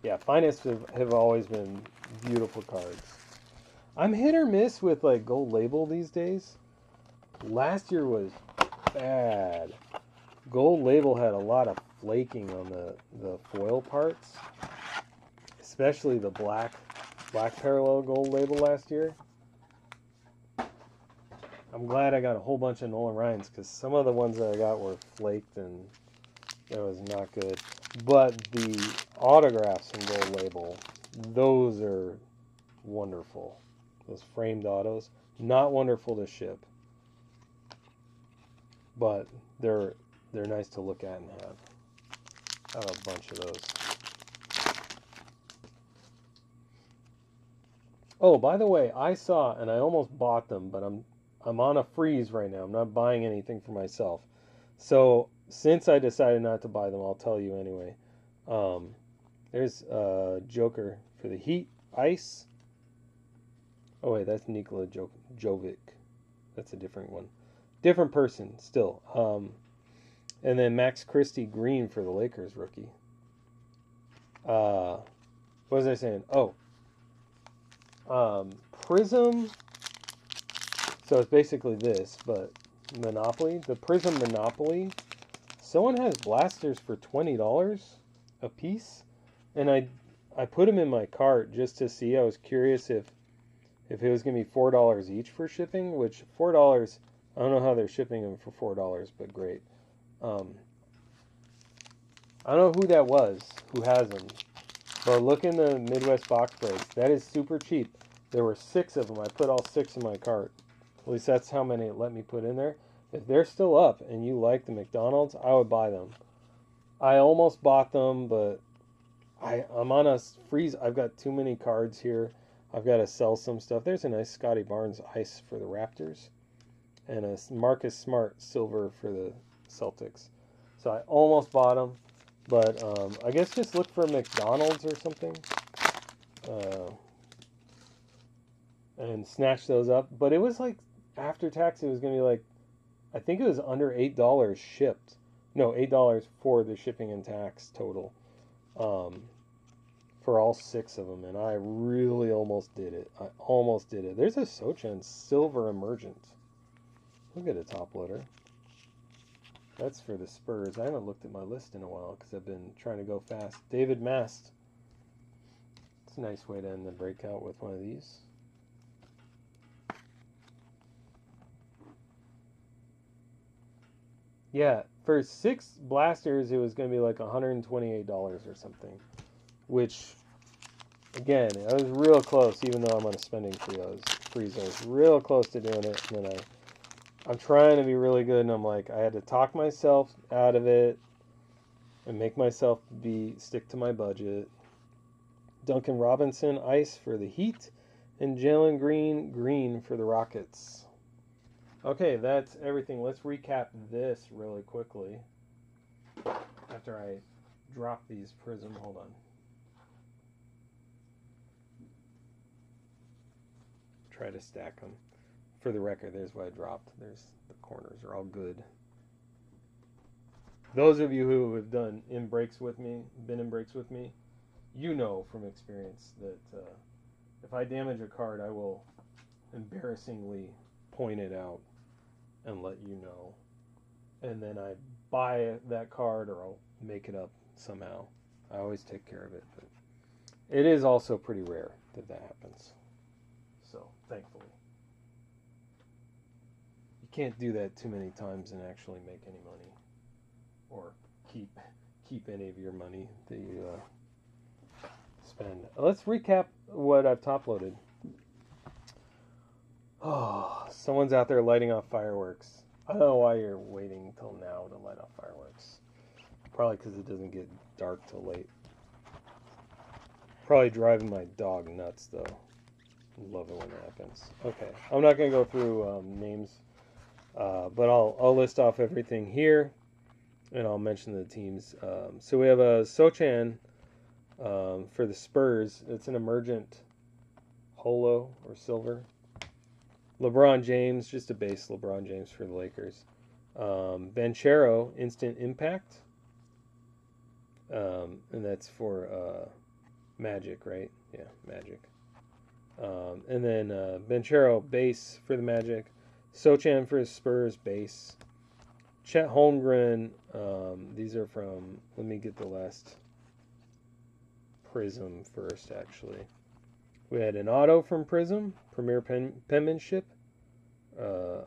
Yeah, Finest have always been beautiful cards. I'm hit or miss with like Gold Label these days. Last year was bad. Gold Label had a lot of flaking on the foil parts, especially the black parallel Gold Label last year. I'm glad I got a whole bunch of Nolan Ryans because some of the ones that I got were flaked and it was not good. But the autographs in Gold Label, those are wonderful. Those framed autos, not wonderful to ship, but they're nice to look at and have. I have a bunch of those. Oh, by the way, I saw, and I almost bought them, but I'm on a freeze right now. I'm not buying anything for myself. So since I decided not to buy them, I'll tell you anyway. There's Joker for the Heat, Ice. Oh wait, that's Nikola Jovic. That's a different one. Different person still. And then Max Christie green for the Lakers rookie. What was I saying? Oh. Prism. So it's basically this, but Monopoly. The Prism Monopoly. Someone has blasters for $20 a piece. And I put them in my cart just to see. I was curious if it was going to be $4 each for shipping, which $4, I don't know how they're shipping them for $4, but great. I don't know who that was, who has them, but look in the Midwest box breaks. That is super cheap. There were 6 of them. I put all 6 in my cart. At least that's how many it let me put in there. If they're still up and you like the McDonald's, I would buy them. I almost bought them, but I'm on a freeze. I've got too many cards here. I've got to sell some stuff. There's a nice Scotty Barnes Ice for the Raptors and a Marcus Smart silver for the Celtics. So I almost bought them, but I guess just look for McDonald's or something and snatch those up. But it was like, after tax, it was going to be like, I think it was under $8 shipped. No, $8 for the shipping and tax total. For all 6 of them, and I really almost did it. There's a Sochan Silver Emergent. Look at a top loader. That's for the Spurs. I haven't looked at my list in a while because I've been trying to go fast. David Mast. It's a nice way to end the breakout with one of these. Yeah, for 6 blasters, it was going to be like $128 or something. Which, again, I was real close, even though I'm on a spending freeze. I was real close to doing it, and then I'm trying to be really good, and I'm like, I had to talk myself out of it and make myself stick to my budget. Duncan Robinson Ice for the Heat, and Jalen Green for the Rockets. Okay, that's everything. Let's recap this really quickly after I drop these Prism. Hold on. Try to stack them. For the record, there's what I dropped. There's the corners are all good. Those of you who have been in breaks with me, you know from experience that if I damage a card, I will embarrassingly point it out and let you know. And then I buy that card or I'll make it up somehow. I always take care of it, but it is also pretty rare that that happens. So, thankfully. You can't do that too many times and actually make any money or keep any of your money that you spend. Let's recap what I've top loaded. Oh, someone's out there lighting off fireworks. I don't know why you're waiting until now to light off fireworks. Probably because it doesn't get dark till late. Probably driving my dog nuts, though. Love it when that happens. Okay, I'm not going to go through names, but I'll list off everything here, and I'll mention the teams. So we have a Sochan for the Spurs. It's an emergent holo or silver. LeBron James, just a base LeBron James for the Lakers. Banchero, instant impact. And that's for Magic, right? Yeah, Magic. And then Banchero, base for the Magic. Sochan for his Spurs, base. Chet Holmgren, these are from, let me get the last Prism first, actually. We had an auto from Prism, Premier Penmanship. I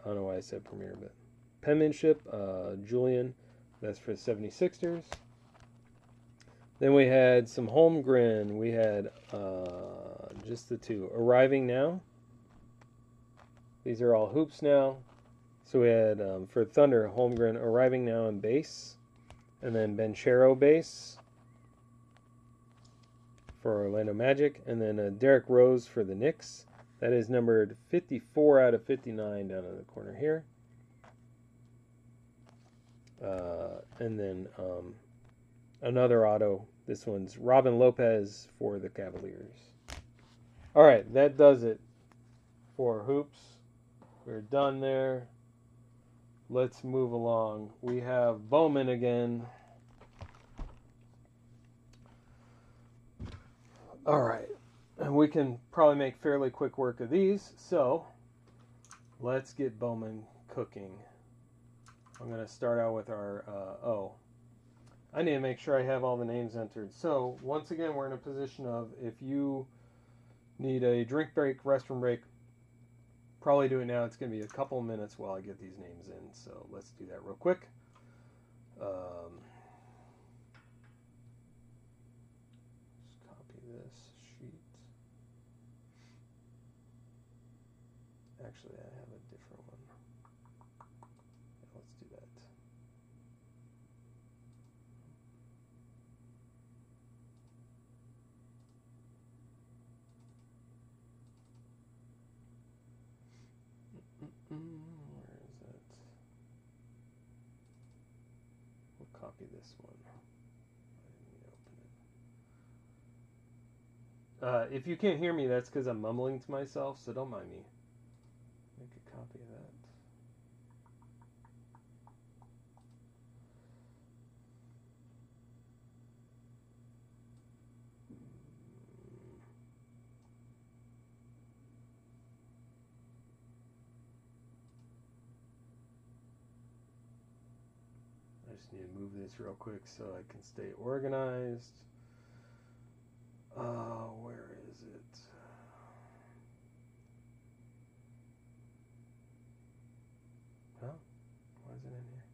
don't know why I said Premier, but Penmanship, Julian, that's for the 76ers. Then we had some Holmgren. We had just the two. Arriving Now. These are all hoops now. So we had, for Thunder, Holmgren, Arriving Now in base. And then Banchero base for Orlando Magic. And then Derrick Rose for the Knicks. That is numbered 54 out of 59 down in the corner here. And then another auto. This one's Robin Lopez for the Cavaliers. All right, that does it for hoops. We're done there. Let's move along. We have Bowman again. All right, and we can probably make fairly quick work of these. So let's get Bowman cooking. I'm going to start out with our, I need to make sure I have all the names entered. So, once again, we're in a position of, if you need a drink break, restroom break, probably do it now. It's going to be a couple of minutes while I get these names in. So, let's do that real quick. Just copy this sheet. Actually, I have a different one. Let's do that. Where is it? We'll copy this one. Open it. If you can't hear me, that's because I'm mumbling to myself, so don't mind me. Make a copy of that. I just need to move this real quick so I can stay organized. Where is it? Huh? Why is it in here?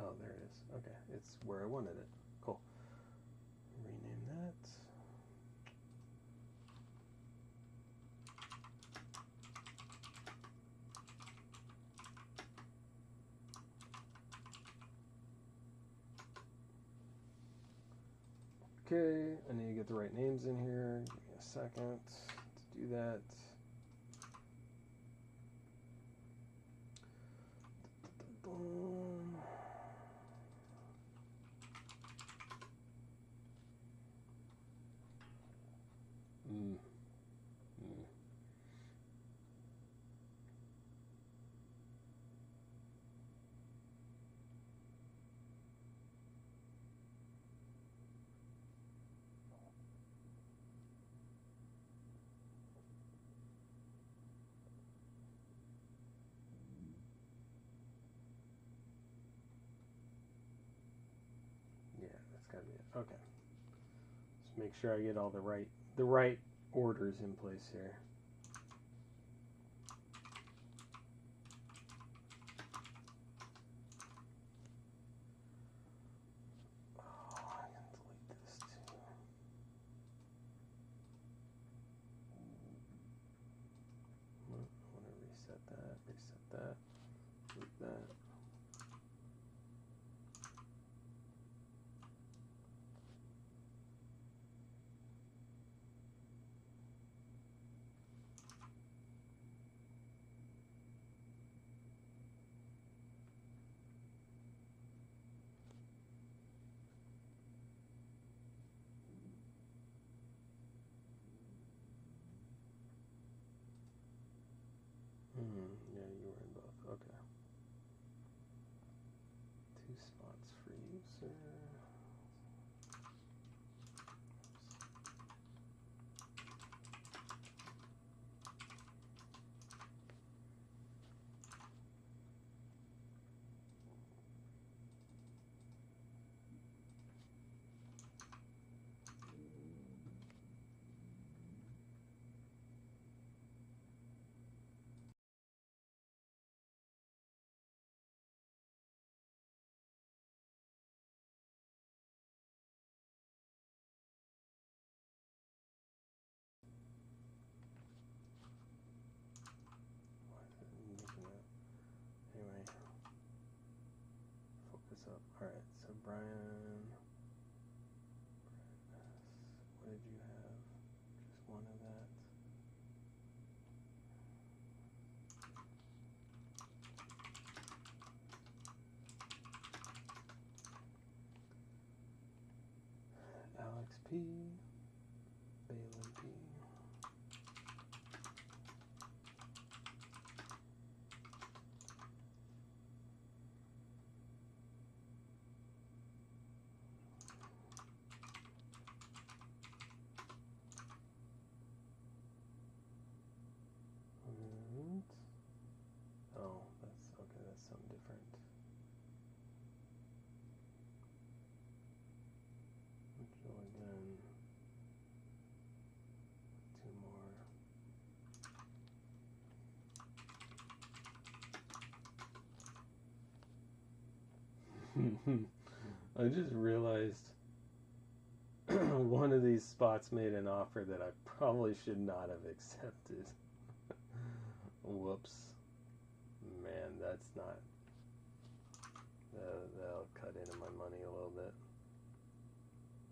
Oh, there it is. Okay, it's where I wanted it. Cool. Rename that. Okay, I need to get the right names in here. Give me a second to do that. Okay. Just make sure I get all the right orders in place here. Reset that, delete that. Yeah, you were in both. Okay. 2 spots for user. Anyway, focus up. All right, so Brian, what did you have? Just one of that. Alex P, Balin P. Oh, that's okay. That's something different. Go again. 2 more. I just realized one of these spots made an offer that I probably should not have accepted. Whoops. Man, that's not... that'll cut into my money a little bit.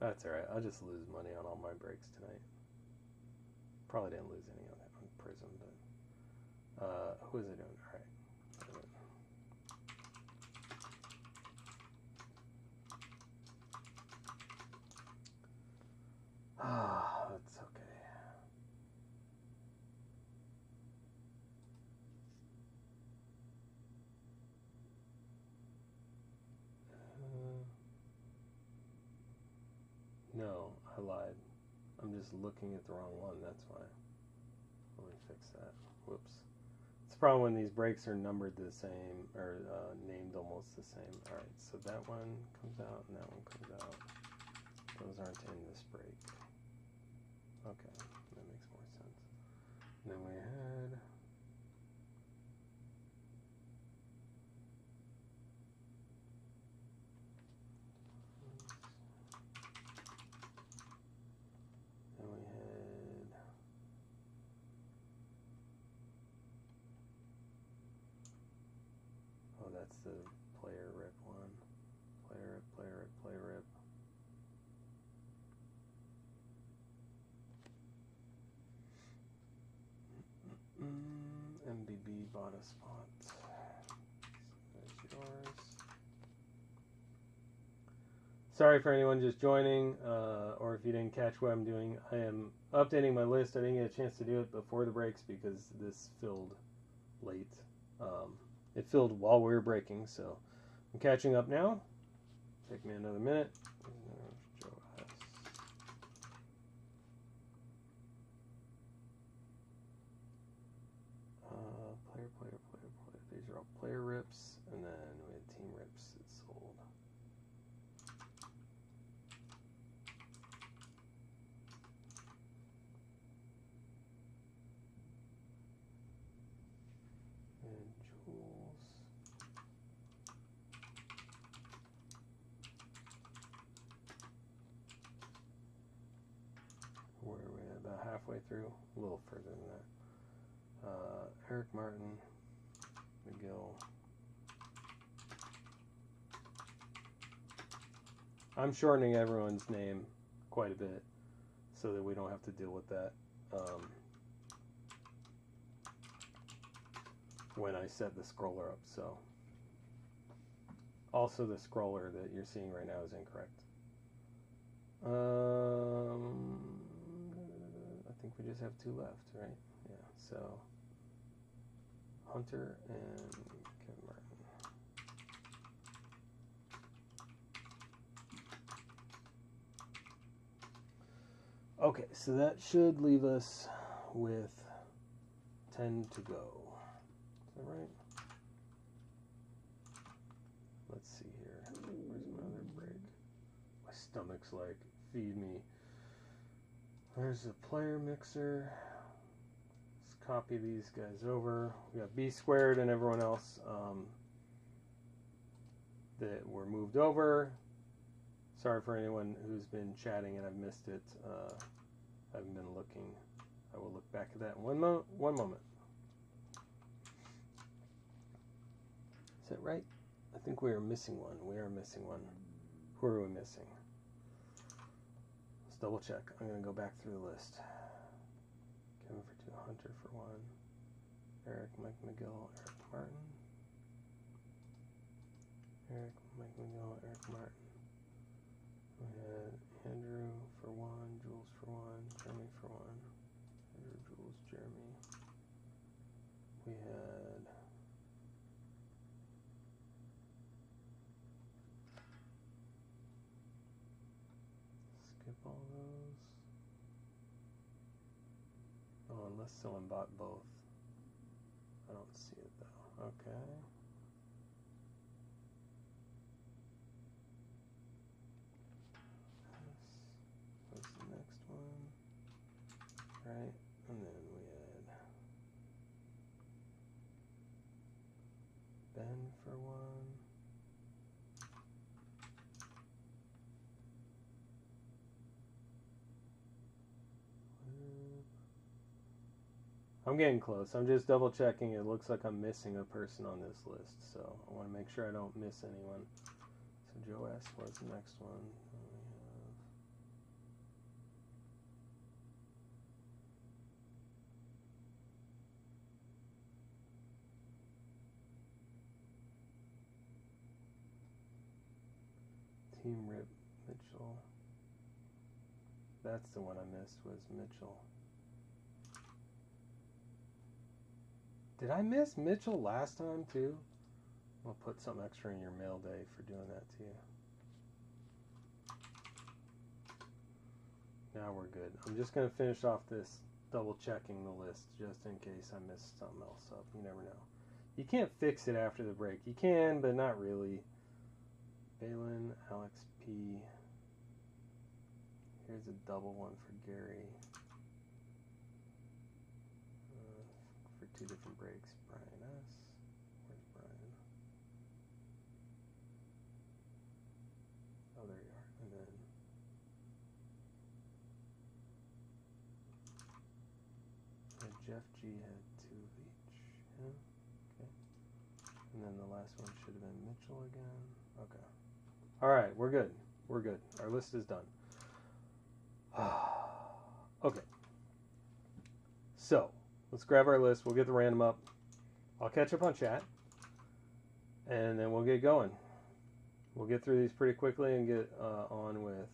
That's alright. I'll just lose money on all my breaks tonight. Probably didn't lose any on that on Prism, but... who is it doing? Alright. Ah, that's okay. No, I lied. I'm just looking at the wrong one, that's why. Let me fix that. Whoops. It's probably when these breaks are numbered the same, or named almost the same. Alright, so that one comes out and that one comes out. Those aren't in this break. Okay, that makes more sense. And then we had... Then we had... Oh, that's the player rip one. Player rip, player rip, player rip. MBB bought a spot. So there's yours. Sorry for anyone just joining, or if you didn't catch what I'm doing. I am updating my list. I didn't get a chance to do it before the breaks because this filled late. It filled while we were breaking, so I'm catching up now. Take me another minute. Player. These are all player rips, and then we had team rips that sold. halfway through, a little further than that. Eric Martin, McGill. I'm shortening everyone's name quite a bit so that we don't have to deal with that when I set the scroller up. So also the scroller that you're seeing right now is incorrect. I think we just have 2 left, right? Yeah, so Hunter and Kevin Martin. Okay, so that should leave us with 10 to go. Is that right? Let's see here. Where's my other break? My stomach's like, feed me. There's a player mixer. Let's copy these guys over. We got B squared and everyone else that were moved over. Sorry for anyone who's been chatting and I've missed it. I haven't been looking. I will look back at that in one moment. Is that right? I think we are missing one. We are missing one. Who are we missing? Let's double check. I'm going to go back through the list. Kevin for 2, Hunter for 1, Eric, Mike McGill, Eric Martin. Eric, Mike McGill, Eric Martin. We had Andrew for 1, Jules for 1, Jeremy for 1. Andrew, Jules, Jeremy. We had skip all those. Oh, unless someone bought both. I don't see it though. Okay. This was the next one. Right, and then we had Ben for 1. I'm getting close. I'm just double checking. It looks like I'm missing a person on this list, so I want to make sure I don't miss anyone. So Joe S. was the next one. Team Rip Mitchell. That's the one I missed, was Mitchell. Did I miss Mitchell last time too? I'll put some extra in your mail day for doing that to you. Now we're good. I'm just going to finish off this double checking the list just in case I missed something else up. You never know. You can't fix it after the break. You can, but not really. Balin, Alex P. Here's a double one for Gary. For 2 different breaks. Brian S. Where's Brian? Oh, there you are. And then Jeff G had 2 of each. Yeah. Okay. And then the last one should have been Mitchell again. Okay. All right, we're good. We're good. Our list is done. Okay. So, let's grab our list. We'll get the random up. I'll catch up on chat. And then we'll get going. We'll get through these pretty quickly and get on with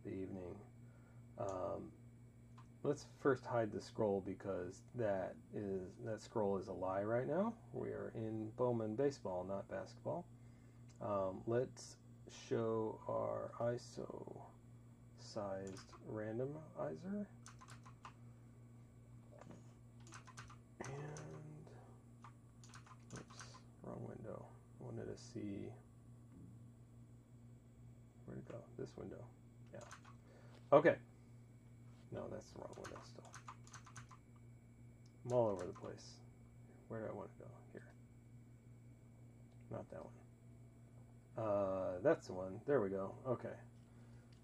the evening. Let's first hide the scroll because that scroll is a lie right now. We are in Bowman Baseball, not basketball. Let's show our ISO sized randomizer. And, oops, wrong window. I wanted to see, where'd it go? This window. Yeah. Okay. No, that's the wrong window still. I'm all over the place. Where do I want to go? Here. Not that one. That's the one. There we go. Okay.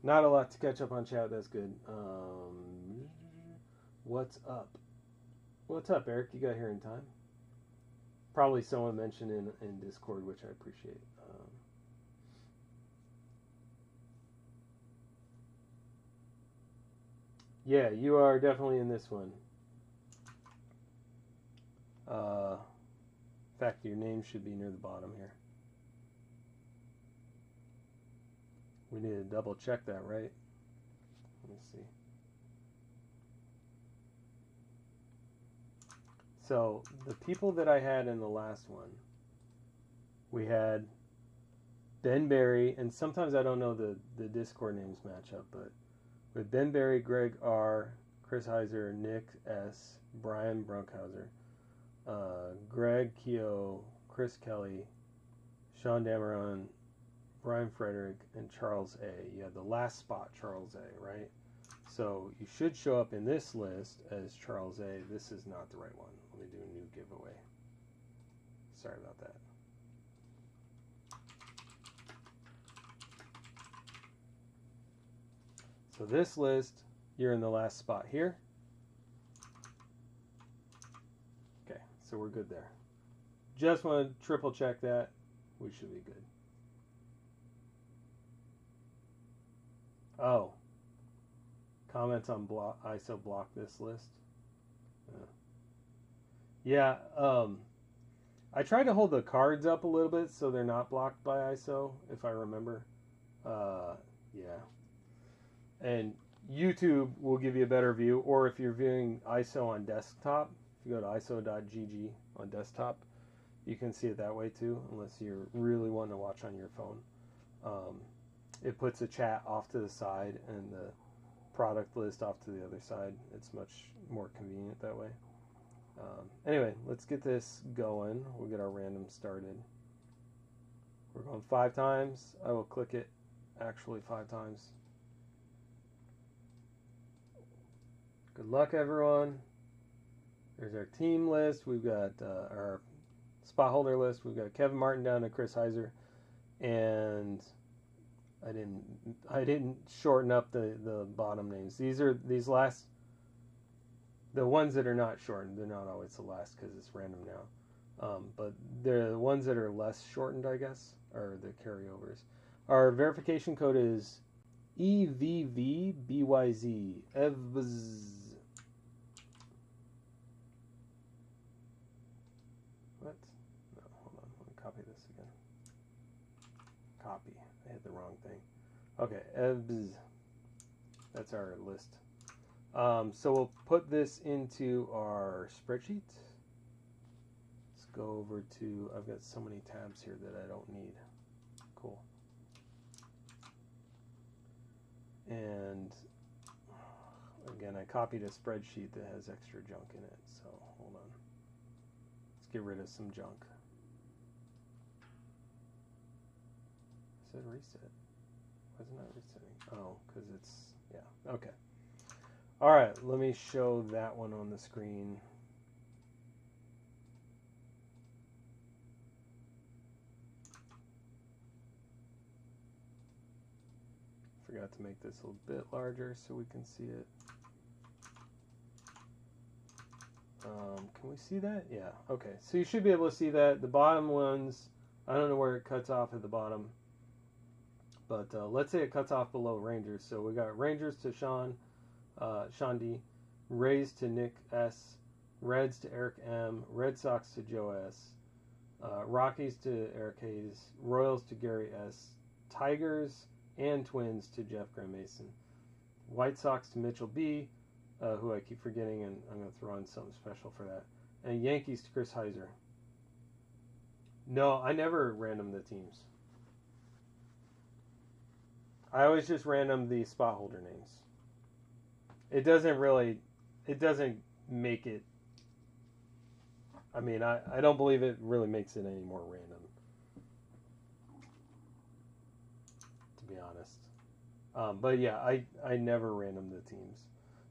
Not a lot to catch up on, chat. That's good. What's up? What's up, Eric? You got here in time. Probably someone mentioned in Discord, which I appreciate. Yeah, you are definitely in this one. In fact, your name should be near the bottom here. We need to double check that, right? Let me see. So the people that I had in the last one, we had Ben Berry, and sometimes I don't know the Discord names match up, but with Ben Berry, Greg R, Chris Heiser, Nick S, Brian Brunkhauser, Greg Keogh, Chris Kelly, Sean Dameron, Brian Frederick, and Charles A. You had the last spot, Charles A, right? So you should show up in this list as Charles A. This is not the right one. Let me do a new giveaway. Sorry about that. So this list, you're in the last spot here. Okay, so we're good there. Just want to triple check that. We should be good. Oh. Comments on ISO block this list. Yeah, I tried to hold the cards up a little bit so they're not blocked by ISO, if I remember. Yeah. And YouTube will give you a better view, or if you're viewing ISO on desktop, if you go to iso.gg on desktop, you can see it that way too, unless you're really wanting to watch on your phone. It puts a chat off to the side and the product list off to the other side. It's much more convenient that way. Anyway, let's get this going. We'll get our random started. We're going 5 times. I will click it actually 5 times. Good luck, everyone. There's our team list. We've got our spot holder list. We've got Kevin Martin down to Chris Heiser, and I didn't shorten up the bottom names. These last, the ones that are not shortened. They're not always the last because it's random now. But the ones that are less shortened, I guess, are the carryovers. Our verification code is EVVBYZ. EVBZ. What? No, hold on. Let me copy this again. Copy. I hit the wrong thing. Okay, EVBZ. That's our list. So we'll put this into our spreadsheet. Let's go over to, I've got so many tabs here that I don't need. Cool. And again, I copied a spreadsheet that has extra junk in it, so hold on. Let's get rid of some junk. I said reset. Why is it not resetting? Oh, because it's, yeah, okay. All right, let me show that one on the screen. Forgot to make this a little bit larger so we can see it. Can we see that? Yeah, okay. So you should be able to see that. The bottom ones, I don't know where it cuts off at the bottom. But let's say it cuts off below Rangers. So we got Rangers to Sean D, Rays to Nick S, Reds to Eric M, Red Sox to Joe S, Rockies to Eric Hayes, Royals to Gary S, Tigers and Twins to Jeff Graham Mason, White Sox to Mitchell B, who I keep forgetting, and I'm going to throw on something special for that, and Yankees to Chris Heiser. No, I never random the teams. I always just random the spot holder names. It doesn't make it, I mean, I don't believe it really makes it any more random, to be honest. But yeah, I never random the teams.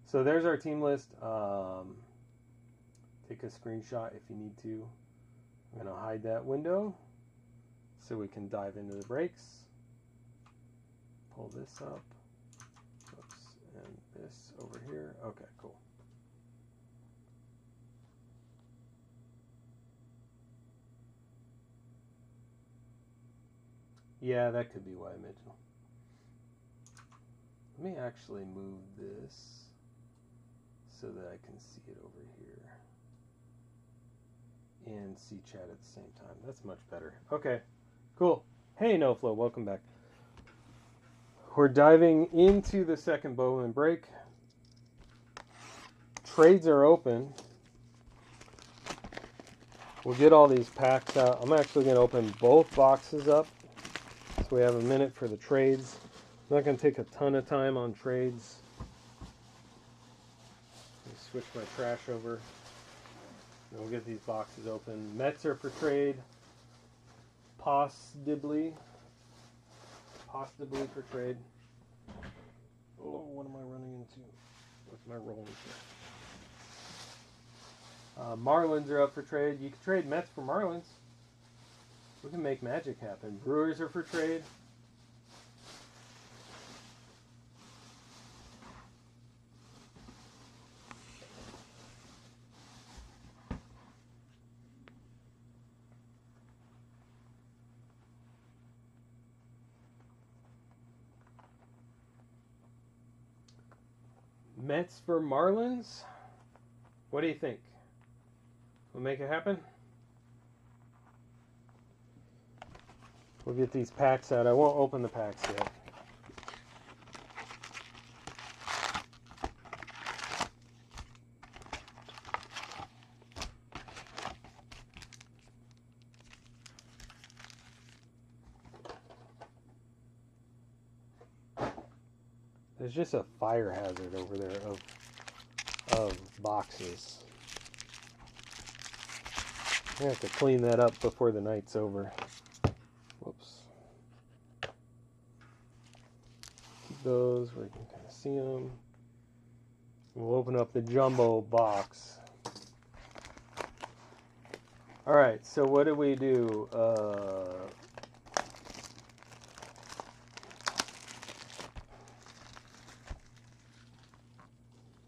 So there's our team list. Take a screenshot if you need to. I'm going to hide that window so we can dive into the breaks. Pull this up. Oops. And this over here. Okay, cool. Yeah, that could be why, Mitchell. Let me actually move this so that I can see it over here and see chat at the same time. That's much better. Okay, cool. Hey, NoFlow, welcome back. We're diving into the second Bowman break. Trades are open. We'll get all these packs out. I'm actually going to open both boxes up so we have a minute for the trades. I'm not going to take a ton of time on trades. Let me switch my trash over. And we'll get these boxes open. Mets are for trade. Possibly for trade. Oh, what am I running into? What's my rolling here? Marlins are up for trade. You can trade Mets for Marlins. We can make magic happen. Brewers are for trade. Mets for Marlins. What do you think? We'll make it happen. We'll get these packs out. I won't open the packs yet. There's just a fire hazard over there of boxes. I have to clean that up before the night's over. Whoops. Keep those where you can kind of see them. We'll open up the jumbo box. All right, so what do we do?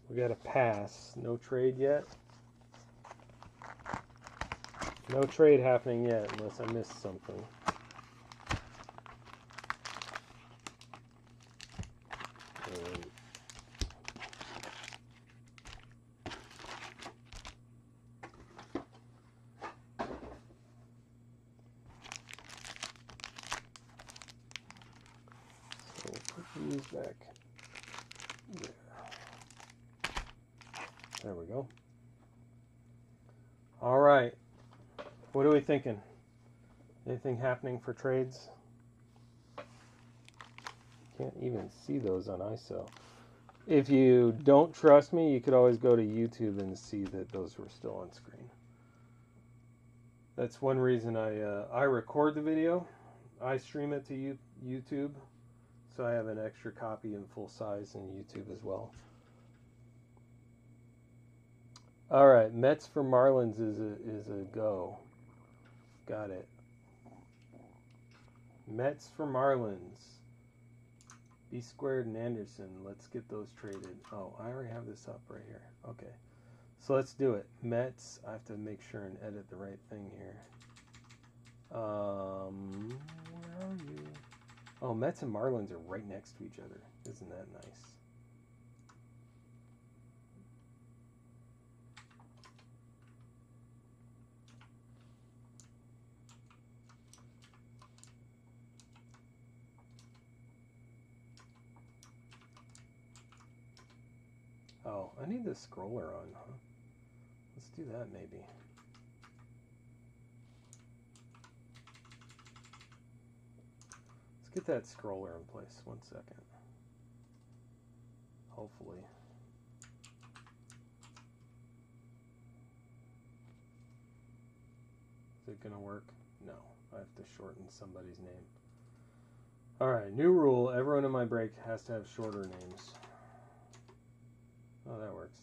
We got a pass. No trade yet. No trade happening yet unless I missed something. So we'll put these back. Yeah. There we go. All right. What are we thinking? Anything happening for trades? Can't even see those on ISO. If you don't trust me, you could always go to YouTube and see that those were still on screen. That's one reason I record the video. I stream it to YouTube, so I have an extra copy in full size in YouTube as well. All right, Mets for Marlins is a go. Got it. Mets for Marlins. B squared and Anderson. Let's get those traded. Oh, I already have this up right here. Okay. So let's do it. Mets. I have to make sure and edit the right thing here. Where are you? Oh, Mets and Marlins are right next to each other. Isn't that nice? Oh, I need the scroller on, huh? Let's do that maybe. Let's get that scroller in place. 1 second. Hopefully. Is it gonna work? No. I have to shorten somebody's name. Alright, new rule. Everyone in my break has to have shorter names. Oh, that works.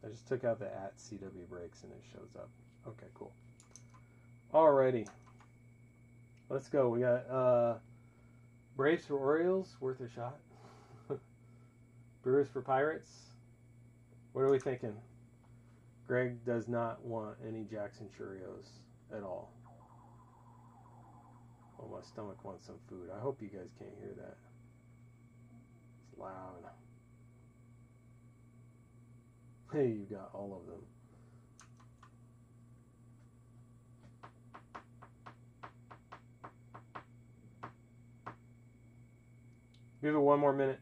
I just took out the @CW breaks and it shows up. Okay, cool. Alrighty. Let's go. We got Braves for Orioles, worth a shot. Brewers for Pirates. What are we thinking? Greg does not want any Jackson Churios at all. Oh, my stomach wants some food. I hope you guys can't hear that. It's loud. Hey, you got all of them. Give it one more minute.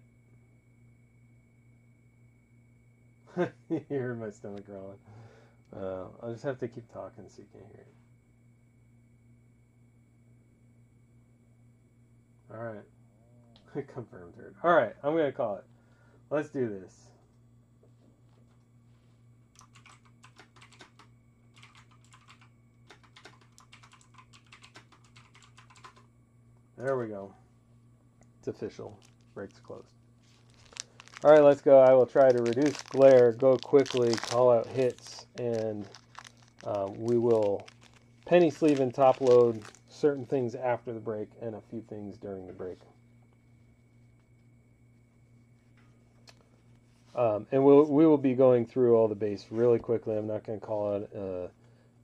You heard my stomach growling. I'll just have to keep talking so you can't hear it. Alright. Confirmed heard. Alright, I'm going to call it. Let's do this. There we go. It's official. Break's closed. Alright, let's go. I will try to reduce glare, go quickly, call out hits, and we will penny sleeve and top load certain things after the break and a few things during the break. And we will be going through all the base really quickly. I'm not going to call out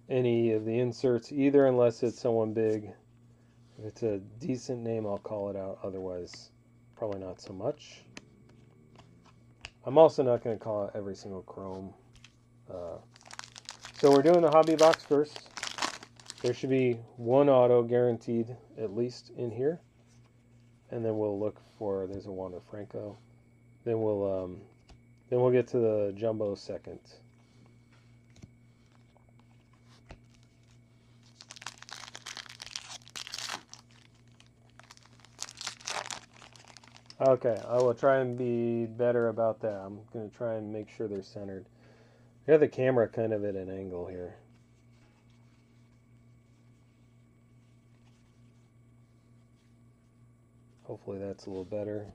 any of the inserts either unless it's someone big. If it's a decent name, I'll call it out. Otherwise, probably not so much. I'm also not going to call out every single chrome. So we're doing the hobby box first. There should be one auto guaranteed at least in here. And then we'll look for, there's a Wander Franco. Then we'll get to the jumbo second. Okay, I will try and be better about that. I'm going to try and make sure they're centered. I got the camera kind of at an angle here. Hopefully that's a little better.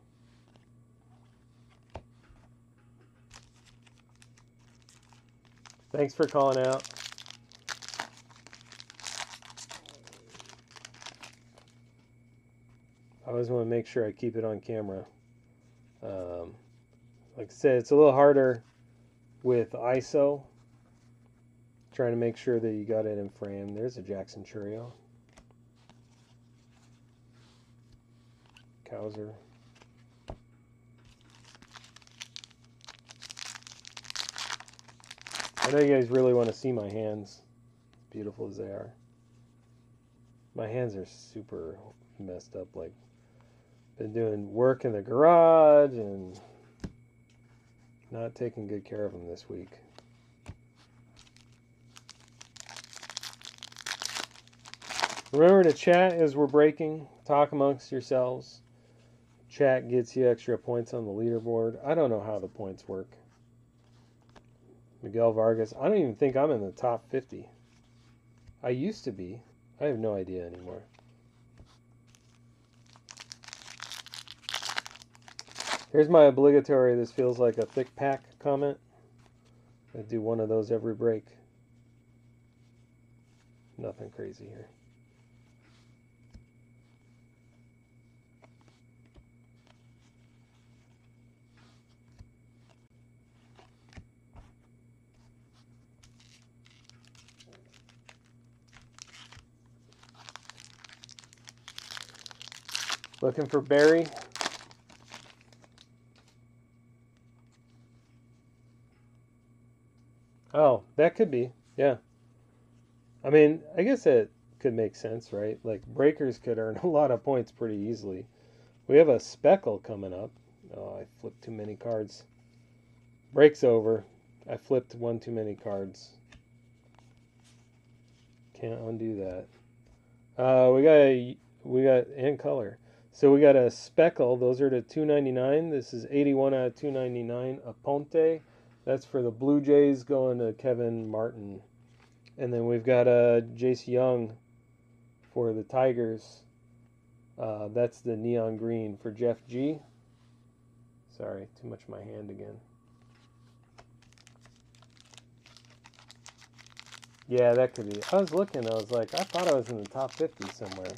Thanks for calling out. I always want to make sure I keep it on camera. Like I said, it's a little harder with ISO. Trying to make sure that you got it in frame. There's a Jackson Churio. Cowser. I know you guys really want to see my hands, as beautiful as they are. My hands are super messed up. Like, been doing work in the garage and not taking good care of them this week. Remember to chat as we're breaking. Talk amongst yourselves. Chat gets you extra points on the leaderboard. I don't know how the points work. Miguel Vargas. I don't even think I'm in the top 50. I used to be. I have no idea anymore. Here's my obligatory, this feels like a thick pack comment. I do one of those every break. Nothing crazy here. Looking for Barry. Oh, that could be. Yeah. I mean, I guess it could make sense, right? Like, breakers could earn a lot of points pretty easily. We have a speckle coming up. Oh, I flipped too many cards. Break's over. I flipped one too many cards. Can't undo that. We got and color. So we got a speckle. Those are the $2.99. This is 81 out of 299. A Ponte. That's for the Blue Jays going to Kevin Martin. And then we've got a Jace Young for the Tigers. That's the neon green for Jeff G. Sorry, too much of my hand again. Yeah, that could be. I was looking, I was like, I thought I was in the top 50 somewhere.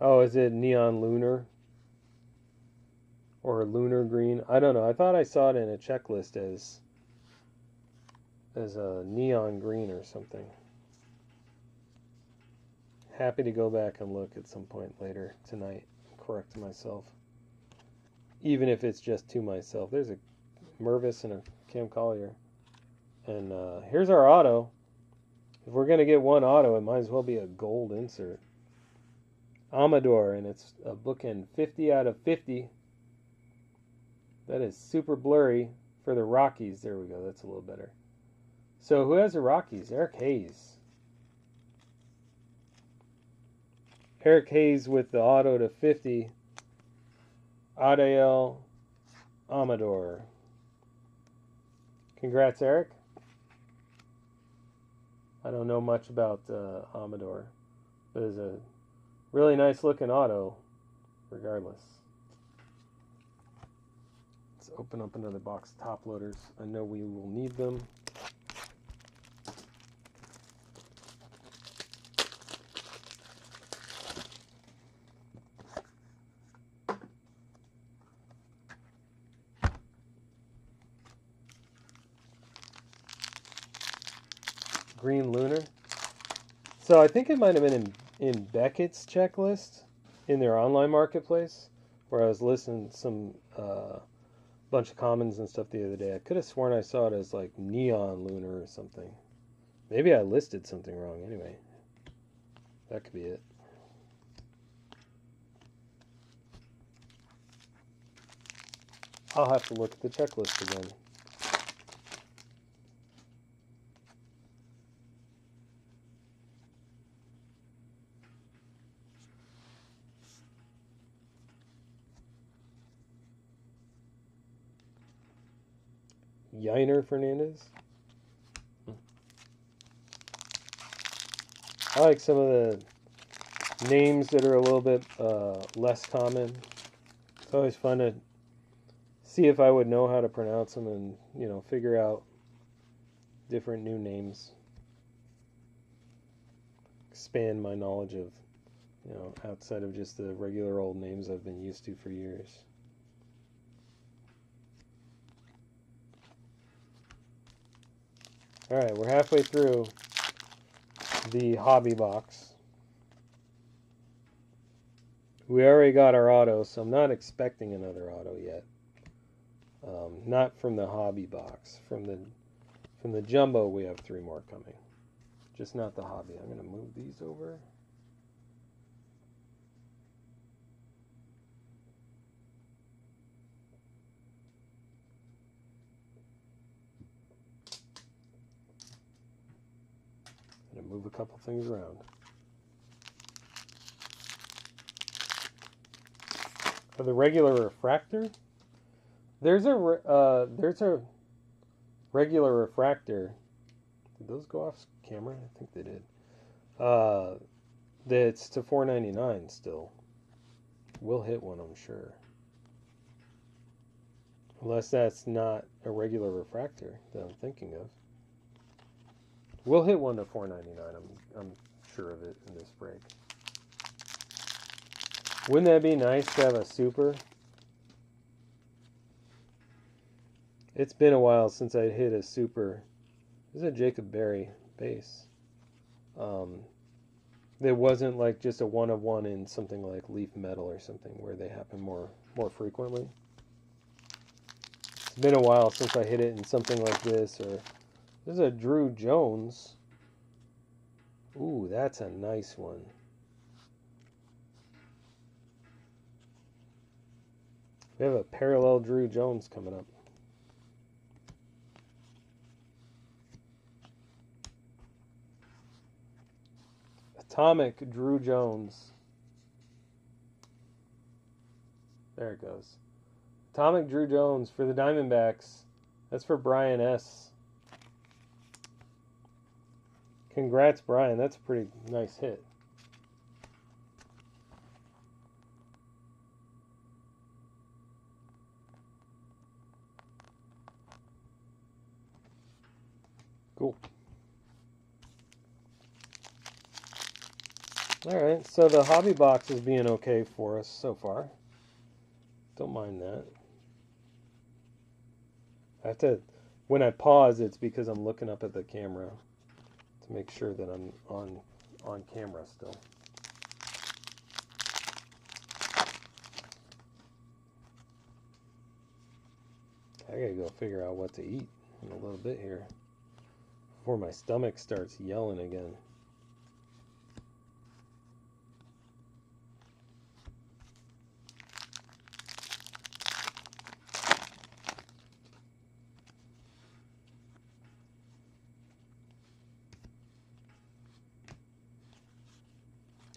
Oh, is it neon lunar? Or lunar green? I don't know. I thought I saw it in a checklist as a neon green or something. happy to go back and look at some point later tonight, correct myself. Even if it's just to myself. There's a Mervis and a Cam Collier. And here's our auto. If we're going to get one auto, it might as well be a gold insert. Amador, and it's a bookend 50 out of 50. That is super blurry for the Rockies. There we go. That's a little better. So who has the Rockies? Eric Hayes. Eric Hayes with the auto to 50. Adael Amador. Congrats, Eric. I don't know much about Amador, but it's a really nice looking auto regardless. Let's open up another box of top loaders. I know we will need them. Green Lunar. So I think it might have been in Beckett's checklist in their online marketplace, where I was listing some bunch of commons and stuff the other day. I could have sworn I saw it as like Neon Lunar or something. Maybe I listed something wrong. Anyway, that could be it. I'll have to look at the checklist again. Yiner Fernandez. I like some of the names that are a little bit less common. It's always fun to see if I would know how to pronounce them and, you know, figure out different new names. Expand my knowledge of, you know, outside of just the regular old names I've been used to for years. Alright, we're halfway through the hobby box. We already got our auto, so I'm not expecting another auto yet. Not from the hobby box. From the jumbo, we have 3 more coming. Just not the hobby. I'm going to move these over. Move a couple things around. For the regular refractor, there's a regular refractor. Did those go off camera? I think they did. That's to $4.99 still. We'll hit one, I'm sure. Unless that's not a regular refractor that I'm thinking of. We'll hit one to $4.99. I'm sure of it in this break. Wouldn't that be nice to have a super? It's been a while since I hit a super. This is a Jacob Berry base. There wasn't like just a 1 of 1 in something like Leaf Metal or something where they happen more frequently. It's been a while since I hit it in something like this or. This is a Drew Jones. Ooh, that's a nice one. We have a parallel Drew Jones coming up. Atomic Drew Jones. There it goes. Atomic Drew Jones for the Diamondbacks. That's for Brian S. Congrats, Brian. That's a pretty nice hit. Cool. Alright, so the hobby box is being okay for us so far. Don't mind that. I have to, when I pause, it's because I'm looking up at the camera to make sure that I'm on camera still. I gotta go figure out what to eat in a little bit here before my stomach starts yelling again.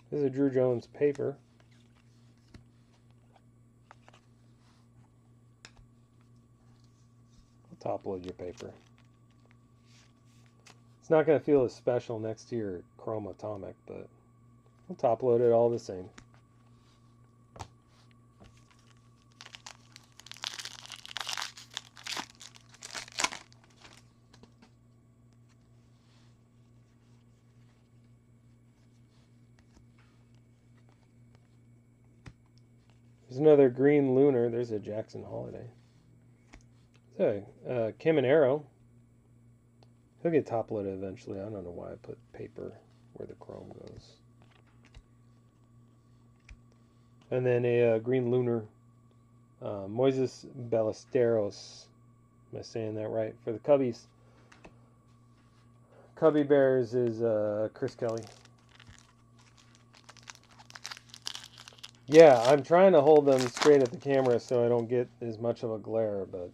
This is a Drew Jones paper. Top load your paper. It's not going to feel as special next to your Chrome Atomic, but we'll top load it all the same. There's another green lunar. There's a Jackson Holiday. So, Kim and Arrow. He'll get top loaded eventually. I don't know why I put paper where the chrome goes. And then a green lunar. Moises Ballesteros. Am I saying that right? For the Cubbies. Cubby Bears is Chris Kelly. Yeah, I'm trying to hold them straight at the camera so I don't get as much of a glare, but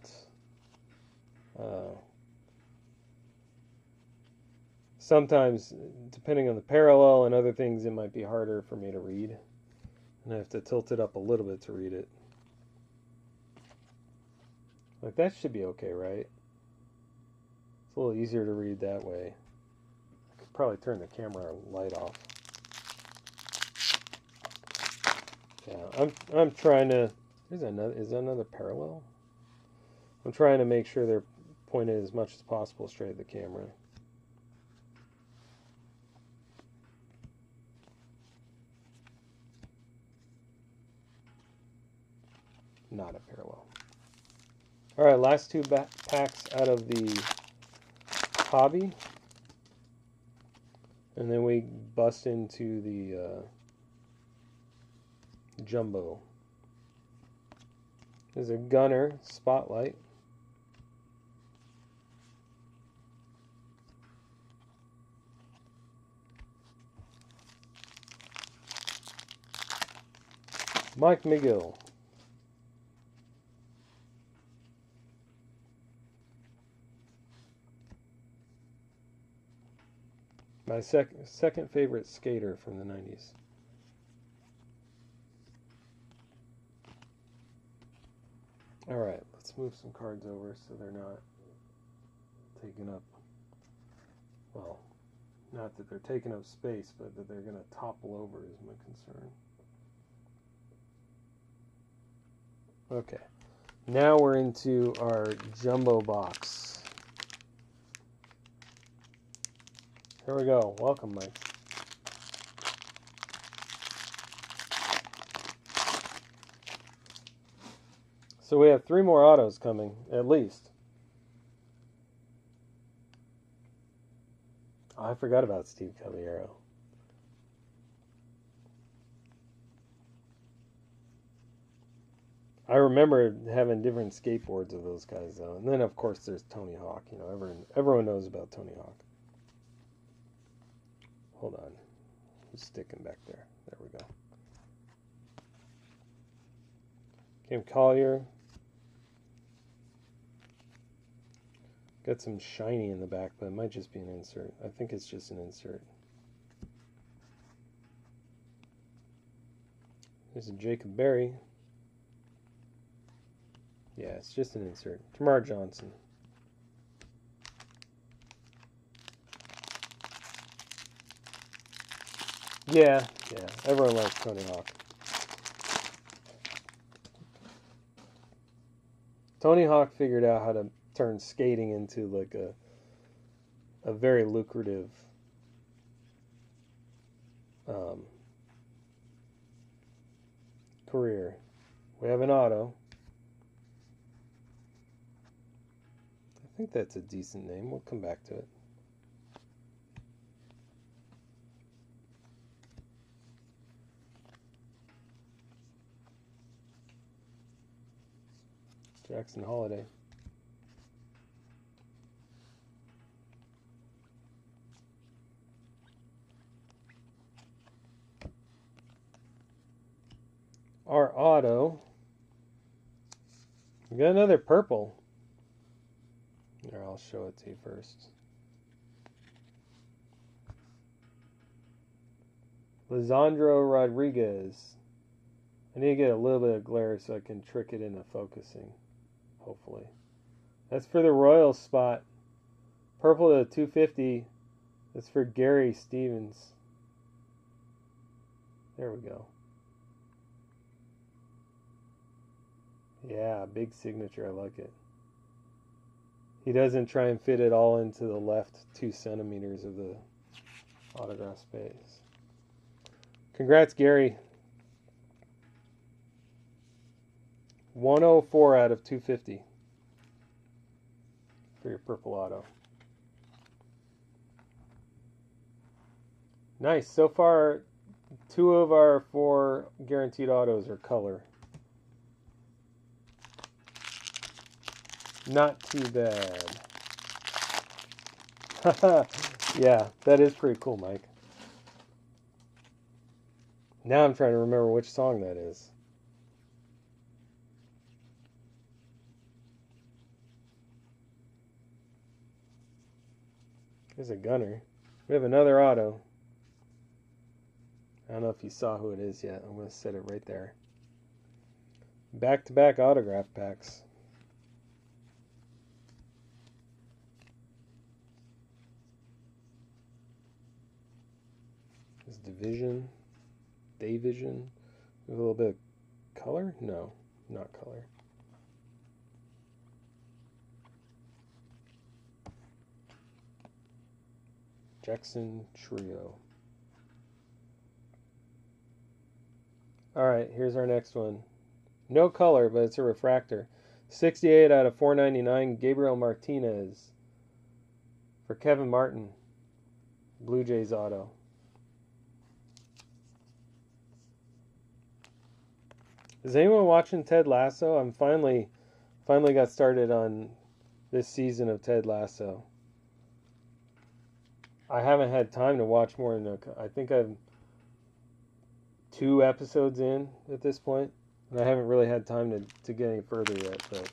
sometimes, depending on the parallel and other things, it might be harder for me to read. And I have to tilt it up a little bit to read it. Like, that should be okay, right? It's a little easier to read that way. I could probably turn the camera light off. Yeah, I'm trying to. Is that another parallel? I'm trying to make sure they're pointed as much as possible straight at the camera. Not a parallel. All right, last two packs out of the hobby, and then we bust into the jumbo. There's a Gunner Spotlight. Mike McGill. My second favorite skater from the 90s. All right, let's move some cards over so they're not taking up, well, not that they're taking up space, but that they're going to topple over is my concern. Okay, now we're into our jumbo box. Here we go. Welcome, Mike. So we have 3 more autos coming, at least. Oh, I forgot about Steve Caballero. I remember having different skateboards of those guys, though. And then, of course, there's Tony Hawk. You know, everyone knows about Tony Hawk. Hold on. Who's sticking back there? There we go. Cam Collier. Got some shiny in the back, but it might just be an insert. I think it's just an insert. There's a Jacob Berry. Yeah, it's just an insert. Tamar Johnson. Yeah, everyone likes Tony Hawk. Tony Hawk figured out how to turn skating into like a very lucrative career. We have an auto. I think that's a decent name. We'll come back to it. Jackson Holiday. auto. We got another purple. Here, I'll show it to you first. Lisandro Rodriguez. I need to get a little bit of glare so I can trick it into focusing. Hopefully. That's for the Royals spot. Purple to 250. That's for Gary Stevens. There we go. Yeah, big signature. I like it. He doesn't try and fit it all into the left 2 centimeters of the autograph space. Congrats, Gary. 104 out of 250 for your purple auto. Nice. So far, 2 of our 4 guaranteed autos are color. Not too bad. Yeah, that is pretty cool, Mike. Now I'm trying to remember which song that is. There's a gunner. We have another auto. I don't know if you saw who it is yet. I'm going to set it right there. Back-to-back autograph packs. This Division. Dayvision. A little bit of color? No, not color. Jackson Trio. Alright, here's our next one. No color, but it's a refractor. 68 out of 499, Gabriel Martinez. For Kevin Martin. Blue Jays auto. Is anyone watching Ted Lasso? I'm finally got started on this season of Ted Lasso. I haven't had time to watch more than I think I'm 2 episodes in at this point, and I haven't really had time to get any further yet, but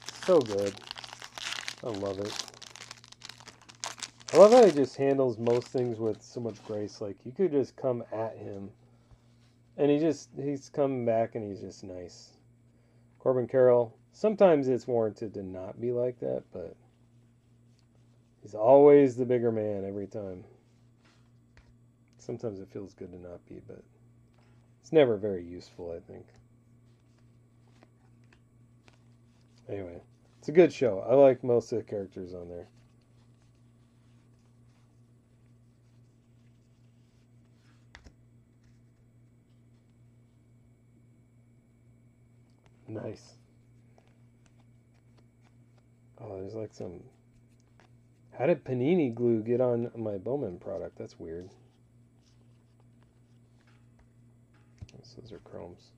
it's so good. I love it. I love how he just handles most things with so much grace. Like, you could just come at him, and he's coming back, and he's just nice. Corbin Carroll, sometimes it's warranted to not be like that, but he's always the bigger man every time. Sometimes it feels good to not be, but it's never very useful, I think. Anyway, it's a good show. I like most of the characters on there. Nice. Oh, there's like some... How did Panini glue get on my Bowman product? That's weird. Those are chromes.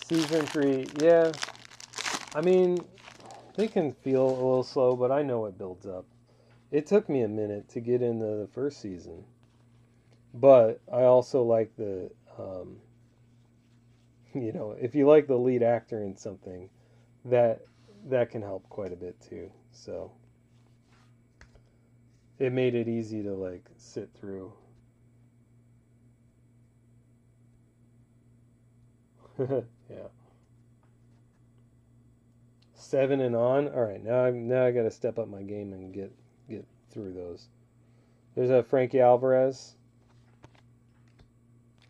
Season 3, yeah. I mean, they can feel a little slow, but I know it builds up. It took me a minute to get into the first season. But I also like the, you know, if you like the lead actor in something, that can help quite a bit too. So it made it easy to like sit through. Yeah. 7 and on. All right, now I got to step up my game and get through those. There's a Frankie Alvarez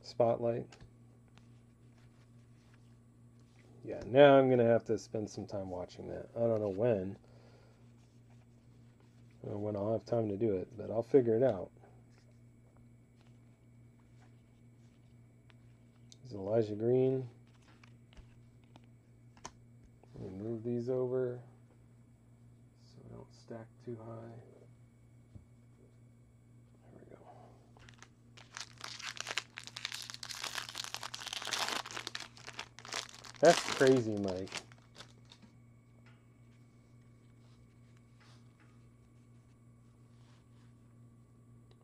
spotlight. Yeah, now I'm gonna have to spend some time watching that. I don't know when. I don't know when I'll have time to do it, but I'll figure it out. There's Elijah Green. Let me move these over so we don't stack too high. There we go. That's crazy, Mike.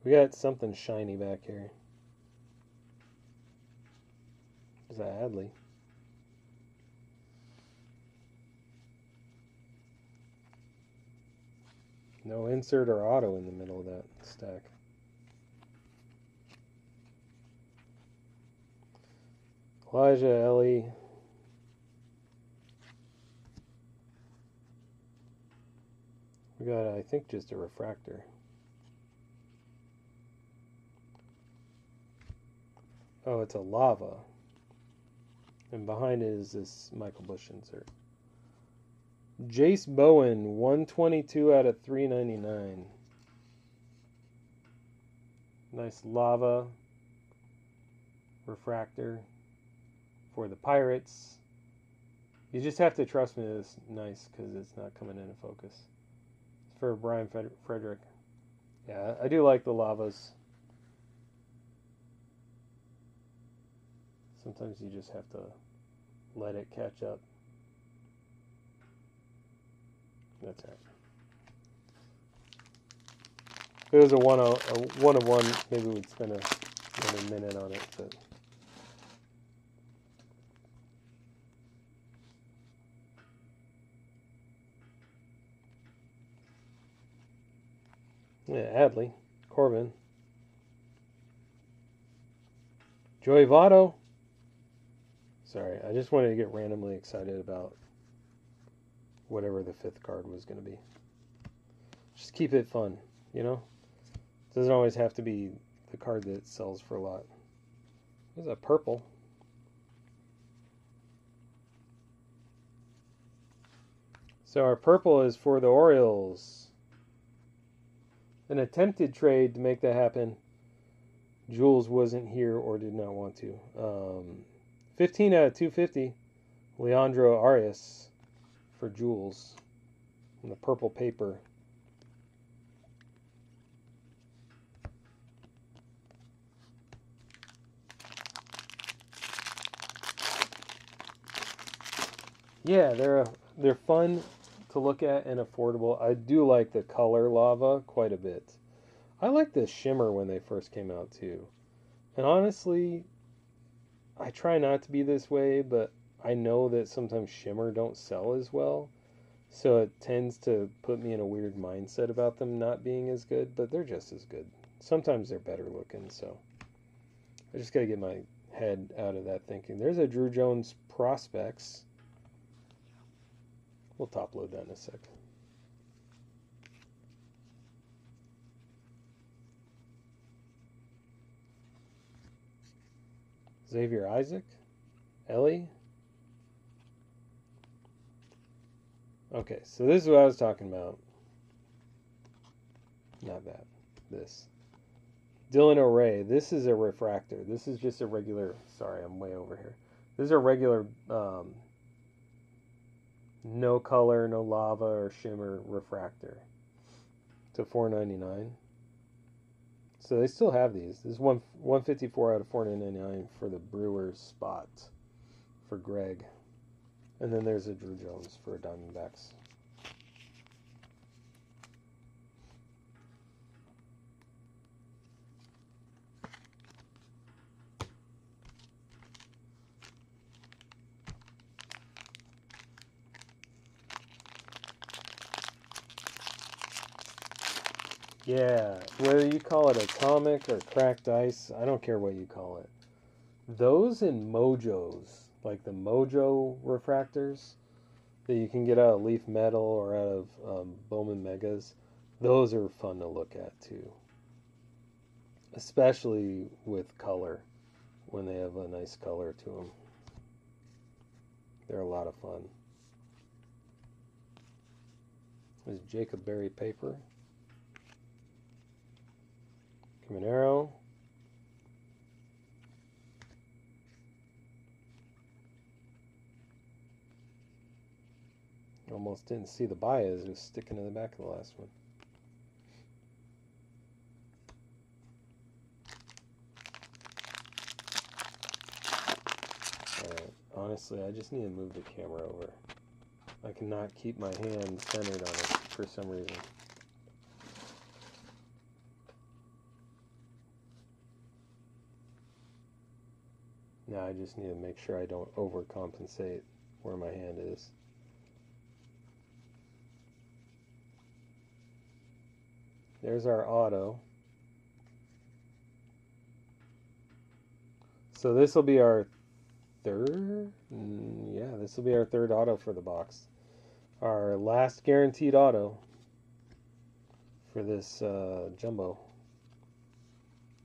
We got something shiny back here. Is that Hadley? No insert or auto in the middle of that stack. Elijah, Ellie. We got, I think, just a refractor. Oh, it's a lava. And behind it is this Michael Bush insert. Jace Bowen, 122 out of 399. Nice lava refractor for the Pirates. You just have to trust me that it's nice because it's not coming into focus. It's for Brian Frederick. Yeah, I do like the lavas. Sometimes you just have to let it catch up. That's right. If it was a one of one, maybe we'd spend another minute on it. But yeah, Adley, Corbin, Joey Votto. Sorry, I just wanted to get randomly excited about whatever the fifth card was going to be. Just keep it fun, you know? It doesn't always have to be the card that sells for a lot. There's a purple. So our purple is for the Orioles. An attempted trade to make that happen. Jules wasn't here or did not want to. 15 out of 250. Leandro Arias for Jules. And the purple paper. Yeah, they're fun to look at and affordable. I do like the color lava quite a bit. I like the shimmer when they first came out too. And honestly, I try not to be this way, but I know that sometimes shimmer don't sell as well. So it tends to put me in a weird mindset about them not being as good, but they're just as good. Sometimes they're better looking, so I just got to get my head out of that thinking. There's a Drew Jones Prospects. We'll top load that in a sec. Xavier Isaac, Ellie. Okay, so this is what I was talking about. Not that. This. Dylan O'Ray. This is a refractor. This is just a regular. Sorry, I'm way over here. This is a regular no color, no lava or shimmer refractor to $4.99. So they still have these. This is 154 out of $4.99 for the Brewers spot for Greg. And then there's a Drew Jones for Diamondbacks. Yeah, whether you call it atomic or cracked ice, I don't care what you call it. Those and Mojos, like the Mojo refractors that you can get out of Leaf Metal or out of Bowman Megas, those are fun to look at too. Especially with color, when they have a nice color to them. They're a lot of fun. There's Jacob Berry paper. Caminero. Almost didn't see the Baez. It was sticking in the back of the last one. Alright, honestly, I just need to move the camera over. I cannot keep my hand centered on it for some reason. Now I just need to make sure I don't overcompensate where my hand is. There's our auto. So this will be our third? Yeah, this will be our third auto for the box. Our last guaranteed auto for this jumbo.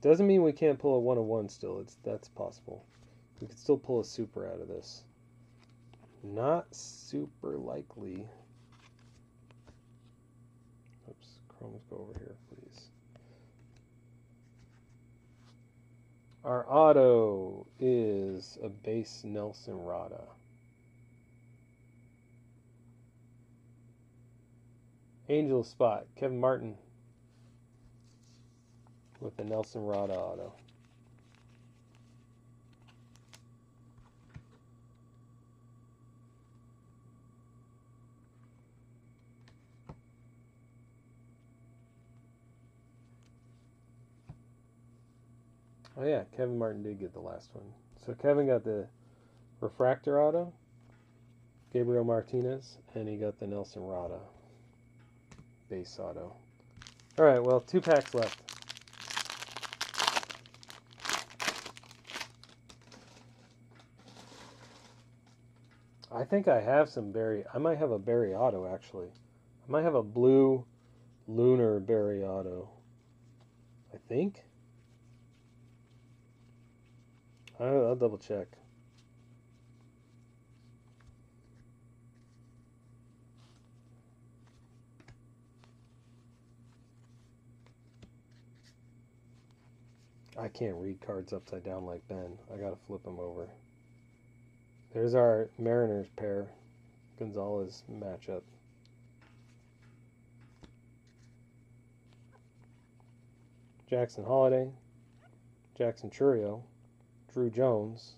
Doesn't mean we can't pull a 1-of-1 still. That's possible. We could still pull a super out of this. Not super likely. Oops, Chromes, go over here, please. Our auto is a base Nelson Rada. Angel spot, Kevin Martin with the Nelson Rada auto. Oh yeah, Kevin Martin did get the last one. So Kevin got the refractor auto, Gabriel Martinez, and he got the Nelson Rada base auto. All right, well, 2 packs left. I think I have some Barry. I might have a Barry auto, actually. I might have a blue lunar Barry auto. I think. I'll double check. I can't read cards upside down like Ben. I gotta flip them over. There's our Mariners pair. Gonzalez matchup. Jackson Holiday, Jackson Churio, Drew Jones.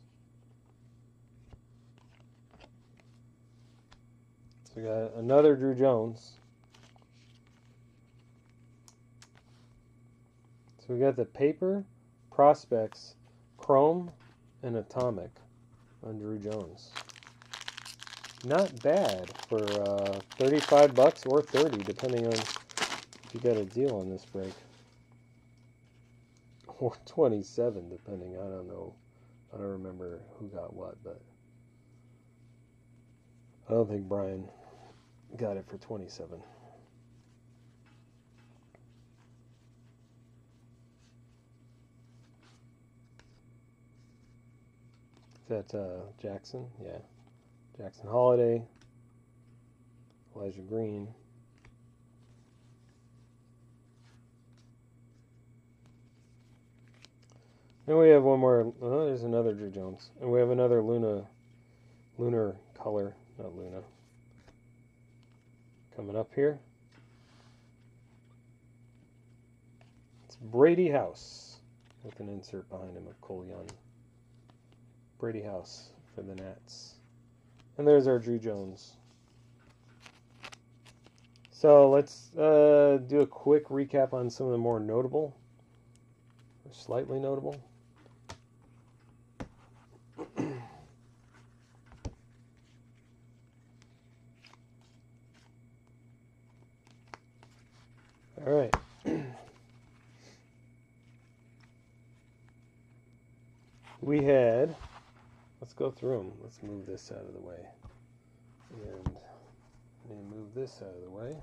So we got another Drew Jones. So we got the paper, prospects, chrome, and atomic on Drew Jones. Not bad for $35 or $30, depending on if you got a deal on this break. Or $27, depending. I don't know. I don't remember who got what, but I don't think Brian got it for $27. Is that Jackson? Yeah. Jackson Holiday. Elijah Green. And we have one more. Oh, there's another Drew Jones. And we have another lunar color. Not Luna. Coming up here. It's Brady House. With an insert behind him of Cole Young. Brady House for the Nats. And there's our Drew Jones. So let's do a quick recap on some of the more notable, or slightly notable. All right. We had, let's go through them. Let's move this out of the way. And let me move this out of the way.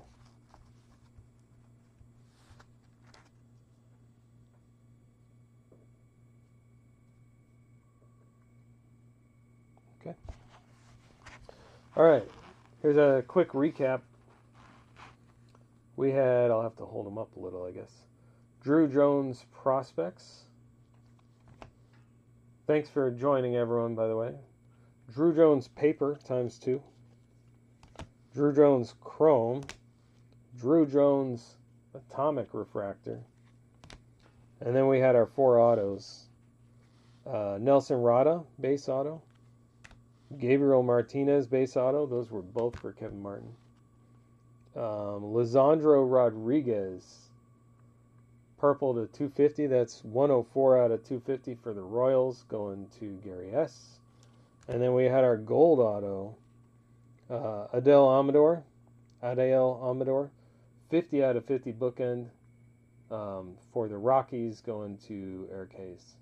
Okay. All right. Here's a quick recap. We had, I'll have to hold them up a little, I guess. Drew Jones prospects. Thanks for joining, everyone, by the way. Drew Jones paper ×2. Drew Jones chrome. Drew Jones atomic refractor. And then we had our 4 autos. Nelson Rada, base auto. Gabriel Martinez, base auto. Those were both for Kevin Martin. Lisandro Rodriguez, purple to 250. That's 104 out of 250 for the Royals, going to Gary S. And then we had our gold auto, Adele Amador, 50 out of 50 bookend for the Rockies, going to Eric Hayes.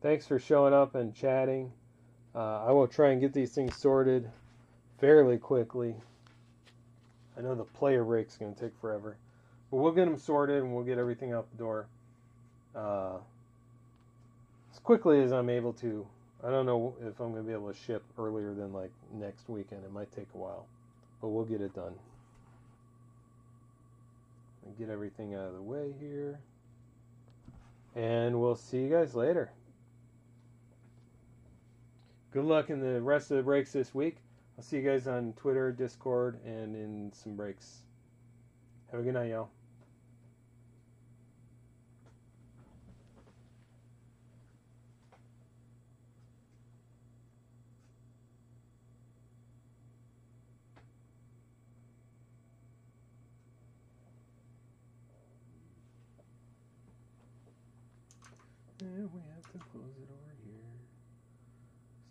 Thanks for showing up and chatting. I will try and get these things sorted fairly quickly. I know the player break's going to take forever, but we'll get them sorted and we'll get everything out the door as quickly as I'm able to. I don't know if I'm going to be able to ship earlier than like next weekend. It might take a while, but we'll get it done. Get everything out of the way here, and we'll see you guys later. Good luck in the rest of the breaks this week. I'll see you guys on Twitter, Discord, and in some breaks. Have a good night, y'all. And we have to close it over here.